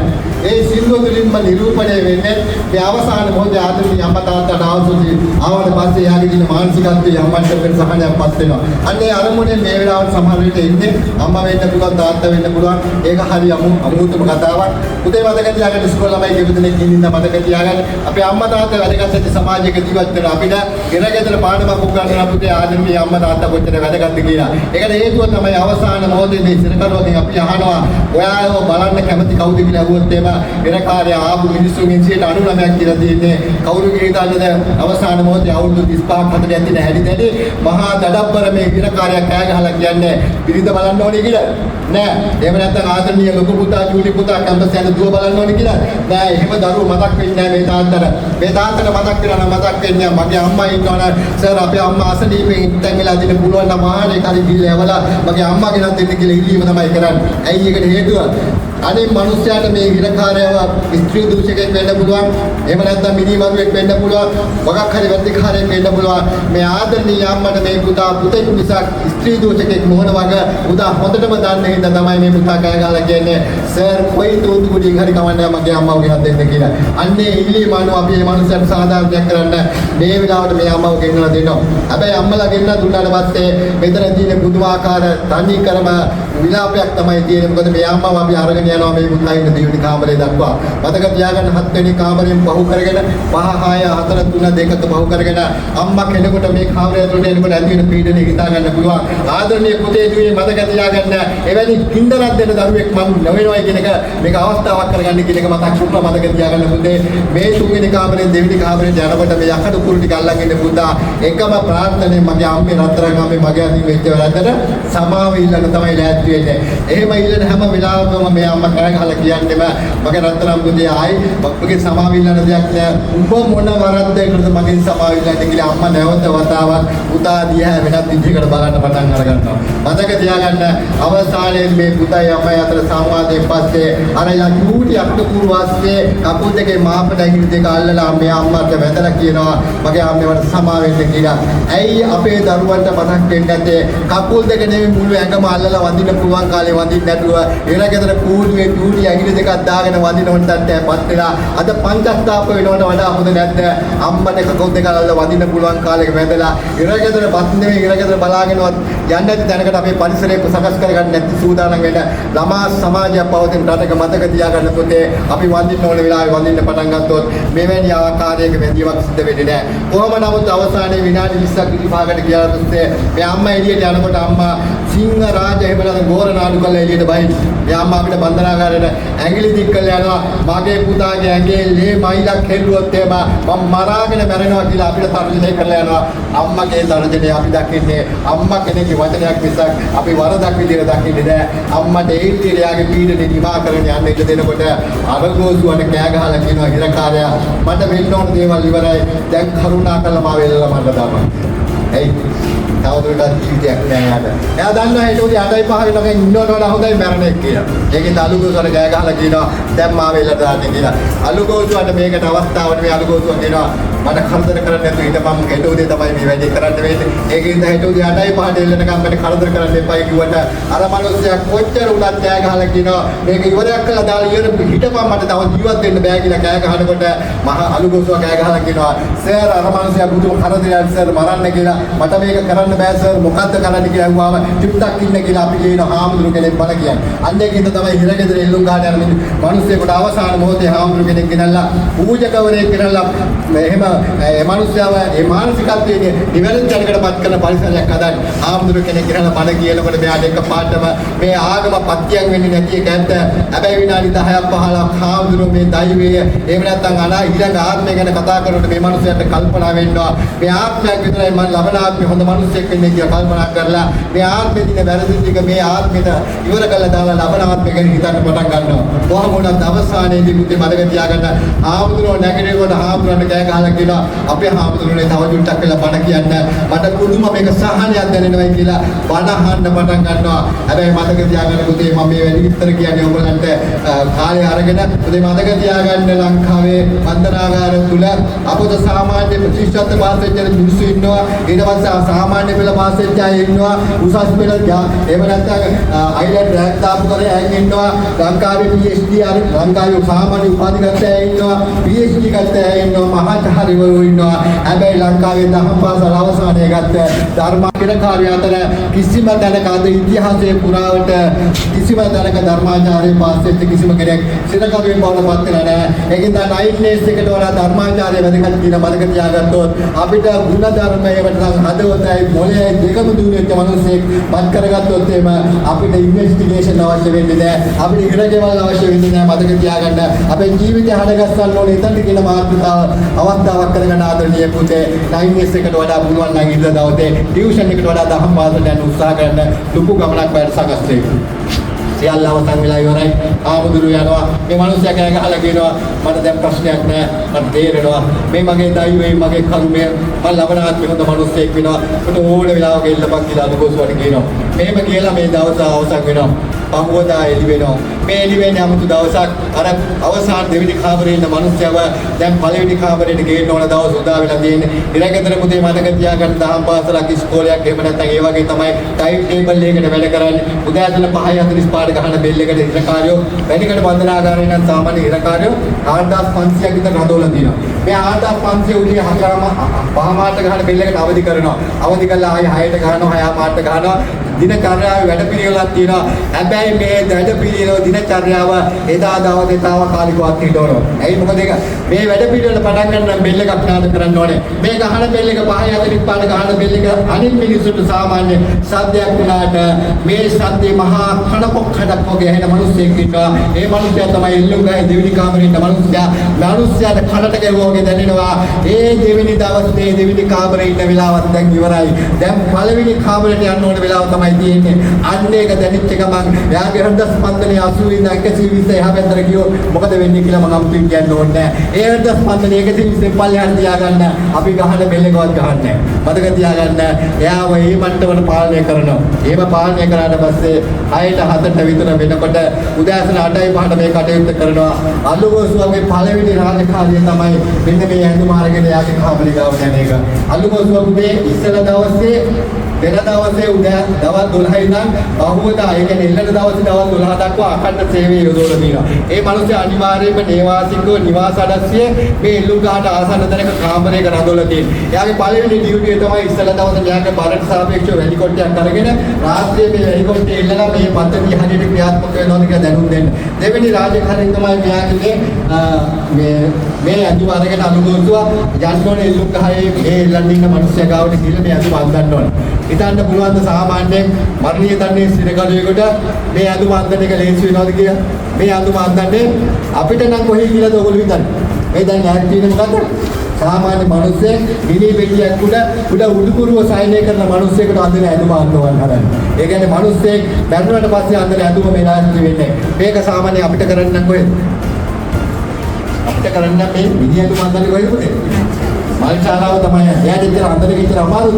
ඒ සින්දුව තුළින්ම නිරූපණය වෙන්නේ මේ අවසාන මොහොතේ ආදරණීය අම්මා තාත්තාට ආවට පස්සේ යාගේ දින මානසිකත්වයේ අම්මන්ට වෙන සහනයක් පත් වෙනවා. අන්නේ අරමුණේ මේ වෙලාවට සමහර විට ඉන්නේ අම්මා වෙන්න පුළුවන් තාත්තා වෙන්න පුළුවන්. ඒක හරි අමුතුම කතාවක්. පුතේ මතක තියාගන්න ඉස්කෝල ළමයි කීප දෙනෙක් ඉන්න මතක තියාගන්න. අපේ අම්මා තාත්තා වැදගත් ඇති සමාජයක ජීවත් වෙන අපිට ගෙනගෙදර පාඩමක් උගන්වන පුතේ ආදරණීය අම්මා තාත්තා කොච්චර වැදගත්ද කියලා. ඒකට හේතුව තමයි අවසාන මොහොතේ මේ සිරකරුවකින් අපි අහනවා ඔයාව බලන්න කැමති කවුද කියලා අහුවොත් එම වෙනකාරය ආපු මිනිස්සුන්ගෙන් 99ක් කියලා තියෙන්නේ කවුරු හිතන්නද අවසාන මොහොතේ අවුරුදු 35ක් 40ක් තියෙන හැටි දැඩි මහා දඩබ්බර මේ විරකාරයක් කෑ ගහලා කියන්නේ බිරිඳ බලන්න ඕනේ කියලා නෑ. එහෙම නැත්නම් ආදරණීය ලොකු පුතා චූටි පුතා කැම්පස් යන දුව බලන්න ඕනේ කියලා නෑ. එහෙම දරුවෝ මතක් වෙන්නේ නෑ මේ තාත්තට. මේ තාත්තට මතක් වෙනවා නම් මතක් වෙන්නේ මගේ අම්මා ඉන්නවනේ සර් අපේ අම්මා අසනීපෙන් ඉඳන් වෙලා දින පුළුවන් නම් ආහනේ කලින් ගිහලා යවලා මගේ අම්මා ගෙනත් දෙන්න කියලා ඉල්ලීම තමයි කරන්නේ. ඇයි ඒකට හේතුව? අනේ මිනිස්යාට මේ විරකාරයව ස්ත්‍රී දූෂකයෙක් වෙන්න පුළුවන්. එහෙම නැත්නම් මිනිමරුවෙක් වෙන්න පුළුවන්. මොකක් හරි වැරදිකාරයෙක් වෙන්න පුළුවන්. මේ ආදරණීය අම්මට මේ පුතා පුතෙක් නිසා ස්ත්‍රී දූෂකයෙක් මොන වගේ පුතා හොඳටම දන්නේ හින්දා තමයි මේ පුතා කෑ ගහලා කියන්නේ සර් කොයි තෝදුකුඩින් හරි කවන්නේ මගේ අම්මව ගෙනත් දෙන්න කියලා. අන්නේ ඉල්ලීම අනුව අපි මේ මිනිස්යාට සාධාරණයක් කරන්න මේ වෙලාවට මේ අම්මව ගෙන්නලා දෙනවා. හැබැයි අම්මලා ගෙන්නලා දුන්නාට පස්සේ මෙතන තියෙන පුදුමාකාර තනි කරම විලාපයක් තමයි තියෙන්නේ. මොකද මේ අම්මව අපි අරගෙන යනවා මේ පුතා ඉන්න දෙවෙනි කාමරේ දක්වා. මතක තියාගන්න 7 වෙනි කාමරයෙන් පහු කරගෙන 5 6 4 3 2 පහු කරගෙන අම්මා කෙනෙකුට මේ කාමරය ඇතුළට එනකොට ඇති වෙන පීඩනය හිතා ගන්න පුළුවන්. ආදරණීය පුතේ දුවේ මතක තියාගන්න එවැනි කින්දරක් දෙන දරුවෙක් මම නොවෙනවා කියන එක මේක අවස්ථාවක් කරගන්න කියන එක මතක් කරලා මතක තියාගන්න පුතේ මේ 3 වෙනි කාමරයෙන් දෙවෙනි කාමරයට යනකොට මේ යකඩ කුරු ටික අල්ලන් ඉන්න පුතා එකම ප්‍රාර්ථනාවේ මගේ අම්මේ රත්තරන් අම්මේ මගේ අතින් වෙච්ච වැරද්දට සමාව ඉල්ලන්න තමයි ලෑස්ති වෙන්නේ. එහෙම ඉල්ලන හැම වෙලාවකම මේ අම්මා කෑ ගහලා කියන්නේම මගේ රත්තරන් පුතේ ආයි මගේ සමාව ඉල්ලන්න දෙයක් නෑ. උඹ මොන වරද්දයකටද මගෙන් සමාව ඉල්ලන්නේ කියලා අම්මා නැවත වතාවක් පුතා දිහා වෙනත් විදිහකට බලන්න පටන් අරගන්නවා. මතක තියාගන්න අවසානයේ මේ පුතයි අම්මයි අතර සංවාදයෙන් පස්සේ අර යටි අක්කුරු වාස්සේ කකුල් දෙකේ මාපට ඇඟිලි දෙක අල්ලලා මේ අම්මාට වැදලා කියනවා මගේ අම්මේවට සමාව වෙන්න කියලා. ඇයි අපේ දරුවන්ට මතක් වෙන්නේ නැත්තේ කකුල් දෙක නෙමෙයි මුළු ඇඟම අල්ලලා වඳින්න පුළුවන් කාලේ වඳින්න නැතුව එරගෙදර කූඩුවේ චූටි ඇඟිලි දෙකක් දාගෙන වඳිනවට තත්ත්වයක්පත් වෙලා අද පංචස්ථාප වෙනවට වඩා හොඳ නැද්ද? අම්මට කකුල් දෙක අල්ලලා වඳින්න පුළුවන් කාලෙක වැදලා එරගෙදර බත් නෙමෙයි එරගෙදර බලාගෙනවත් යන්නේ නැති තැනකට අපේ පරිසරය සකස් කරගන්න නැති සූදානම් වෙන ළමා සමාජයක් පවතින රටක මතක තියාගන්න පුතේ අපි වඳින්න ඕන වෙලාවේ වඳින්න පටන් ගත්තොත් මෙවැනි ආකාරයක වැදීමක් සිද්ධ වෙන්නේ නැහැ. කොහොම නමුත් අවසානයේ විනාඩි 20ක් 25කට ගියාට පස්සේ මේ අම්මා එළියට යනකොට අම්මා සිංහ රාජ එහෙම නැත්නම් ගෝර නාඩු කරලා එළියට බහින්. මේ අම්මා අපිට බන්ධනාගාරයට ඇඟිලි දික් කරලා යනවා. මගේ පුතාගේ ඇඟේ ලේ මයිලක් හෙල්ලුවොත් එහෙම මම මරාගෙන මැරෙනවා කියලා අපිට තර්ජනය කරලා යනවා. අම්මගේ තර්ජනය අපි දකින්නේ අම්මා කෙනෙක්ගේ වචනයක් මිසක් අපි වරදක් විදියට දකින්නේ නැහැ. අම්මට ඒ විදියට යාගේ පීඩනේ නිවා කරගෙන යන්න ඉඩ දෙනකොට අරගෝසුවට කෑ ගහලා කියනවා හිරකාරයා මට වෙන්න ඕන දේවල් ඉවරයි. දැන් කරුණා කළා මාව එල්ලලා මන්න දාපන්. එයි තවදුරටත් ජීවිතයක් නෑ යාට. එයා දන්නවා ඒක උදේ 8:05 වෙනකන් ඉන්නවනවද හොඳයි මැරෙන්නේ කියලා. ඒකෙන් අලුගෝසුවට කෑ ගහලා කියනවා දැන් මාව එල්ලලා දාන්න කියලා. අලුගෝසුවට මේකට අවස්ථාවට මේ අලුගෝසුව කියනවා මට කරදර කරන්න නැතුව හිටපම් හෙට උදේ තමයි මේ වැඩේ කරන්න වෙන්නේ. ඒකෙන් හෙට උදේ 8:05ට එල්ලනකම් මට කරදර කරන්න එපා කිව්වට අර මිනිස්සයා කොච්චර උනත් කෑ ගහලා කියනවා මේක ඉවරයක් කළා දාලා ඉවර හිටපම් මට තව ජීවත් වෙන්න බෑ කියලා කෑ ගහනකොට මහා අලුගෝසුව කෑ ගහලා කියනවා සර් අර මිනිස්සයා බුදුම කරදරයක් සර් මරන්න කියලා මට මේක කරන්න බෑ සර් මොකද්ද කරන්න කියලා අහුවාම ටිප්ටක් ඉන්න කියලා අපි කියන හාමුදුරු කෙනෙක් බල කියන්නේ. අන්න ඒකින්ද තමයි හිරගෙදර එල්ලුම් ගහන යන මිනිස්සෙකුට අවසාන මොහොතේ හාමුදුරු කෙනෙක් ගෙනල්ලා පූජකවරයෙක් ගෙනල්ලා එහෙම ඒ මිනිස්යාව ඒ මානසිකත්වයේ නිවැරදි තැනකටපත් කරන පරිසරයක් හදන්න ආම්දුරු කෙනෙක් කියලා බණ කියනකොට මෙයාට එකපාරටම මේ ආගම පත්‍යයන් වෙන්නේ නැති එක ඇත්ත. හැබැයි විනාඩි 10ක් 15ක් ආම්දුරු මේ දෛවය එහෙම නැත්නම් ඊළඟ ආත්මය ගැන කතා කරනකොට මේ මිනිස්යාට කල්පනා වෙන්නවා මේ ආත්මයක් විතරයි මම ලබනාත්මේ හොඳ මිනිස්සෙක් වෙන්නේ කියලා කල්පනා කරලා මේ ආත්මෙ දින වැරදි ටික මේ ආත්මෙට ඉවර කරලා දාලා ලබනාත්මෙ ගැන හිතන්න පටන් ගන්නවා. කොහොම වුණත් අවසානයේදී මුත්තේ මතක තියාගන්න ආමුදුරෝ නැගිටිනකොට ආමුදුරන්ට කෑ ගහලා කියනවා අපේ ආමුදුරනේ තව චුට්ටක් වෙලා බණ කියන්න මට පුදුම මේක සහනයක් දැනෙනවා කියලා බණ අහන්න පටන් ගන්නවා. හැබැයි මතක තියාගන්න පුතේ මම මේ වැඩි විස්තර කියන්නේ ඔයගලන්ට කාලය අරගෙන පුතේ මතක තියාගන්න ලංකාවේ වන්දනාගාර තුල අපොත සාමාන්‍ය ප්‍රතිශත පාස් වෙච්ච මිනිස්සු ඉන්නවා. ඊට පස්සේ සාමාන්‍ය පෙළ පාස් වෙච්ච අය ඉන්නවා. උසස් පෙළ එහෙම නැත්නම් අයිලන්ඩ් රැක් දාපු කරේ අය ඉන්නවා. ලංකාවේ PhD හරි ලංකාවේ සාමාන්‍ය උපාධි ගත්ත අය ඉන්නවා. PhD ගත්ත අය ඉන්නවා. මහාචාර්යවරු ඉන්නවා. හැබැයි ලංකාවේ දහම් පාසල් අවසානයේ ගත්ත ධර්මාචාර්ය අතර කිසිම තැනක අද ඉතිහාසයේ පුරාවට කිසිම තැනක ධර්මාචාර්ය පාස් වෙච්ච කිසිම කෙනෙක් සිරකරුවෙන් බවට පත් වෙලා නැහැ. ඒකෙන් තමයි නයිට්නේස් එකට වඩා ධර්මාචාර්ය වැදගත් කියලා මතක තියාගත්තොත් අපිට ගුණ ධර්මයකට නම් හදවතයි මොළයයි දෙකම දුන්නේත් මිනිස්සෙක් පත් කරගත්තොත් එහෙම අපිට ඉන්වෙස්ටිගේෂන් අවශ්‍ය වෙන්නේ නැහැ. අපිට ඉරගෙවල් අවශ්‍ය වෙන්නේ නැහැ. මතක තියාගන්න අපේ ජීවිතය හදගස්සන්න ඕනේ එතනට කියන මාතෘකාව අවස්ථාවක් කරගන්න ආදරණීය පුතේ නයිට්නේස් එකට වඩා පුළුවන් නම් ඉඳ දවසේ ටියුෂන් එකට වඩා දහම් පාසලට යන්න උත්සාහ කරන්න ලොකු ගමනක් වැඩ සකස් වෙයි. සියල්ල අවසන් වෙලා ඉවරයි. ආමුදුරු යනවා. මේ මිනිස්සයා කෑ ගහලා කියනවා මට දැන් ප්‍රශ්නයක් නෑ. මට තේරෙනවා. මේ මගේ දෛවයේ මගේ කර්මය මම ලබනාත්මේ හොඳ මිනිස්සෙක් වෙනවා. මට ඕන වෙලාවක එල්ලපන් කියලා අනුගෝසුවට කියනවා. මෙහෙම කියලා මේ දවස අවසන් වෙනවා. පහුවදා එළි වෙනවා. මේ එළි වෙන්නේ 아무තු දවසක් අර අවසාන දෙවෙනි කාමරේ ඉන්න මිනිස්සයව දැන් පළවෙනි කාමරේට ගේන්න ඕන දවස් උදා වෙලා තියෙන්නේ. ඉරගෙදර පුතේ මතක තියාගන්න දහම් පාසලක් ඉස්කෝලයක් එහෙම නැත්නම් ඒ වගේ තමයි ටයිම් ටේබල් එකකට වැඩ කරන්නේ. උදෑසන 5:45 ගහන බෙල් එකට ඉරකාරයෝ වැඩිකට බන්ධනාගාරේ නම් සාමාන්‍ය ඉරකාරයෝ 8500ක් විතර රඳවලා තියෙනවා. මේ 8500 උදේ 4:05 ගහන බෙල් එකට අවදි කරනවා. අවදි කළා ආයෙ 6ට ගහනවා 6:05ට ගහනවා. දිනචර්යාවේ වැඩපිළිවෙලක් තියෙනවා. හැබැයි මේ වැඩපිළිවෙල දිනචර්යාව එදා දවසේ තාවකාලිකවත් හිටවනවා. ඇයි මොකද ඒක මේ වැඩපිළිවෙල පටන් ගන්න නම් බෙල් එකක් නාද කරන්න ඕනේ. මේ ගහන බෙල් එක 5:45 ගහන බෙල් එක අනිත් මිනිස්සුන්ට සාමාන්‍ය සද්දයක් වුණාට මේ සද්දේ මහා කනකොක්කඩක් වගේ ඇහෙන මිනිස්සෙක් ඉන්නවා. ඒ මිනිස්සයා තමයි එල්ලුම් ගහේ දෙවෙනි කාමරේ ඉන්න මිනිස්සයා. මිනිස්සයාට කනට ගැහුවා වගේ දැනෙනවා. ඒ දෙවෙනි දවසේ දෙවෙනි කාමරේ ඉන්න වෙලාවත් දැන් ඉවරයි. දැන් පළවෙනි කාමරේට යන්න ඕන වෙලාව තමයි තියෙන්නේ. අන්න ඒක දැනෙච්ච ගමන් එයාගේ හෘද ස්පන්දනය 80 ඉඳන් 120 එහා පැත්තට ගියොත් මොකද වෙන්නේ කියලා මම අමුතුවෙන් කියන්න ඕනේ නැහැ. ඒ හෘද ස්පන්දනය 120 පල්ලෙහාට තියාගන්න අපි ගහන බෙල් එකවත් ගහන්නේ නැහැ. මතක තියාගන්න එයාව මේ මට්ටමට පාලනය කරනවා. එහෙම පාලනය කරාට පස්සේ 6ට 7ට විතර වෙනකොට උදෑසන 8:05ට මේ කටයුත්ත කරනවා. අලුගෝසුවගේ පළවෙනි රාජකාරිය තමයි මෙන්න මේ ඇඳුම අරගෙන එයාගේ කාමරේ ගාවට යන එක. අලුගෝසුවගේ ඉස්සෙල්ල දවසේ වෙන දවසේ උදෑ දවල් 12 ඉඳන් බහුවදා ඒ කියන්නේ එල්ලන දවසේ දවල් 12 දක්වා අඛණ්ඩ සේවය යොදවලා තියෙනවා. ඒ මිනිස්සු අනිවාර්යයෙන්ම නේවාසිකව නිවාස අඩස්සිය මේ එල්ලුම් ගහට ආසන්න තැනක කාමරයක රඳවලා තියෙනවා. එයාගේ පළවෙනි ඩියුටිය තමයි ඉස්සෙල්ලා දවසේ මෙයාගේ බරට සාපේක්ෂව හෙලිකොප්ටරයක් අරගෙන රාත්‍රියේ මේ හෙලිකොප්ටරේ එල්ලලා මේ පද්ධතිය හරියට ක්‍රියාත්මක වෙනවද කියලා දැනුම් දෙන්න. දෙවෙනි රාජකාරිය තමයි මෙයාගේ මේ අඳුම අරගෙන අනුගෝසුව යන්න ඕනේ එල්ලුම් ගහේ මේ එල්ලන්න ඉන්න මිනිස්සයා ගාවට ගිහලා මේ අඳුම අඳන්න ඕනේ. හිතන්න පුළුවන් ද සාමාන්‍යයෙන් මරණීය දන්නේ සිරකඩුවෙකුට මේ අඳුම අඳින එක ලේසි වෙනවද කියලා? මේ අඳුම අඳින්නේ අපිට නම් කොහේ කියලාද ඔයගොල්ලෝ හිතන්නේ? මේ දැන් ඈත් තියෙන මොකද්ද? සාමාන්‍ය මිනිස්සෙක් මිනි පෙට්ටියක් උඩ උඩුකුරුව සායනය කරන මිනිස්සෙකුට අඳින ඇඳුම අඳිනවා හදන්නේ. ඒ කියන්නේ මිනිස්සෙක් මැරුණාට පස්සේ අඳින ඇඳුම මේ නාස්ති වෙන්නේ. මේක සාමාන්‍ය අපිට කරන්න නම් කොහෙද? අපිට කරන්න මේ මිනි ඇඳුම අඳින්නේ කොහෙද පුතේ? මල් ශාලාව තමයි. එයාට ඉතින් අඳින කිච්චර අමාරුද?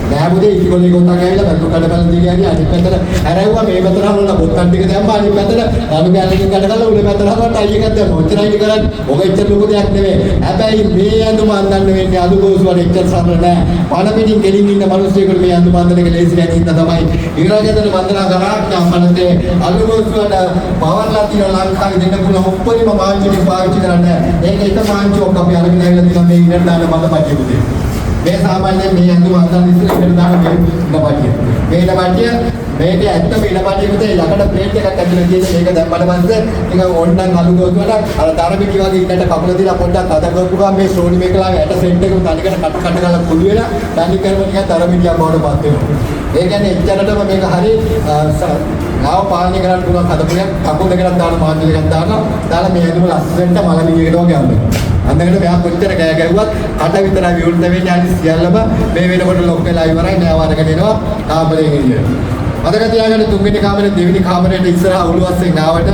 නෑ පුතේ ඉතිකොලේ කොටක් ඇවිල්ලා බඳු කඩබල දිගේ යන්නේ අනිත් පැත්තට හැරෙව්වා මේ පැත්තට හරවලා බොත්තම් ටික දැම්මා අනිත් පැත්තට අලු කැලකින් කඩ කරලා උඩ පැත්තට හරවලා ටයි එකක් දැම්මා. ඔච්චරයි කරන්නේ. ඔක එච්චර ලොකු දෙයක් නෙවෙයි. හැබැයි මේ ඇඳුම අඳින්න වෙන්නේ අලු ගෝසුවට එච්චර සරල නෑ. පණ පිටින් ගෙලින් ඉන්න මිනිස්සුෙකුට මේ ඇඳුම අඳින එක ලේසි නෑ නේද තමයි. ඉරාජතන වන්දනා කරා ඥානන්තේ අලු ගෝසුවට පවර්ලා තියෙන ලංකාවේ දෙන්න පුළුවන් ඔක්කොම මාංචු ටික පාවිච්චි කරන්නේ. ඒක එක මාංචුවක් අපි අරගෙන ඇවිල්ලා තියෙනවා මේ ඉරට දාන්න මඟ පච්චෙකුදී. මේ සාමාන්‍යයෙන් මේ ඇඳුම අඳින්න ඉස්සෙල්ලා ඉකට දාන මේ ඉනපටිය. මේ ඉනපටිය මේක ඇත්තම ඉනපටිය විතර යකඩ ප්ලේට් එකක් ඇතුලේ තියෙන මේක දැම්මට පස්සේ නිකන් ඕන්නම් අලු ගෝසුවට අර තරමිටි වගේ ඉන්නට කකුල දාලා පොඩ්ඩක් අත කරපු ගමන් මේ ශ්‍රෝණි මේකලාගේ ඇට සෙන්ට් එකම තනිකර කට කරලා කුඩු වෙලා තනි කරම නිකන් තරමිටියක් බවට පත් වෙනවා. ඒ කියන්නේ එච්චරටම මේක හරි ගාව පාලනය කරන්න පුළුවන් හදපුයක් කකුල් දෙකක් දාන මාන්දු දෙකක් දාලා මේ ඇඳුම ලස්සනට මලමිණියකට වගේ අඳිනවා. අන්දකට මෙයා කොච්චර කෑ ගැව්වත් අට විතරයි විවෘත වෙන්නේ අනිත් සියල්ලම මේ වෙනකොට ලොක් වෙලා ඉවරයි නෑ වරගෙන එනවා කාමරයෙන් එළියට. මතක තියාගන්න තුන්වෙනි කාමරේ දෙවෙනි කාමරේට ඉස්සරහා උළුවස්සෙන් ආවට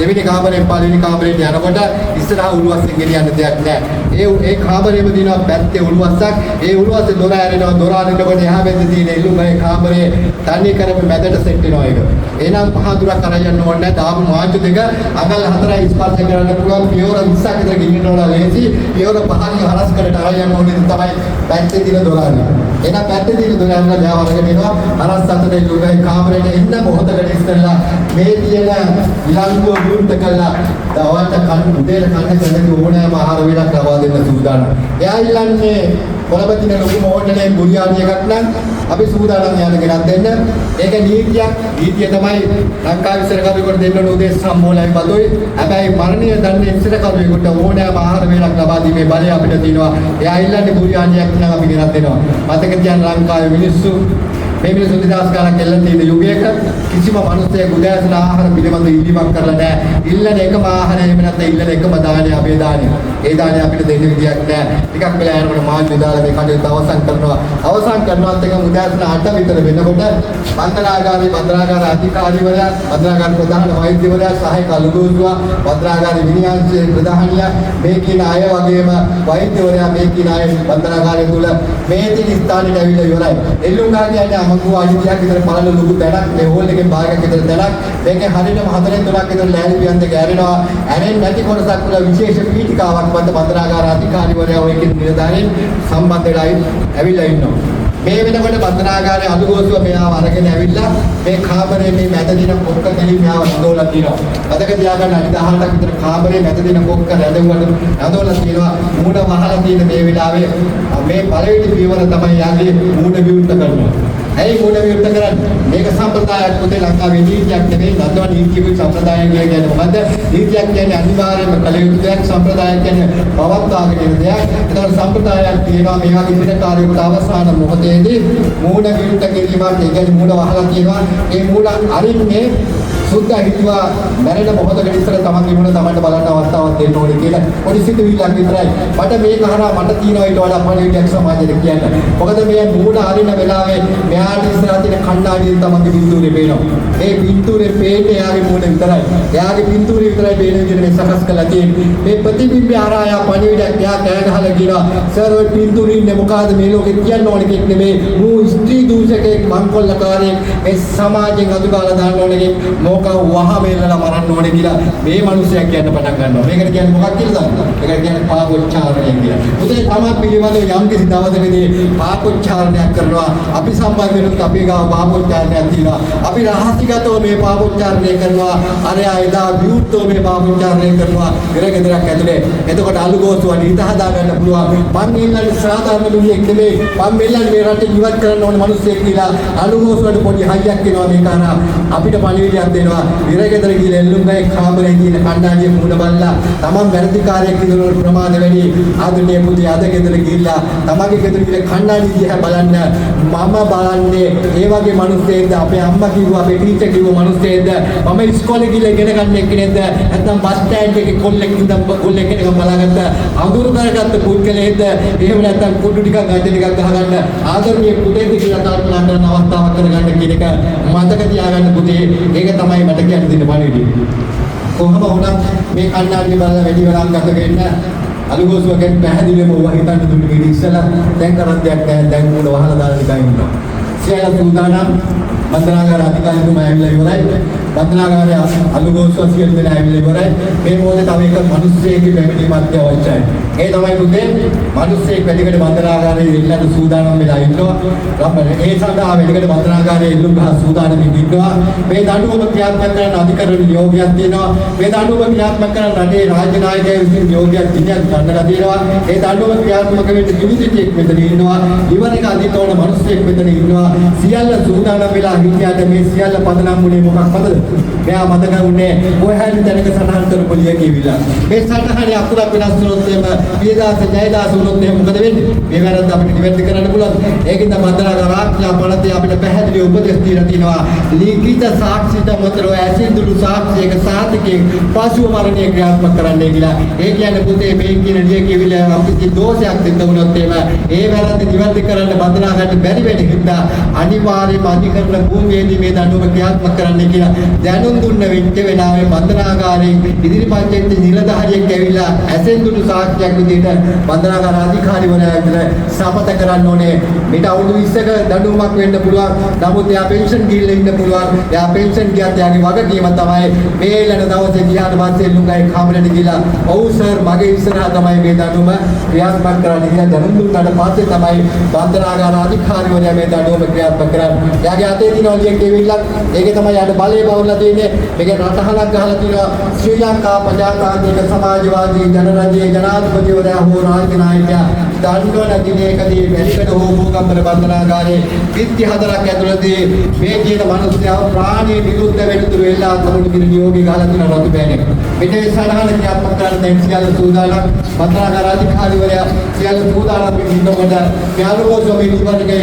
දෙවෙනි කාමරයෙන් පළවෙනි කාමරේට යනකොට ඉස්සරහා උළුවස්සෙන් ගෙනියන්න දෙයක් නැහැ. ඒ කාමරේම දිනවා පැත්තේ උළුවස්සක්. ඒ උළුවස්සේ දොර ඇරෙනවා. දොර අරිනකොට එහා පැත්තේ තියෙන එළුමගේ කාමරේ තන්නේ කරපු මැදට සෙට් වෙනවා ඒක. එහෙනම් පහදුරක් අරන් යන්න ඕනේ නැහැ. තාම මාංචු දෙක අඟල් 4යි ස්පර්ශ කරන්න පුළුවන්. පියවර 20ක් විතර ගෙනියන්න ඕන ලේසි. පියවර 5ක් හරස් කරට අරන් යන්න ඕනේ තමයි පැත්තේ තියෙන දොර අරින්න. එහෙනම් පැත්තේ තියෙන දොර අරින්න දැන් වරගෙන එනවා. හරස් 4 එළුමගේ කාමරේට එන්න මොහොතකට ඉස්සෙල්ලා මේ තියෙන විලංගුව විරුද්ධ කළා දවල්ට කන්න උදේට කන්න කැමති ඕනෑම ආහාර වේලක් ලබා දෙන්න සූදානම්. එයා ඉල්ලන්නේ කොළඹ තියෙන ලොකු මොහොතේ බුරියානි එකක් නම් අපි සූදානම් යාට ගෙනත් දෙන්න. ඒක නීතියක්. නීතිය තමයි ලංකාවේ ඉස්සර කරුවෙකුට දෙන්න ඕන උදේ සම්මෝලයි බදොයි. හැබැයි මරණීය දඬුවම් ඉස්සර කරුවෙකුට ඕනෑම ආහාර වේලක් ලබා දීමේ බලය අපිට තියෙනවා. එයා ඉල්ලන්නේ බුරියානියක් නම් අපි ගෙනත් දෙනවා. මතක තියාගන්න ලංකාවේ මිනිස්සු මේ මිනිස්සු 2000 කාලයක් එල්ලන් තියෙන යුගයක කිසිම මිනිසෙක් උදෑසන ආහාර පිළිබඳ ඉල්ලීමක් කරලා නැහැ. ඉල්ලන එකම ආහාරය එහෙම නැත්නම් ඉල්ලන එකම දාණය අපේ දාණය. ඒ දාණය අපිට දෙන්න විදියක් නැහැ. ටිකක් වෙලා යනකොට මාළු දාලා මේ කටයුත්ත අවසන් කරනවා. අවසන් කරනවත් එක උදෑසන 8 විතර වෙනකොට බන්දනාගාර අධිකාරිවරයා, බන්දනාගාර ප්‍රධාන වෛද්‍යවරයා, සහායක අලුගෝසුවා, බන්දනාගාර විනයාංශයේ ප්‍රධානියා මේ කියන අය වගේම වෛද්‍යවරයා මේ කියන අය බන්දනාගාරය තුල මේ තියෙන ස්ථානෙට ඇවිල්ලා ඉවරයි. එල්ලුම්ගා කියන්නේ මංගු අයිතියක් විතර පළල ලොකු තැනක් මේ හෝල් එකේ භාගයක් විතර තැනක් මේකේ හරියටම 4-3ක් විතර ලෑලි පියන් දෙක ඇරෙනවා ඇරෙන්නේ නැති කොටසක් වල විශේෂ පීඨිකාවක් මත බන්දනාගාර අධිකාරිවරයා ඔය කියන නිලධාරීන් සම්බන්ධ වෙලා ඇවිල්ලා ඉන්නවා. මේ වෙනකොට බන්දනාගාරයේ අලුගෝසුව මෙයාව අරගෙන ඇවිල්ලා මේ කාමරේ මේ මැද දින කොක්ක දෙලින් මෙයාව නදෝලා තියෙනවා. අදක තියාගන්න අඩි 18ක් විතර කාමරේ මැද දින කොක්ක රැඳෙවුවට නදෝලා තියෙනවා. මූණ වහලා තියෙන මේ වෙලාවේ මේ පළවෙනි පියවර තමයි යාගේ මූණ විවෘත කරනවා. ඇයි මූණ විවෘත කරන්නේ? මේක සම්ප්‍රදායක් පොතේ ලංකාවේ නීතියක් නෙවෙයි. නන්දවා නීතියක සම්ප්‍රදායක් කියන්නේ මොකද්ද? නීතියක් කියන්නේ අනිවාර්යයෙන්ම කළ යුතු දෙයක්. සම්ප්‍රදායක් කියන්නේ පවත්වාගෙන යන දෙයක්. ඒතකොට සම්ප්‍රදායක් තියෙනවා මේ වගේ පිටකාරයෙකුට අවසාන මොහොතේදී මූණ විවෘත කිරීමක්. ඒ කියන්නේ මූණ වහලා තියෙනවා. ඒ මූණ අරින්නේ සුද්ධ හිතුවා මැරෙන මොහොතකට ඉස්සර තමන්ගේ මුණ තමන්ට බලන්න අවස්ථාවක් දෙන්න ඕනේ කියලා පොඩි සිතුවිල්ලක් විතරයි. මට මේක හරහා මට තියෙනවා ඊට වඩා පණිවිඩයක් සමාජයට කියන්න. මොකද මේ මූණ අරින වෙලාවේ මෙයාට ඉස්සරහ තියෙන කණ්ණාඩියෙන් තමන්ගේ බින්දුවේ පේනවා. මේ බින්දුවේ පේන්නේ එයාගේ මූණ විතරයි. එයාගේ බින්දුවේ විතරයි පේන විදිහට මේ සකස් කරලා තියෙන්නේ. මේ ප්‍රතිබිම්බය හරහා එයා පණිවිඩයක් එයා කෑ ගහලා කියනවා සර් ඔය බින්දුවේ ඉන්නේ මොකද්ද මේ ලෝකෙ කියන්න ඕනේ කෙනෙක් නෙමෙයි. මූ ස්ත්‍රී දූෂකෙක් මංකොල්ලකාරයෙක් මේ සමාජයෙන් අදුගාලා දාන්න ඕනේ වහ මේලලා මරන්න ඕනේ කියලා මේ මිනිස්සයා කියන්න පටන් ගන්නවා. මේකට කියන්නේ මොකක්ද කියලා දන්නවද? ඒකට කියන්නේ පාපොච්චාරණය කියලා. උදේ තමයි පිළිවෙලව යම් කිසි දවසකදී පාපොච්චාරණයක් කරනවා. අපි සම්බන්ධ වෙනුත් අපේ ගාව පාපොච්චාරණයක් තියෙනවා. අපි රහසිගතව මේ පාපොච්චාරණය කරනවා. අරයා එදා විවුර්තව මේ පාපොච්චාරණය කරනවා. ගෙදරක් ඇතුලේ. එතකොට අලුගෝසුව නිත හදා ගන්න පුළුවන්. මං ඉන්නන්නේ සාධාරණ මිනිහෙක් නෙමෙයි. මං මෙල්ලන්නේ මේ රටේ ඉවත් කරන්න ඕනේ මිනිස්සෙක් කියලා. අලුගෝසුවට පොඩි හයියක් එනවා මේක අරා අපිට පණිවිඩයක් දෙනවා. විරගෙදර ගිහලා එල්ලුම්ගයි කාමරේ තියෙන කණ්ඩායමේ මුණ බල්ලා තමන් වැරදිකාරයෙක් විදිහට ප්‍රමාද වැඩි ආදුනිය පුතේ අද ගෙදර ගිහිල්ලා තමන්ගේ ගෙදර ගිහලා කණ්ඩායම දිහා බලන්න මම බලන්නේ ඒ වගේ මිනිස්සෙක්ද අපේ අම්මා කිව්වා අපේ ටීචර් කිව්වා මිනිස්සෙක්ද මම ඉස්කෝලේ ගිහලා ඉගෙන ගන්න එක්කෙනෙක්ද නැත්නම් බස් ස්ටෑන්ඩ් එකේ කොල්ලෙක් ඉඳන් කොල්ලෙක් කෙනෙක් බලාගත්ත අඳුරු කරගත්ත පුද්ගලයෙක්ද එහෙම නැත්නම් කුඩු ටිකක් ගාජ ටිකක් ගහගන්න ආදරණීය පුතේද කියලා කල්පනා කරන අවස්ථාවක් කරගන්න කියන එක මතක තියාගන්න පුතේ ඒක තමයි මට කියන්න දෙන්න පණිවිඩය. කොහොම වුණත් මේ කණ්ණාඩිය බලලා වැඩි වෙලාවක් ගත වෙන්න අලුගෝසුවගෙන් පැහැදිලිවම ඔවා හිතන්න දුන්නේ මේ ඉස්සලා දැන් කරන් දෙයක් නැහැ දැන් උඩ වහලා දාලා නිකන් ඉන්නවා. සියල්ල සූදානම් බන්දනාගාර අධිකාරිතුමා ඇවිල්ලා ඉවරයි. බන්දනාගාරයේ අලුගෝසුව සියලු දෙනා ඇවිල්ලා ඉවරයි. මේ මොහොතේ තව එක මිනිස්සෙක්ගේ පැමිණීමක් අවශ්‍යයි. ඒ තමයි පුතේ මිනිස්සෙක් වැඩිකට බන්දනාගාරයේ ඉල්ලන්න සූදානම් වෙලා ඉන්නවා. ඒ සඳහා වැඩිකට බන්දනාගාරයේ ඉල්ලුම් ගහ සූදානම් ඉන්නවා. මේ දඬුවම ක්‍රියාත්මක කරන අධිකරණ නියෝගයක් තියෙනවා. මේ දඬුවම ක්‍රියාත්මක කරන රටේ රාජ්‍ය නායකයන් විසින් නියෝගයක් දිනයක් ගන්නලා තියෙනවා. ඒ දඬුවම ක්‍රියාත්මක වෙන්න නිවිදිතෙක් මෙතන ඉන්නවා. ඉවර එක අධිකරණ මිනිස්සෙක් මෙතන ඉන්නවා. සියල්ල සූදානම් වෙලා හිටියට මේ සියල්ල පදනම් වුණේ මොකක් මතද? මෙයා මතක වුණේ කොහේද දැනක සටහන් කරපු ලිය කියවිලා. මේ සටහනේ අකුරක් වෙනස් වුණොත් එම පියදාස ජයදාස වුණොත් එහෙනම් මොකද වෙන්නේ? මේ වැරද්ද අපිට නිවැරදි කරන්න පුළුවන්. ඒකින්ද බන්දනාගාර ආරක්ෂා පළාතේ අපිට පැහැදිලි උපදෙස් දීලා තිනවා. ලිඛිත සාක්ෂිත මතරව ඇසින්දුළු සාක්ෂියක සාතිකයෙන් පසුව මරණය ක්‍රියාත්මක කරන්නයි කියලා. ඒ කියන්නේ පුතේ මේ කියන ලිය කියවිලා අපිට දෝෂයක් සිද්ධ වුණොත් එම ඒ වැරද්ද නිවැරදි කරන්න බන්දනාගාරට බැරි වෙන හින්දා අනිවාර්යයෙන්ම අධිකරණ භූමියේදී මේ දඬුවම ක්‍රියාත්මක කරන්න කියලා දැනුම් දුන්න වෙච්ච වෙලාවේ බන්දනාගාරයෙන් ඉදිරිපත් වෙච්ච නිලධාරියෙක් ඇවිල්ලා ඇසෙන්දුණු සාක්ෂියක් විදිහට බන්දනාගාර අධිකාරිවරයා විදිහට සමත කරන්න ඕනේ. මේට අවුරුදු 20ක දඬුවමක් වෙන්න පුළුවන්. නමුත් එයා පෙන්ෂන් ගිහිල්ලා ඉන්න පුළුවන්. එයා පෙන්ෂන් ගියත් එයාගේ වගකීම තමයි මේ ඊළඟ දවසේ ගියාට පස්සේ ලුඟයි කාමරේට ගිහලා ඔව් සර් මගේ ඉස්සරහා තමයි මේ දඬුවම ක්‍රියාත්මක කරන්න කියලා දැනුම් දුන්නාට පස්සේ තමයි බන්දනාගාර අධිකාරිවරයා මේ දඬුවම ක්‍රියාත්මක කරන්නේ. එයාගේ අතේ තියෙන ඔලියක් ගෙවිලා ඒකේ තමයි යාට බලය බවුලා තියෙන්නේ. මේකේ රටහලක් ගහලා තියෙනවා ශ්‍රී ලංකා ප්‍රජාතාන්ත්‍රික සමාජවාදී ජනරජයේ ජනාධිපතිවරයා හෝ රාජ්‍ය නායකයා දඬුවන දිනයකදී වැලිකඩ හෝ භූකම්පන බන්දනාගාරයේ විත්ති 4ක් ඇතුළතදී මේ කියන මිනිස්යාව ප්‍රාණී විරුද්ධ වෙනතුරු වෙලා තමයි කියන නියෝගය ගහලා තියෙන රතු බෑනේ. මෙතේ සාධාරණ ක්‍රියාත්මක කරන දැන් සියල්ල සූදානම් බන්දනාගාර අධිකාරිවරයා සියල්ල සූදානම් ඉන්නකොට යාළුවෝ මේ නිවර්ගේ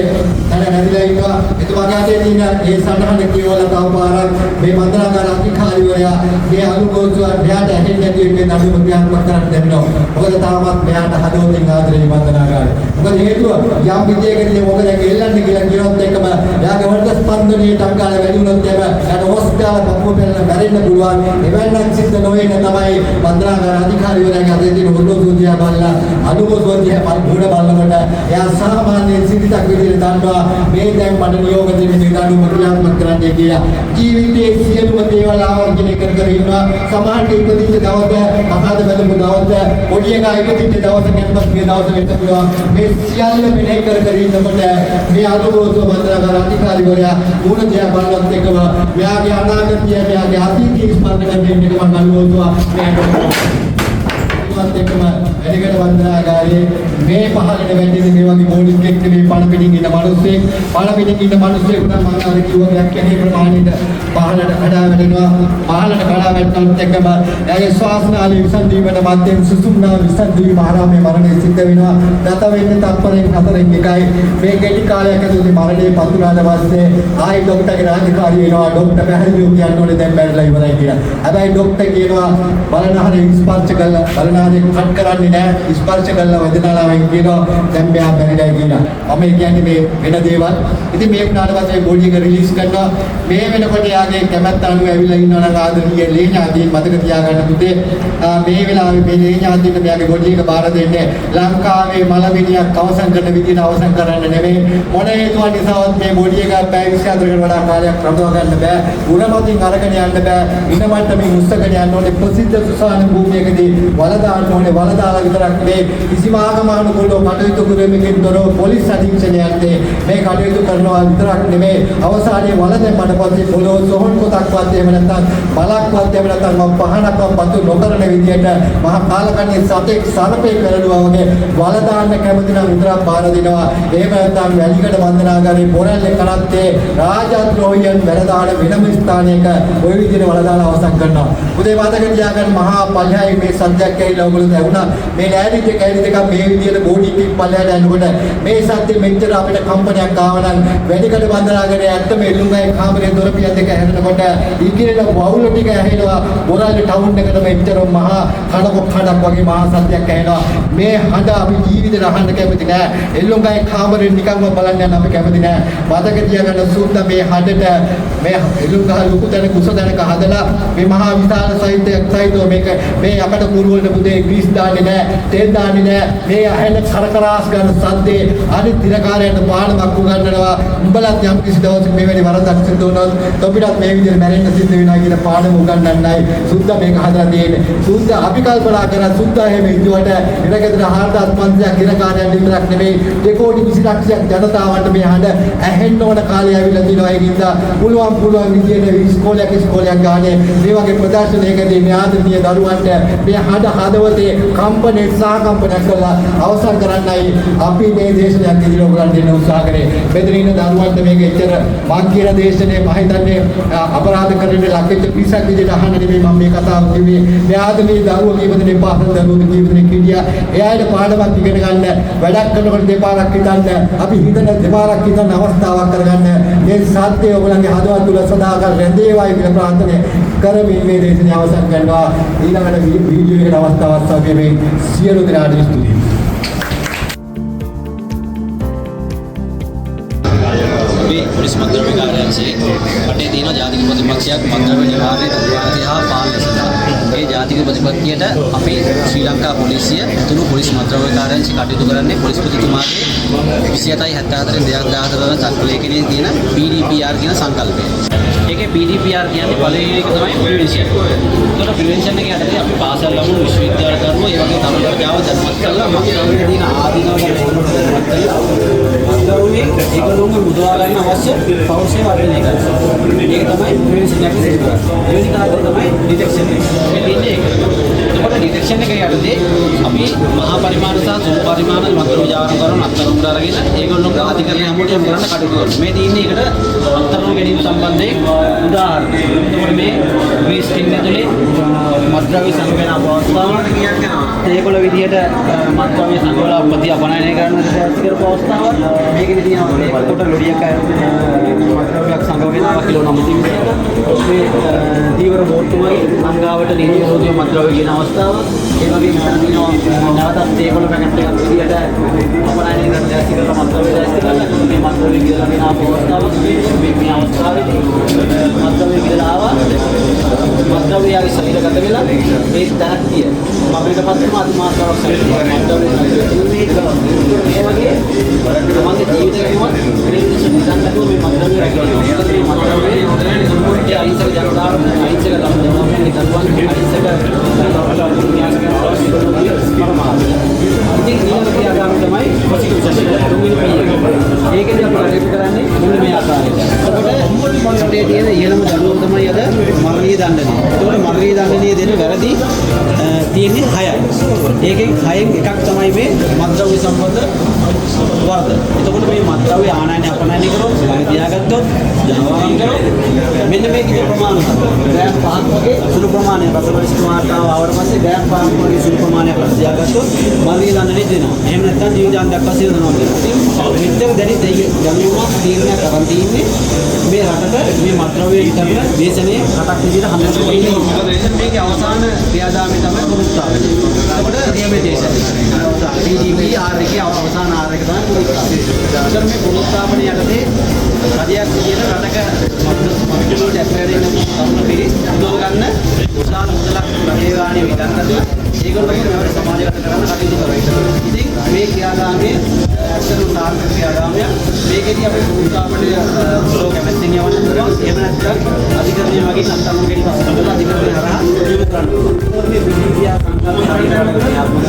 නැරිලා ඉන්නවා. එතුමාගේ අතේ තියෙන ඒ සාධාරණ කියවලා තව පාරක් මේ බන්දනාගාර අධිකාරිවරයා මේ අනුගෝසුව මෙයාට ඇහෙන්නේ නැති වෙන්නේ නඩුව ක්‍රියාත්මක කරන්න දෙන්නවා. මොකද තාමත් මෙයාට හදවතින් ආදරේ බන්දනාගාරය. මොකද හේතුව යම් විදියකදී මොකද එල්ලන්නේ කියලා කියනොත් එකම එයාගේ වර්ධ ස්පන්දනයේ ටංගාල වැඩි වුණොත් එම එයාට හොස්පිටාල පපුව පෙරලා මැරෙන්න පුළුවන්. එවැන්නක් සිද්ධ නොවෙන්න තමයි බන්දනාගාර අධිකාරිවරයාගේ අතේ තියෙන ඔරලෝසුව දිහා බලලා අනුගෝසුව දිහා බලනකොට එයා සාමාන්‍ය සිරිතක් විදිහට දන්නවා මේ දැන් මට නියෝග දෙන්නේ මේ දඬුවම ක්‍රියාත්මක කරන්නයි කියලා. ජීවිතයේ සියලුම දේවල් ආවර්ජනය කර කර ඉන්නවා. සමාජයේ ඉපදිච්ච දවස, අසාද බැලුම දවස, පොඩි එකා ඉපදිච්ච දවස කැම්පස් ගිය දවස වෙන්න පුළුවන්. මේ සියල්ල මෙහෙය කර කර ඉන්නකොට මේ අනුගෝසුව බන්දනාගාර අධිකාරිවරයා මුණ දිහා බලනත් එක්කම මෙයාගේ අනාගතය, මෙයාගේ අතීතය ස්මරණය කරගෙන එක මම අනුගෝසුව එක්කම වැඩිකට බන්දනාගාරයේ මේ පහළට වැටෙන මේ වගේ බෝඩින් එක්ක මේ පණ පිටින් ඉන්න මිනිස්සෙක් පණ පිටින් ඉන්න මිනිස්සෙක් උනා මම අර කිව්වා දෙයක් කියන්නේ ප්‍රමාණයට පහළට කඩා වැටෙනවා. පහළට කඩා වැටෙනත් එක්කම එයාගේ ශ්වාසනාලයේ විසන්දීමට මැදෙන් සුසුම්නා විසන්දීම ආරාමයේ මරණය සිද්ධ වෙනවා. ගත වෙන්නේ තත්පරෙන් 4න් එකයි. මේ කෙටි කාලයක් ඇතුළත මරණය පතුරාට පස්සේ ආයි ડોක්ටර්ගේ රාජකාරිය වෙනවා. ડોක්ටර් පැහැදිලිව කියන්න ඕනේ දැන් මැරලා ඉවරයි කියලා. හැබැයි ડોක්ටර් කියනවා බලනහරේ ස්පර්ශ කළා බලනහරේ කට් කරන්නේ නැහැ. ස්පර්ශ කළා වේදනාවෙන් කියනවා දැන් මෙයා බැරිලා කියලා. මම කියන්නේ මේ වෙන දේවල්. ඉතින් මේ වුණාට පස්සේ බෝඩි එක රිලීස් කරනවා. මේ වෙනකොට යාගේ කැමැත්ත අනුව ඇවිල්ලා ඉන්නවා නම් ආදරණීය ලේඥාදීන් මතක තියාගන්න පුතේ. මේ වෙලාවේ මේ ලේඥාදීන් මෙයාගේ බෝඩි එක බාර දෙන්නේ ලංකාවේ මලමිනියක් අවසන් කරන විදිහට අවසන් කරන්න නෙමෙයි. මොන හේතුවක් නිසාවත් මේ බෝඩි එක පැය 24කට වඩා කාලයක් රඳවා ගන්න බෑ. උරමතින් අරගෙන යන්න බෑ. ඉනමට මේ උස්සගෙන යන්න ඕනේ ප්‍රසිද්ධ සුසාන භූමියකදී වල දාන්න ඕනේ. වල දාලා විතරක් නෙමෙයි කිසිම ආගමනුකූලව කටයුතු කිරීමකින් තොරව පොලිස් අධීක්ෂණයන්ට මේ කටයුතු කරනවා විතරක් නෙමෙයි අවසානයේ වල දැම්මට පස්සේ පොළොව සොහොන් කොටක්වත් එහෙම නැත්නම් බලක්වත් එහෙම නැත්නම් පහනක්වත් පතු නොකරන විදියට මහා කාලකන්ණි සතෙක් සරපේ කරනවා වගේ වල දාන්න කැමති නම් විතරක් බාර දෙනවා. එහෙම නැත්නම් වැලිකඩ බන්දනාගාරේ පොරැල්ලේ කරත්තේ රාජද්‍රෝහියන් වැරදාන වෙනම ස්ථානයක ওই විදිහට වල දාලා අවසන් කරනවා. උදේ මතක තියාගන්න මහා පල්හායි මේ සද්දයක් ඇවිල්ලා ඔයගොල්ලෝ දැවුණා. මේ ලෑලි දෙක මේ විදිහට බෝඩි එකක් පල්ලයට යනකොට මේ සද්දෙ මෙච්චර අපිට කම්පනයක් ආව නම් වැඩිකඩ බන්දනාගාරේ ඇත්තම එළුම්ගයි කාමරේ දොර පිය දෙක හැරෙනකොට ඉකිරෙන වවුල ටික ඇහෙනවා. බොරාලේ ටවුන් එකට මෙච්චර මහා කඩක් වගේ මහා සද්දයක් ඇහෙනවා. මේ හඬ අපි ජීවිතේ අහන්න කැමති නෑ. එළුම්ගයි කාමරේ නිකන්ම බලන්න යන අපි කැමති නෑ. මතක තියාගන්න සූත්ත මේ හඬට මේ එළුම්ගහ ලොකු තැන කුස තැනක හදලා මේ මහා විශාල සහිතව මේක මේ අපට කුරුවලට පුතේ ග්‍රීස් දාන්නේ නෑ. තෙල් දාන්නේ නෑ. මේ ඇහෙන කරකරාස් ගන්න සද්දේ අනිත් දිනකාරයන්ට පාඩමක් උගන්වනවා. උඹලත් යම් කිසි දවසක මේ වැනි වරදක් සිදු වුණොත් තොපිටත් මේ විදිහට මැරෙන්න සිද්ධ වෙනවා කියන පාඩම උගන්වන්නයි සුද්ධ මේක හදලා තියෙන්නේ. සුද්ධ අපි කල්පනා කරා සුද්ධ එහෙම ඉදුවට ඉරගෙදර 4500ක් දිනකාරයන් විතරක් නෙමෙයි දෙකෝටි 20 ලක්ෂයක් ජනතාවට මේ හඬ ඇහෙන්න ඕන කාලය ඇවිල්ලා තියෙනවා. ඒකින්ද පුළුවන් විදිහට ඉස්කෝලයක් ගානේ මේ වගේ ප්‍රදර්ශනයකදී මේ ආදරණීය දරුවන්ට මේ හඬ හදවතේ කම්පනයේ සාකම්පනයක් කළා අවසන් කරන්නයි අපි මේ දේශනයක් ඉදිරියට ඔයගලන්ට දෙන්න උත්සාහ කරේ. මෙතන ඉන්න දරුවන්ට මේක එච්චර මං කියන දේශනේ මම හිතන්නේ අපරාධ කරන්න ලක්වෙච්ච පිරිසක් විදිහට අහන්න නෙමෙයි මම මේ කතාව කිව්වේ. මෙයාද මේ දරුවෝ කීපදෙනෙක් පාසල් දරුවෝ කීපදෙනෙක් හිටියා. එයාට පාඩමක් ඉගෙන ගන්න වැඩක් කරනකොට දෙපාරක් හිතන්න අපි හිතන දෙපාරක් හිතන අවස්ථාවක් කරගන්න මේ සත්‍යය ඔයගලන්ගේ හදවත් තුල සදාකල් රැඳේවායි කියලා ප්‍රාර්ථනා කරමින් මේ දේශනය අවසන් කරනවා. ඊළඟට වීඩියෝ එකට අවස්ථාවක් සමග මේ සියලු දෙනාට ස්තුතියි. මේ පොලිස් මන්ත්‍රාලය කාර්යාලයේ රටේ තියෙන ජාතික ප්‍රතිපක්ෂයක් මන්ත්‍රාලය නිවාරණය ප්‍රතිවාදී හා පාලනය සඳහා මේ ජාතික ප්‍රතිපත්තියට අපි ශ්‍රී ලංකා පොලිසිය තුණු පොලිස් මන්ත්‍රාලය කාර්යාලයෙන් කටයුතු කරන්නේ පොලිස්පතිතුමාගේ 27/74 2014 චක්‍රලේඛනයේ තියෙන PDPR කියන සංකල්පය. ඒකේ PDPR කියන්නේ පළවෙනි එක තමයි ප්‍රිවෙන්ෂන්. ඒතකොට ප්‍රිවෙන්ෂන් එකේ යටතේ අපි පාසල් ළමුණු විශ්වවිද්‍යාල දරුවෝ ඒ වගේ තම ප්‍රජාව දැනුවත් කරලා මත්ද්‍රව්‍ය දින ආදීනව ගැන මත්ද්‍රව්‍ය ඒගොල්ලෝම මුදවා ගන්න අවශ්‍ය පෞරුෂය වර්ධනය කරනවා. මේක තමයි ප්‍රිවෙන්ෂන් එකේ සිදු කරන්නේ. දෙවෙනි කාර්යය තමයි ඩිටෙක්ෂන් එක. මේ තියෙන්නේ ඒක. එතකොට ඩිටෙක්ෂන් එකේ යටතේ අපි මහා පරිමාණ සහ සුළු පරිමාණ මත්ද්‍රව්‍ය ජාවාරම් කරන අත්අඩංගුවට අරගෙන ඒගොල්ලෝගේ අධිකරණය හැමෝටම යොමු කරන්න කටයුතු කරනවා. මේ තියෙන්නේ ඒකට අත්අඩංගු ගැනීම සම්බන්ධයෙන් උදාහරණ. එතකොට මේ ස්කින් ඇතුලේ මත්ද්‍රව්‍ය සංවේදන අවස්ථාව ඒගොල්ලෝ විදියට මත්ද්‍රව්‍ය සංවේදන උපදී අපනයනය කරන කරපු අවස්ථාව මේකේ තියෙනවා ඒකට ලොඩියක් මත්ද්‍රව්‍යයක් සංවේදනාවක් කිලෝ 900ක් මේ දීවර බෝට්ටුමයි සංගාවට නිරෝධී මත්ද්‍රව්‍ය කියන අවස්ථාව ඒ වගේ මෙතන තියෙනවා නැවතත් ඒගොල්ලෝ පැකට් එකක් විදියට අපනයනය කරන දැස්ති කරලා මත්ද්‍රව්‍ය දැස්ති කරලා මේ මත්ද්‍රව්‍ය කියලා වෙන අවස්ථාව මේ අවස්ථාවේදී මත්ද්‍රව්‍ය කියලා ආවා මත්ද්‍රව්‍යයගේ ශරීරගත වෙලා ඒ දාහතිය අපිට පස්සෙම අතිමාත්‍රාවක් මත්ද්‍රව්‍ය මේ වගේ තමන්ගේ ජීවිතේකම ප්‍රේක්ෂණ නිදන්කෝ මේ මත්ද්‍රව්‍ය රැකගන්නවා. මේ මත්ද්‍රව්‍ය සම්පූර්ණ අහිංසක ජනතාව අහිංසක තමන්ගේ දරුවන් අහිංසක ඉතින් ඊළඟ ක්‍රියාදාම තමයි ප්‍රොසිකියුෂන් එක. තුන්වෙනි පීඑ. ඒකෙදි අපි කටයුතු කරන්නේ මුල මේ ආකාරයට. එතකොට රටේ තියෙන ඉහළම දඬුවම තමයි අද මරණීය දඬුවම. ඒතකොට මරණීය දඬුවමේ දෙන වැරදි තියෙන්නේ 6යි. ඒකෙන් 6න් එකක් තමයි මේ මත්ද්‍රව්‍ය සම්බන්ධ වර්ධ. එතකොට මේ මත්ද්‍රව්‍ය ආනයනය අපනයනය කරොත් තියාගත්තොත් ජාවාරම් කරොත් මෙන්න මේ කිසි ප්‍රමාණයක් ග්‍රෑම් 5ක් වගේ සුළු ප්‍රමාණයක් රසවස්තුමාර්තාව ආවට පස්සේ ග්‍රෑම් 5ක් වගේ සුළු ප්‍රමාණයක් තියාගත්තොත් මරණීය දඬුවම දෙනවා. එහෙම නැත්නම් ජීවිතාන්තයක් පස්සේ දෙනවා. මෙතන දැනි දැනුමක් තීරණයක් කරන් තියෙන්නේ මේ රටට මේ මත්ද්‍රව්‍ය විතරන දේශනේ රටක් විදිහට හඳුන්වලා තියෙනවා. මේකේ අවසාන ක්‍රියාදාමය තමයි පුරුත්තාවය. එතකොට නියමිත දේශනේ. PDPR එකේ අවසාන R එක තමයි පුරුත්තාවය. ඒතර මේ පුරුත්තාවන යටතේ රජයක් විදිහට රටක මත්ද්‍රව්‍ය ඇපරේන සම්පූර්ණ පිළිස් උදව ගන්න උසාන මුදලක් රජයේ ගානේ විදන් කරලා ඒගොල්ලෝ මේවට සමාජගත කරන්න කටයුතු කරනවා. ඉතින් මේ ක්‍රියාදාමයේ ඇත්තටම සාර්ථක ක්‍රියාදාමයක්. මේකෙදී අපි පුරුත්තාවන සලෝ කැමැත්තෙන් යවන්න පුළුවන්. එහෙම නැත්නම් අධිකරණය වගේ නැත්නම් මොකෙද අධිකරණය හරහා යොමු කරන්න පුළුවන්. මේ විද්‍යා සංකල්ප හරියට අපිට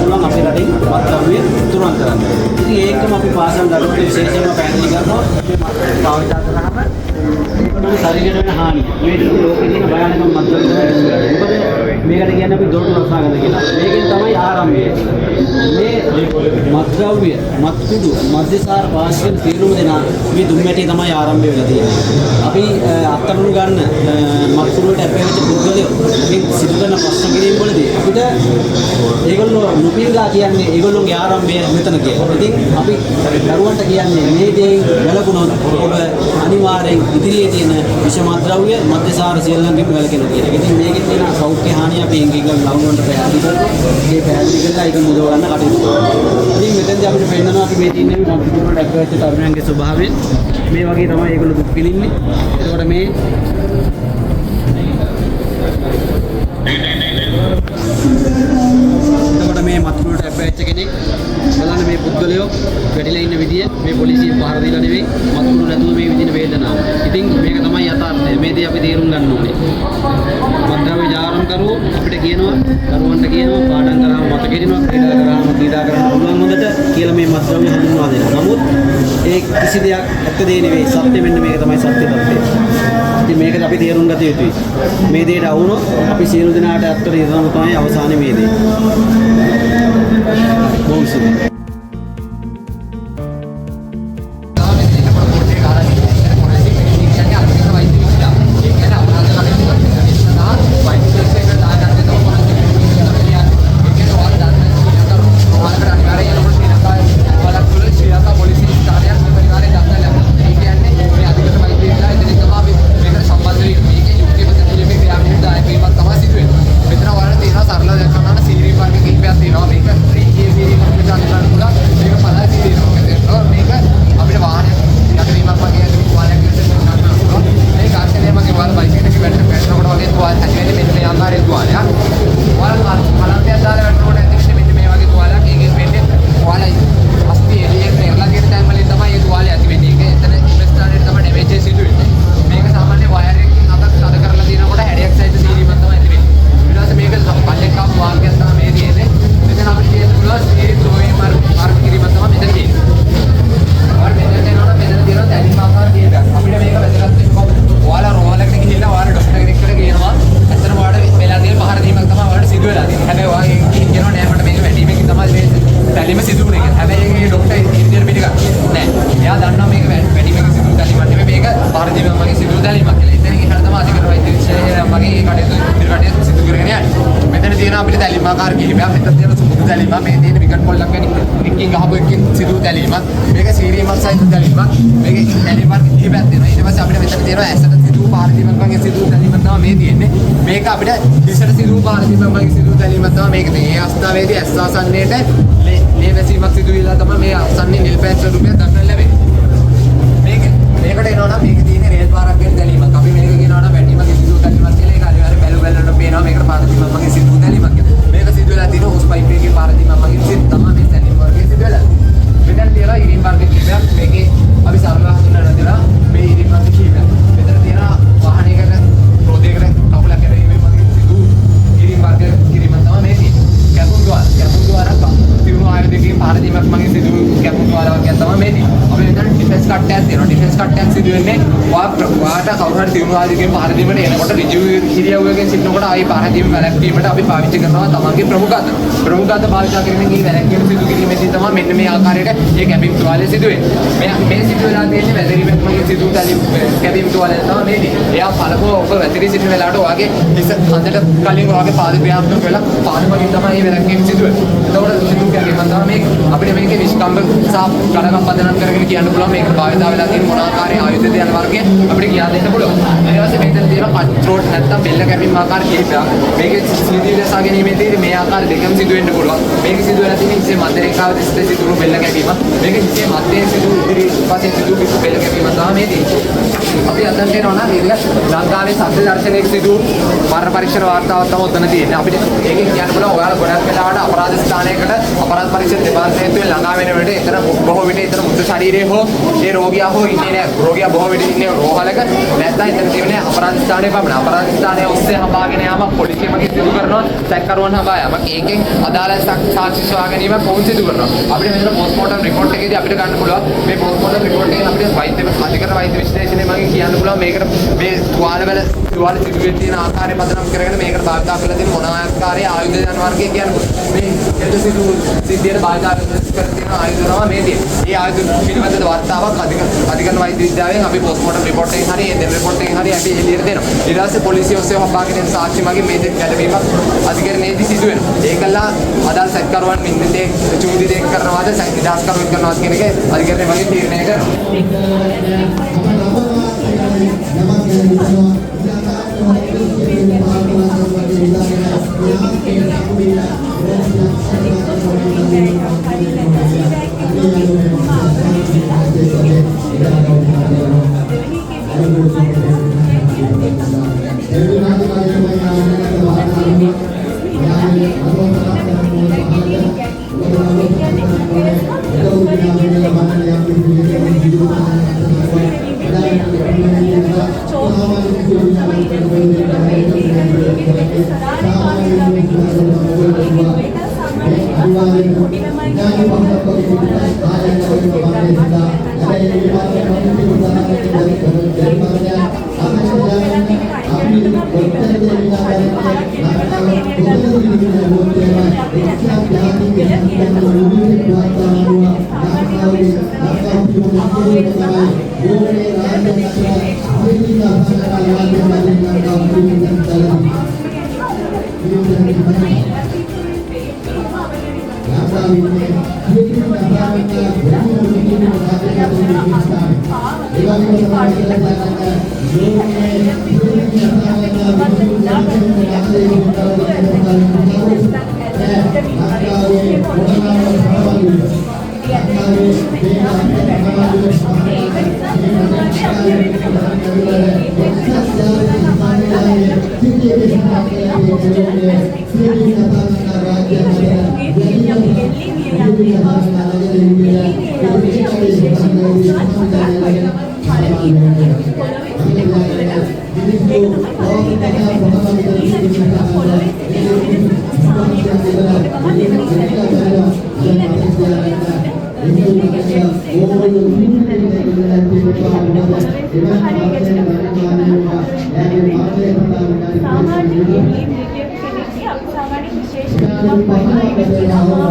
පුළුවන් අපේ රටින් මත්ද්‍රව්‍ය තුරන් කරන්න. ඉතින් ඒකම අපි පාසල් දරුවන්ට විශේෂයෙන්ම පැහැදිලි කරනවා මේ මත්ද්‍රව්‍ය භාවිත කරනම ඒකම ශරීරයට වෙන හානිය. මේ ලෝකේ තියෙන භයානකම මත්ද්‍රව්‍ය තමයි. මොකද මේකට කියන්නේ අපි දොරටු රසායන කියලා. මේකෙන් තමයි ආරම්භය. මේ මත්ද්‍රව්‍ය, මත්කුඩු, මද්යසාර පාෂිකන් තීරුම දෙනා මේ දුම්මැටි තමයි ආරම්භය වෙලා තියෙන්නේ. අපි අත්අඩංගු ගන්න මත්කුඩු වලට අපේච්ච පුද්ගලයෝ මේ සිදු කරන ප්‍රශ්න කිරීම වලදී අපිට ඒගොල්ලෝ නුපින්දා කියන්නේ ඒගොල්ලෝගේ ආරම්භය මෙතන කියලා. ඉතින් අපි දරුවන්ට කියන්නේ මේ දේ වැළකුණොත් ඔබ අනිවාර්යෙන් ඉදිරියේ තියෙන විෂ මත්ද්‍රව්‍ය, මද්යසාර සියල්ලන්ගෙන් වැළකෙනවා කියන එක. ඉතින් මේකෙන් තියෙන සෞඛ්‍ය හානිය අපි එංගිගල් ලවුන්වන්ට පැහැදිලි කරනවා. මේ පැහැදිලි කරලා ඒක මුදව ගන්න කටයුතු කරනවා. ඉතින් මෙතෙන්දී අපිට පෙන්නනවා අපි මේ තින්නේ මේ කම්පියුටර් වලට ඇක්ටිව් වෙච්ච තරුණයන්ගේ ස්වභාවය. මේ වගේ තමයි ඒගොල්ලෝ දුක් විඳින්නේ. ඒකට මේ එතකොට මේ මත්කුඩුවට අපේච්ච කෙනෙක් බලන්න මේ පුද්ගලයෝ වැඩිලා ඉන්න විදිය මේ පොලිසිය පහර දීලා නෙවෙයි මත්කුඩු නැතුව මේ විදින වේදනාව. ඉතින් මේක තමයි යථාර්ථය. මේ දේ අපි තේරුම් ගන්න ඕනේ. මත්ද්‍රව්‍ය ජාවාරම් කරුවෝ අපිට කියනවා දරුවන්ට කියනවා පාඩම් කරාම මතක හිටිනවා ක්‍රීඩා කරාම ක්‍රීඩා කරන්න පුළුවන් හොඳට කියලා මේ මත්ද්‍රව්‍ය හඳුන්වා දෙනවා. නමුත් ඒ කිසි දෙයක් ඇත්ත දේ නෙවෙයි. සත්‍ය මෙන්න මේක තමයි සත්‍ය තත්ත්වය. ඉතින් මේකද අපි තේරුම් ගත යුතුයි. මේ දෙයට අවුනොත් අපි සියලු දෙනාට අත්තර ඉරනම තමයි අවසානයේ මේ දේ. එහෙම සිදු වුණේ කියලා. හැබැයි ඒ ડોක්ටර් ඉන්දියානු පිළිගන්නේ නැහැ. එයා දන්නවා මේක වැඩිමක සිදු දැලීමක් නෙමෙයි මේක පාරදීම මගේ සිදු දැලීමක් කියලා. එතන ඉහළ තමයි අධිකරණ වෛද්‍ය විශ්වවිද්‍යාලය මගේ කටයුතු සිදු කරගෙන යන්නේ. මෙතන තියෙන අපිට දැලීමාකාර කිහිපයක්. මෙතන තියෙන සුදුසු දැලීමක්. මේ තියෙන විකට් පොල්ලක් ගැන එකකින් ගහපු එකකින් සිදු දැලීමක්. මේක සීරීමක් සහිත දැලීමක්. මේක දැලීමක් කිහිපයක් තියෙනවා. ඊට පස්සේ අපිට මෙතන තියෙනවා ඇසට සිදු පාරදීමක් වගේ සිදු දැලීමක් තමයි මේ තියෙන්නේ. මේක අපිට ඉස්සර සිදු පාරදීමක් වගේ සිදු දැලීමක් තමයි මේක තියෙන්නේ. ඒ අවස්ථාවේදී ඇස් ආසන්නයේට ලේ වැසීමක් සිදු වෙලා තමයි මේ ආසන්නයේ නිල් පැන් ස්වරූපයක් දක්වන්න ලැබෙන්නේ. මේකට එනවා නම් මේක තියෙන රේල් පාරක් වෙන දැලීමක්. අපි මේක කියනවා නම් වැටීමක් සිදු දැලීමක් කියලා. ඒක අනිවාර්යෙන් බැලුවලට පේනවා මේකට පාරදීමක් වගේ සිදු දැලීමක් කියලා. මේක සිදු වෙලා තියෙන හොස් පයිප් එකේ පාරදීමක් වගේ සිදු තමයි මේ දැලීම වර්ගයේ සිදු වෙලා. මෙතන තියෙනවා ඉරිම් වර්ග කිහිපයක්. මේකේ අපි සරලව හඳුන්වන්න දෙනවා මේ ඉරිම් වර්ග කිහිපයක්. මෙතන තියෙනවා වාහනයකට රෝදයකට කකුලක් කැරෙන්නේ වගේ සිදු ඉරිම් වර්ග කිරීමක් තමයි මේ තියෙන්නේ. කැපුම් ద్వාරක් තිරුණු ආයුධයකින් පාරදීමක් මගේ සිදු කැපුම් ద్వාරයක් තමයි මේ තියෙන්නේ. අපි මෙතන ඩිෆෙන්ස් කට්ටයක් තියෙනවා. ඩිෆෙන්ස් කට්ටයක් සිදු වෙන්නේ වාට කවුරු හරි තිරුණු ආයුධයකින් පාරදීමට එනකොට ඍජු ඉරියව්වකින් සිටිනකොට ආයි පාරදීම වැළැක්වීමට අපි පාවිච්චි කරනවා තමන්ගේ ප්‍රමුඛත්ව භාවිත කිරීමෙන් මේ වැළැක්වීම සිදු කිරීමේදී තමයි මෙන්න මේ ආකාරයට මේ කැපීම් තුවාලය සිදු වෙන්නේ. මේ සිදු වෙලා තියෙන්නේ වැදීමක් මගේ සිදු කැපීම් තුවාලය තමයි මේ තියෙන්නේ. එයා පළමුව ඔබ වැතිරී සිටින වෙලාවට ඔයාගේ හිස අඳට කලින් ඔයාගේ පාද ක්‍රියාත්මක වෙලා පාදවලින් තමයි මේ වැළැක්වීම සිදු වෙන්නේ. එතකොට සිදු කැපීම තමයි මේ අපිට මේකේ විස්කම්බ සහ කඩකම් පදනම් කරගෙන කියන්න පුළුවන් මේක භාවිත වෙලා තියෙන මොන ආකාරයේ ආයුධද යන වර්ගය අපිට කියා දෙන්න පුළුවන්. ඊට පස්සේ මෙතන තියෙන කට්‍රෝට් නැත්තම් බෙල්ල කැපීම් ආකාර කිහිපයක්. මේකේ සීදී දසා ගැනීමේදී මේ ආකාර දෙකම සිදු වෙන්න පුළුවන්. මේක සිදු වෙලා තියෙන ඉස්සේ මධ්‍ය රේඛාව දිස්සේ සිදුණු බෙල්ල කැපීම. මේක ඉස්සේ මධ්‍යයේ සිදු ඉදිරි පස්සේ සිදු කිසි බෙල්ල කැපීම තමයි මේ තියෙන්නේ. අපි අදන් දෙනවා නම් ඒක ලංකාවේ සත්‍ය දර්ශනයේ සිදු මරණ පරීක්ෂණ වාර්තාවක් තමයි උතන තියෙන්නේ. අපිට ඒකෙන් කියන්න පුළුවන් ඔයාලා ගොඩක් වෙලාවට අපරාධ ස්ථානයකට අපරාධ පරීක්ෂණ දෙපාර්තමේන්තුවේ ළඟා වෙන වෙලේ එතන බොහෝ විට එතන මුද්ද ශරීරයේ හෝ ඒ රෝගියා හෝ ඉන්නේ නැහැ. රෝගියා බොහෝ විට ඉන්නේ රෝහලක නැත්නම් එතන තියෙන්නේ අපරාධ ස්ථානයේ පමණ. අපරාධ ස්ථානයේ ඔස්සේ හඹාගෙන යාම පොලිසිය මගින් සිදු කරනවා සැකකරුවන් හඹා යාම. ඒකෙන් අදාළ සාක්ෂි සොයා ගැනීම කොහොමද සිදු කරනවා. අපිට මෙතන පෝස්ට්මෝර්ටම් රිපෝට් එකේදී අපිට ගන්න පුළුවන් මේ පෝස්ට්මෝර්ටම් රිපෝට් එකෙන් අපිට අධිකරණ වෛද්‍ය විශ්ලේෂණය මගින් කියන්න පුළුවන් මේකට මේ තුවාල සිදු වෙච්ච තියෙන ආකාරය පදනම් කරගෙන මේකට භාවිත කරලා තියෙන මොන ආකාරයේ ආයුධ යන වර්ගය කියන්නේ මේ එද සිදු සිද්ධියට භාවිත කර තියෙන ආයුධ තමයි මේ තියෙන්නේ. මේ ආයුධ පිළිබඳ වාර්තාවක් අධිකරණ වෛද්‍ය විද්‍යාලයෙන් අපි පෝස්ට්මෝර්ටම් රිපෝට් එකෙන් හරි ඒ රිපෝට් එකෙන් හරි අපි එළියට දෙනවා. ඊට පස්සේ පොලිසිය ඔස්සේ හොබාගෙන යන සාක්ෂි මගින් මේ දෙක ගැලවීමක් අධිකරණයේදී සිදු වෙනවා. ඒකලා අදාළ සැකකරුවන් නින්දිතේ චූටි දෙයක් කරනවාද නිදහස් කරුවෙක් කරනවාද කියන එක අධිකරණය මගින් තීරණය सामाजिक කෙනෙක්ගේ අපි සාමාන්‍ය විශේෂ නියමයක් වයින්නවා ඒක කියනවා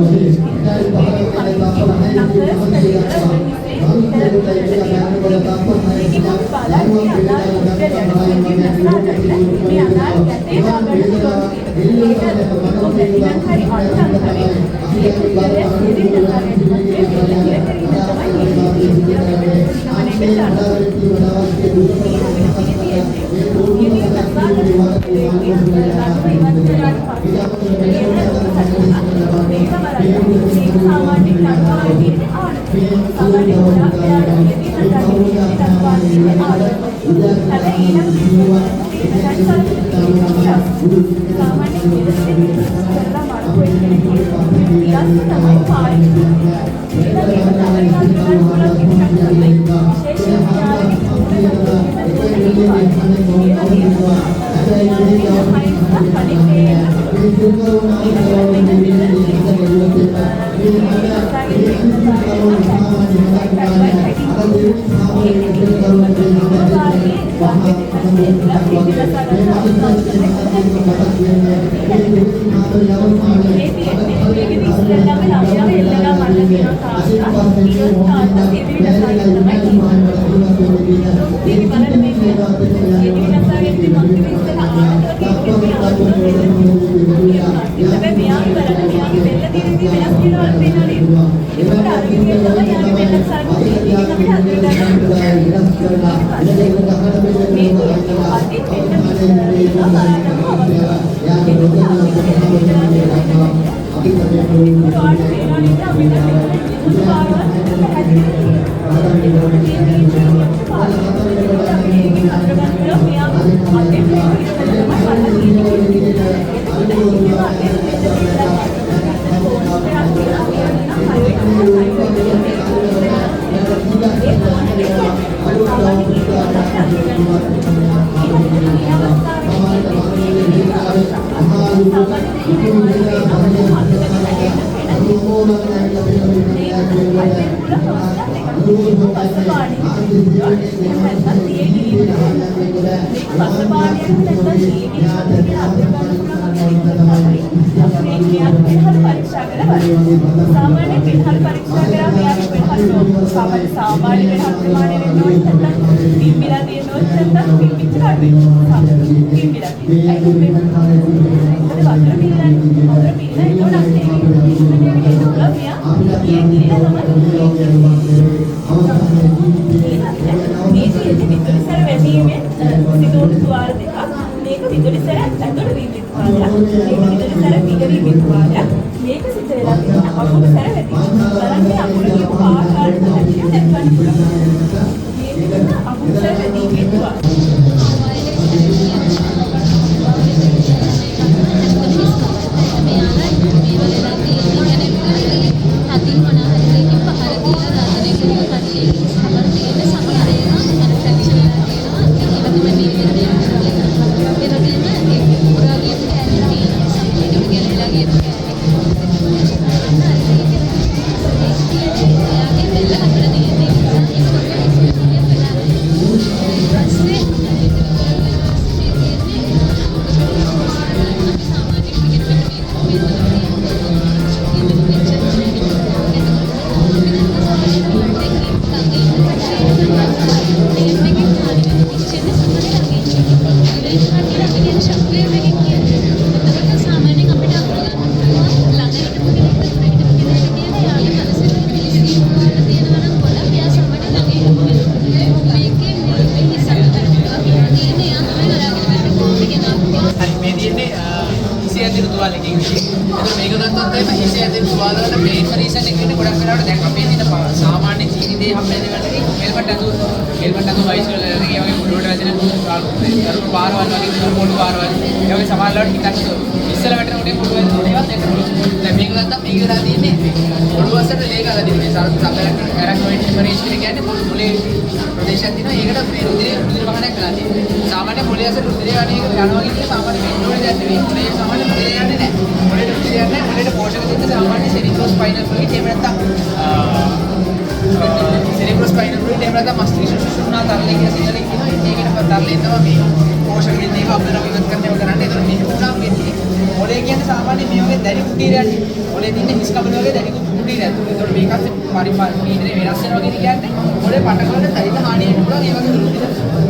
cerebrospinal fluid එහෙම නැත්නම් මස්තිෂ්ක සුසුම්නා තරලේ කියන සිංහලෙන් කියනවා ඒකේට තරලේ ඉන්නවා මේ පෝෂක දෙන එක අපිට ඉවත් කරන්න කරන්නේ ඒක මෙහෙම උනාම වෙන්නේ මොලේ කියන්නේ සාමාන්‍ය මේ වගේ දැඩි කුටීරයක් මොලේ තියෙන හිස් කබල වගේ දැඩි කුටීරයක්. ඒතකොට මේකත් පරිපාලනයේ වෙනස් වෙනවා කියන්නේ මොලේ පටකවල සහිත හානිය වෙන්න පුළුවන්. ඒ වගේ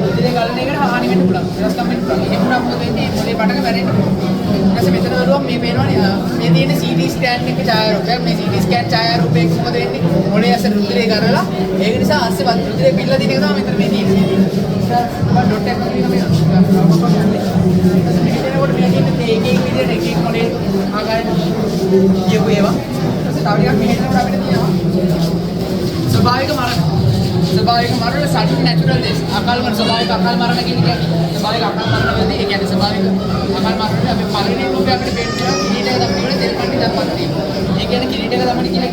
රුධිරේ ගලන එකට හානි වෙන්න පුළුවන්. වෙනස්කම් වෙන්න පුළුවන්. එහෙම වුණාම මොකද වෙන්නේ? මොලේ පටක වැරෙන්න පුළුවන්. ඊට පස්සේ මෙතන බලුවම මේ පේනවනේ මේ තියෙන CT ස්කෑන් එක ඡායාරූපයක්. මේ CT ස්කෑන් ඡායාරූපයක් මොකද වෙන්නේ? මොලේ ඇස රුධිරේ ගලලා ඒක නිසා අස්සේ රුධිරේ බිල්ල දින එක තමයි මෙතන මේ තියෙන්නේ. ඒක ඩොට් එකක් තියෙන මේ එතකොට මේ තියෙන තේකේ විදියට එකෙක් මොලේ ආකාරයට කියපු ඒවා. ඊට පස්සේ තව ටිකක් මෙහෙට අපිට තියෙනවා ස්වභාවික මරණ. ස්වභාවික මරණ සඩන් නැචරල් දෙස්. අකාල මරණ ස්වභාවික අකාල මරණ කියන්නේ ස්වභාවික අකාල මරණ වෙන්නේ ඒ කියන්නේ ස්වභාවික අකාල මරණ අපි පළවෙනි රූපය අපිට පේන්න කිරීටයක තමයි තෙල් පණ්ඩි දැම්මත් තියෙනවා. ඒ කියන්නේ කිරීටයක තමයි කියන්නේ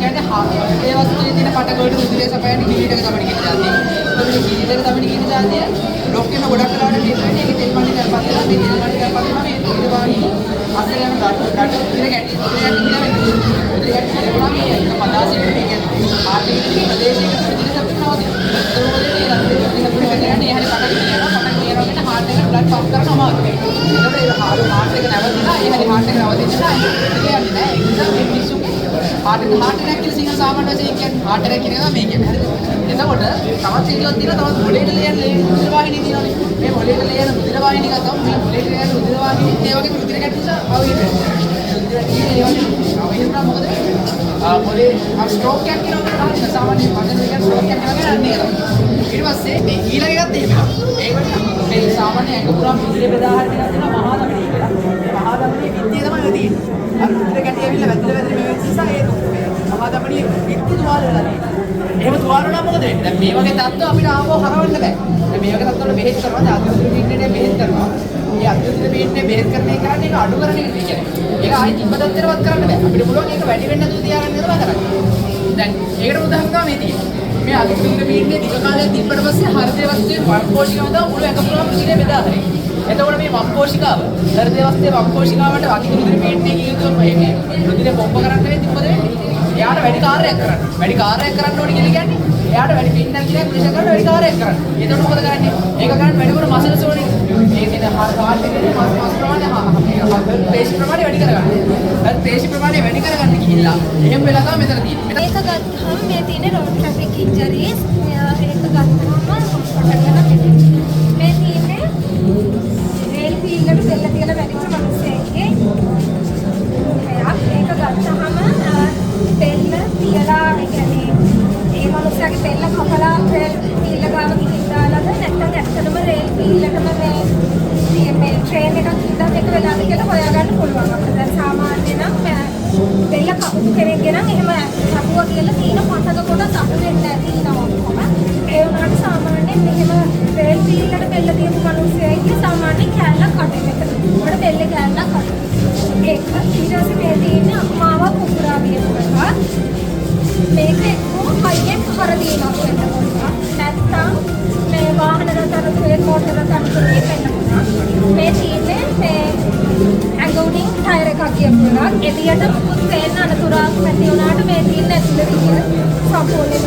ඒ වස්තුවේ තියෙන පටකවලට රුධිරය සපයන්නේ කිරීටයක තමයි කියන જાතිය. ඒකේ කිරීටයක තමයි කියන જાතිය. ඩොක්ටර්ම ගොඩක් වෙලාවට දෙන්නේ ඒක තෙල් පණ්ඩි දැම්මත් වෙනවා. මේ තෙල් පණ්ඩි දැම්මත් වෙනවා මේ රුධිරවාහි අස්සේ යන ගාඩ රුධිර ගැටි රුධිර ගැටි කියනවා මේ පදාසින් කියන්නේ ආර්ථික ප්‍රදේශයක රුධිර සපයනවා. हार्ट එක බ්ලඩ් පම්ප් කරන අමාරුයි. ඒකට ඒ හાર્ට් එක නැවතිලා ඒ හැටි හાર્ට් එක නැවතිලා ඒක යන්නේ නැහැ. ඒ නිසා මේ මිනිස්සුගේ හાર્ට් එක කියලා සිංහල සාමාන්‍ය වශයෙන් කියන්නේ හાર્ට් එක කියන එක මේ කියන්නේ. එතකොට තවත් සිද්ධියක් තියෙනවා තවත් මොලේට ලියන රුධිර වාහිනිය තියෙනවානේ. මේ මොලේට ලියන රුධිර වාහිනිය ගත්තම මේ මොලේට ලියන රුධිර වාහිනිය ඒ වගේ රුධිර ගැටි නිසා අවුල් වෙනවා. රුධිර ගැටි ඒ වගේ අවුල් වෙනවා මොකද? මොලේ ස්ට්‍රෝක් එකක් කියනවා සාමාන්‍ය වචන දෙකක් ස්ට්‍රෝක් එකක් කියනවා නේද? ඊට පස්සේ මේ ඊළඟ එකත් එහෙම. ඒකට මේ සාමාන්‍ය ඇඟ පුරා රුධිර බෙදා හරිනවා තියෙනවා මහා ධමනිය කියලා. මේ මහා ධමනියේ විද්‍ය තමයි තියෙන්නේ. අර රුධිර ගැටි ඇවිල්ලා වැදිලා මේ වෙච්ච නිසා ඒ මහා ධමනියේ විද්‍ය තුවාල වෙලා තියෙනවා. එහෙම තුවාල වුණාම මොකද වෙන්නේ? දැන් මේ වගේ තත්ත්ව අපිට ආවෝ හරවන්න බෑ. දැන් මේ වගේ තත්ත්වවල බෙහෙත් කරනවා ආධුනික ට්‍රීට්මන්ට් එක බෙහෙත් කරනවා. මේ ආධුනික ට්‍රීට්මන්ට් බෙහෙත් කරන එක කරන්නේ ඒක අඩු කරන එක කියන්නේ. ඒක ආයි තිබ්බදත්තරවත් කරන්න බෑ. අපිට පුළුවන් ඒක වැඩි වෙන්න නැතුව තියාගන්න නේද කරන්නේ. දැන් ඒකට උදාහරණ තමයි මේ තියෙන්නේ. මේ අධිකෘත මීඩියේ දිග කාලයක් තිබ්බට පස්සේ හෘදේ වස්තුවේ වම්පෝෂිකාව තමයි මුළු ඇඟ පුරාම රුධිරය බෙදා හරින්නේ. එතකොට මේ වම්පෝෂිකාව හෘදේ වස්තුවේ වම්පෝෂිකාවට අධිකෘත මීඩියේ කියුවොත් මේ රුධිරය පොම්ප කරන්න වෙන්නේ මොකද වෙන්නේ? එයාට වැඩි කාර්යයක් කරන්න. වැඩි කාර්යයක් කරන්න ඕනේ කියලා කියන්නේ එයාට වැඩි පින්නක් කියලා ප්‍රෙෂර් කරන්න වැඩි කාර්යයක් කරන්න. එතකොට මොකද කරන්නේ? ඒක කරන්න වැඩිපුර මසල්ස් වලින් මේ කියන හાર્ට් එකේ මස් ප්‍රමාණය පේශි ප්‍රමාණය වැඩි කරගන්න. ඒ පේශි ප්‍රමාණය වැඩි කරගන්න ගිහිල්ලා එහෙම වෙලා තමයි මෙතන තියෙන්නේ. ඒක ගත්තහම මේ තියෙන රෝඩ් ට්‍රැෆික් ඉන්ජරිස් ඒක ගත්තහම මේ තියෙන්නේ රේල් වීල්ලට දෙල්ල තියලා වැටිච්ච මිනිස්සෙක්ගේ ඒක ගත්තහම දෙල්ල තියලා ඒ කියන්නේ ඒ මිනිස්සගේ දෙල්ල කපලා රේල් වීල්ල ගාව ගිහින් දාලාද නැත්නම් ඇත්තටම රේල් වීල්ලටම මේ ට්‍රේන් එකක් ඉඳන් එක වෙලාද කියලා හොයාගන්න පුළුවන්. අපිට දැන් සාමාන්‍ය නම් දෙල්ල කපපු කෙනෙක්ගේ නම් එහෙම කපුවා කියලා තියෙන පතක කොටස් අහු වෙන්නේ නැති නෝකොම. ඒ වුණාට සාමාන්‍යයෙන් මෙහෙම රේල් වීල්ලට බෙල්ල තියපු මිනිස්සෙක්ගේ සාමාන්‍ය කෑල්ලක් කටන එක. උඩ බෙල්ල කෑල්ලක් කටන. ඒක ඊට පස්සේ මේ තියෙන අම්මාව කුකුරා වියපුවා. මේක එක්කෝ හයියෙන් පහර දීමක් වෙන්න පුළුවන්. නැත්නම් මේ වාහන රටරතුවේ මෝටර රටරතුවේ වෙන්න පුළුවන්. මේ තියෙන්නේ මේ ඇඟුණින් ටයර් එකක් කියපුවා. එළියට මුකුත් පේන්න අනතුරක් නැති වුණාට මේ තියෙන ඇතුළේ විදිය සම්පූර්ණයෙන්ම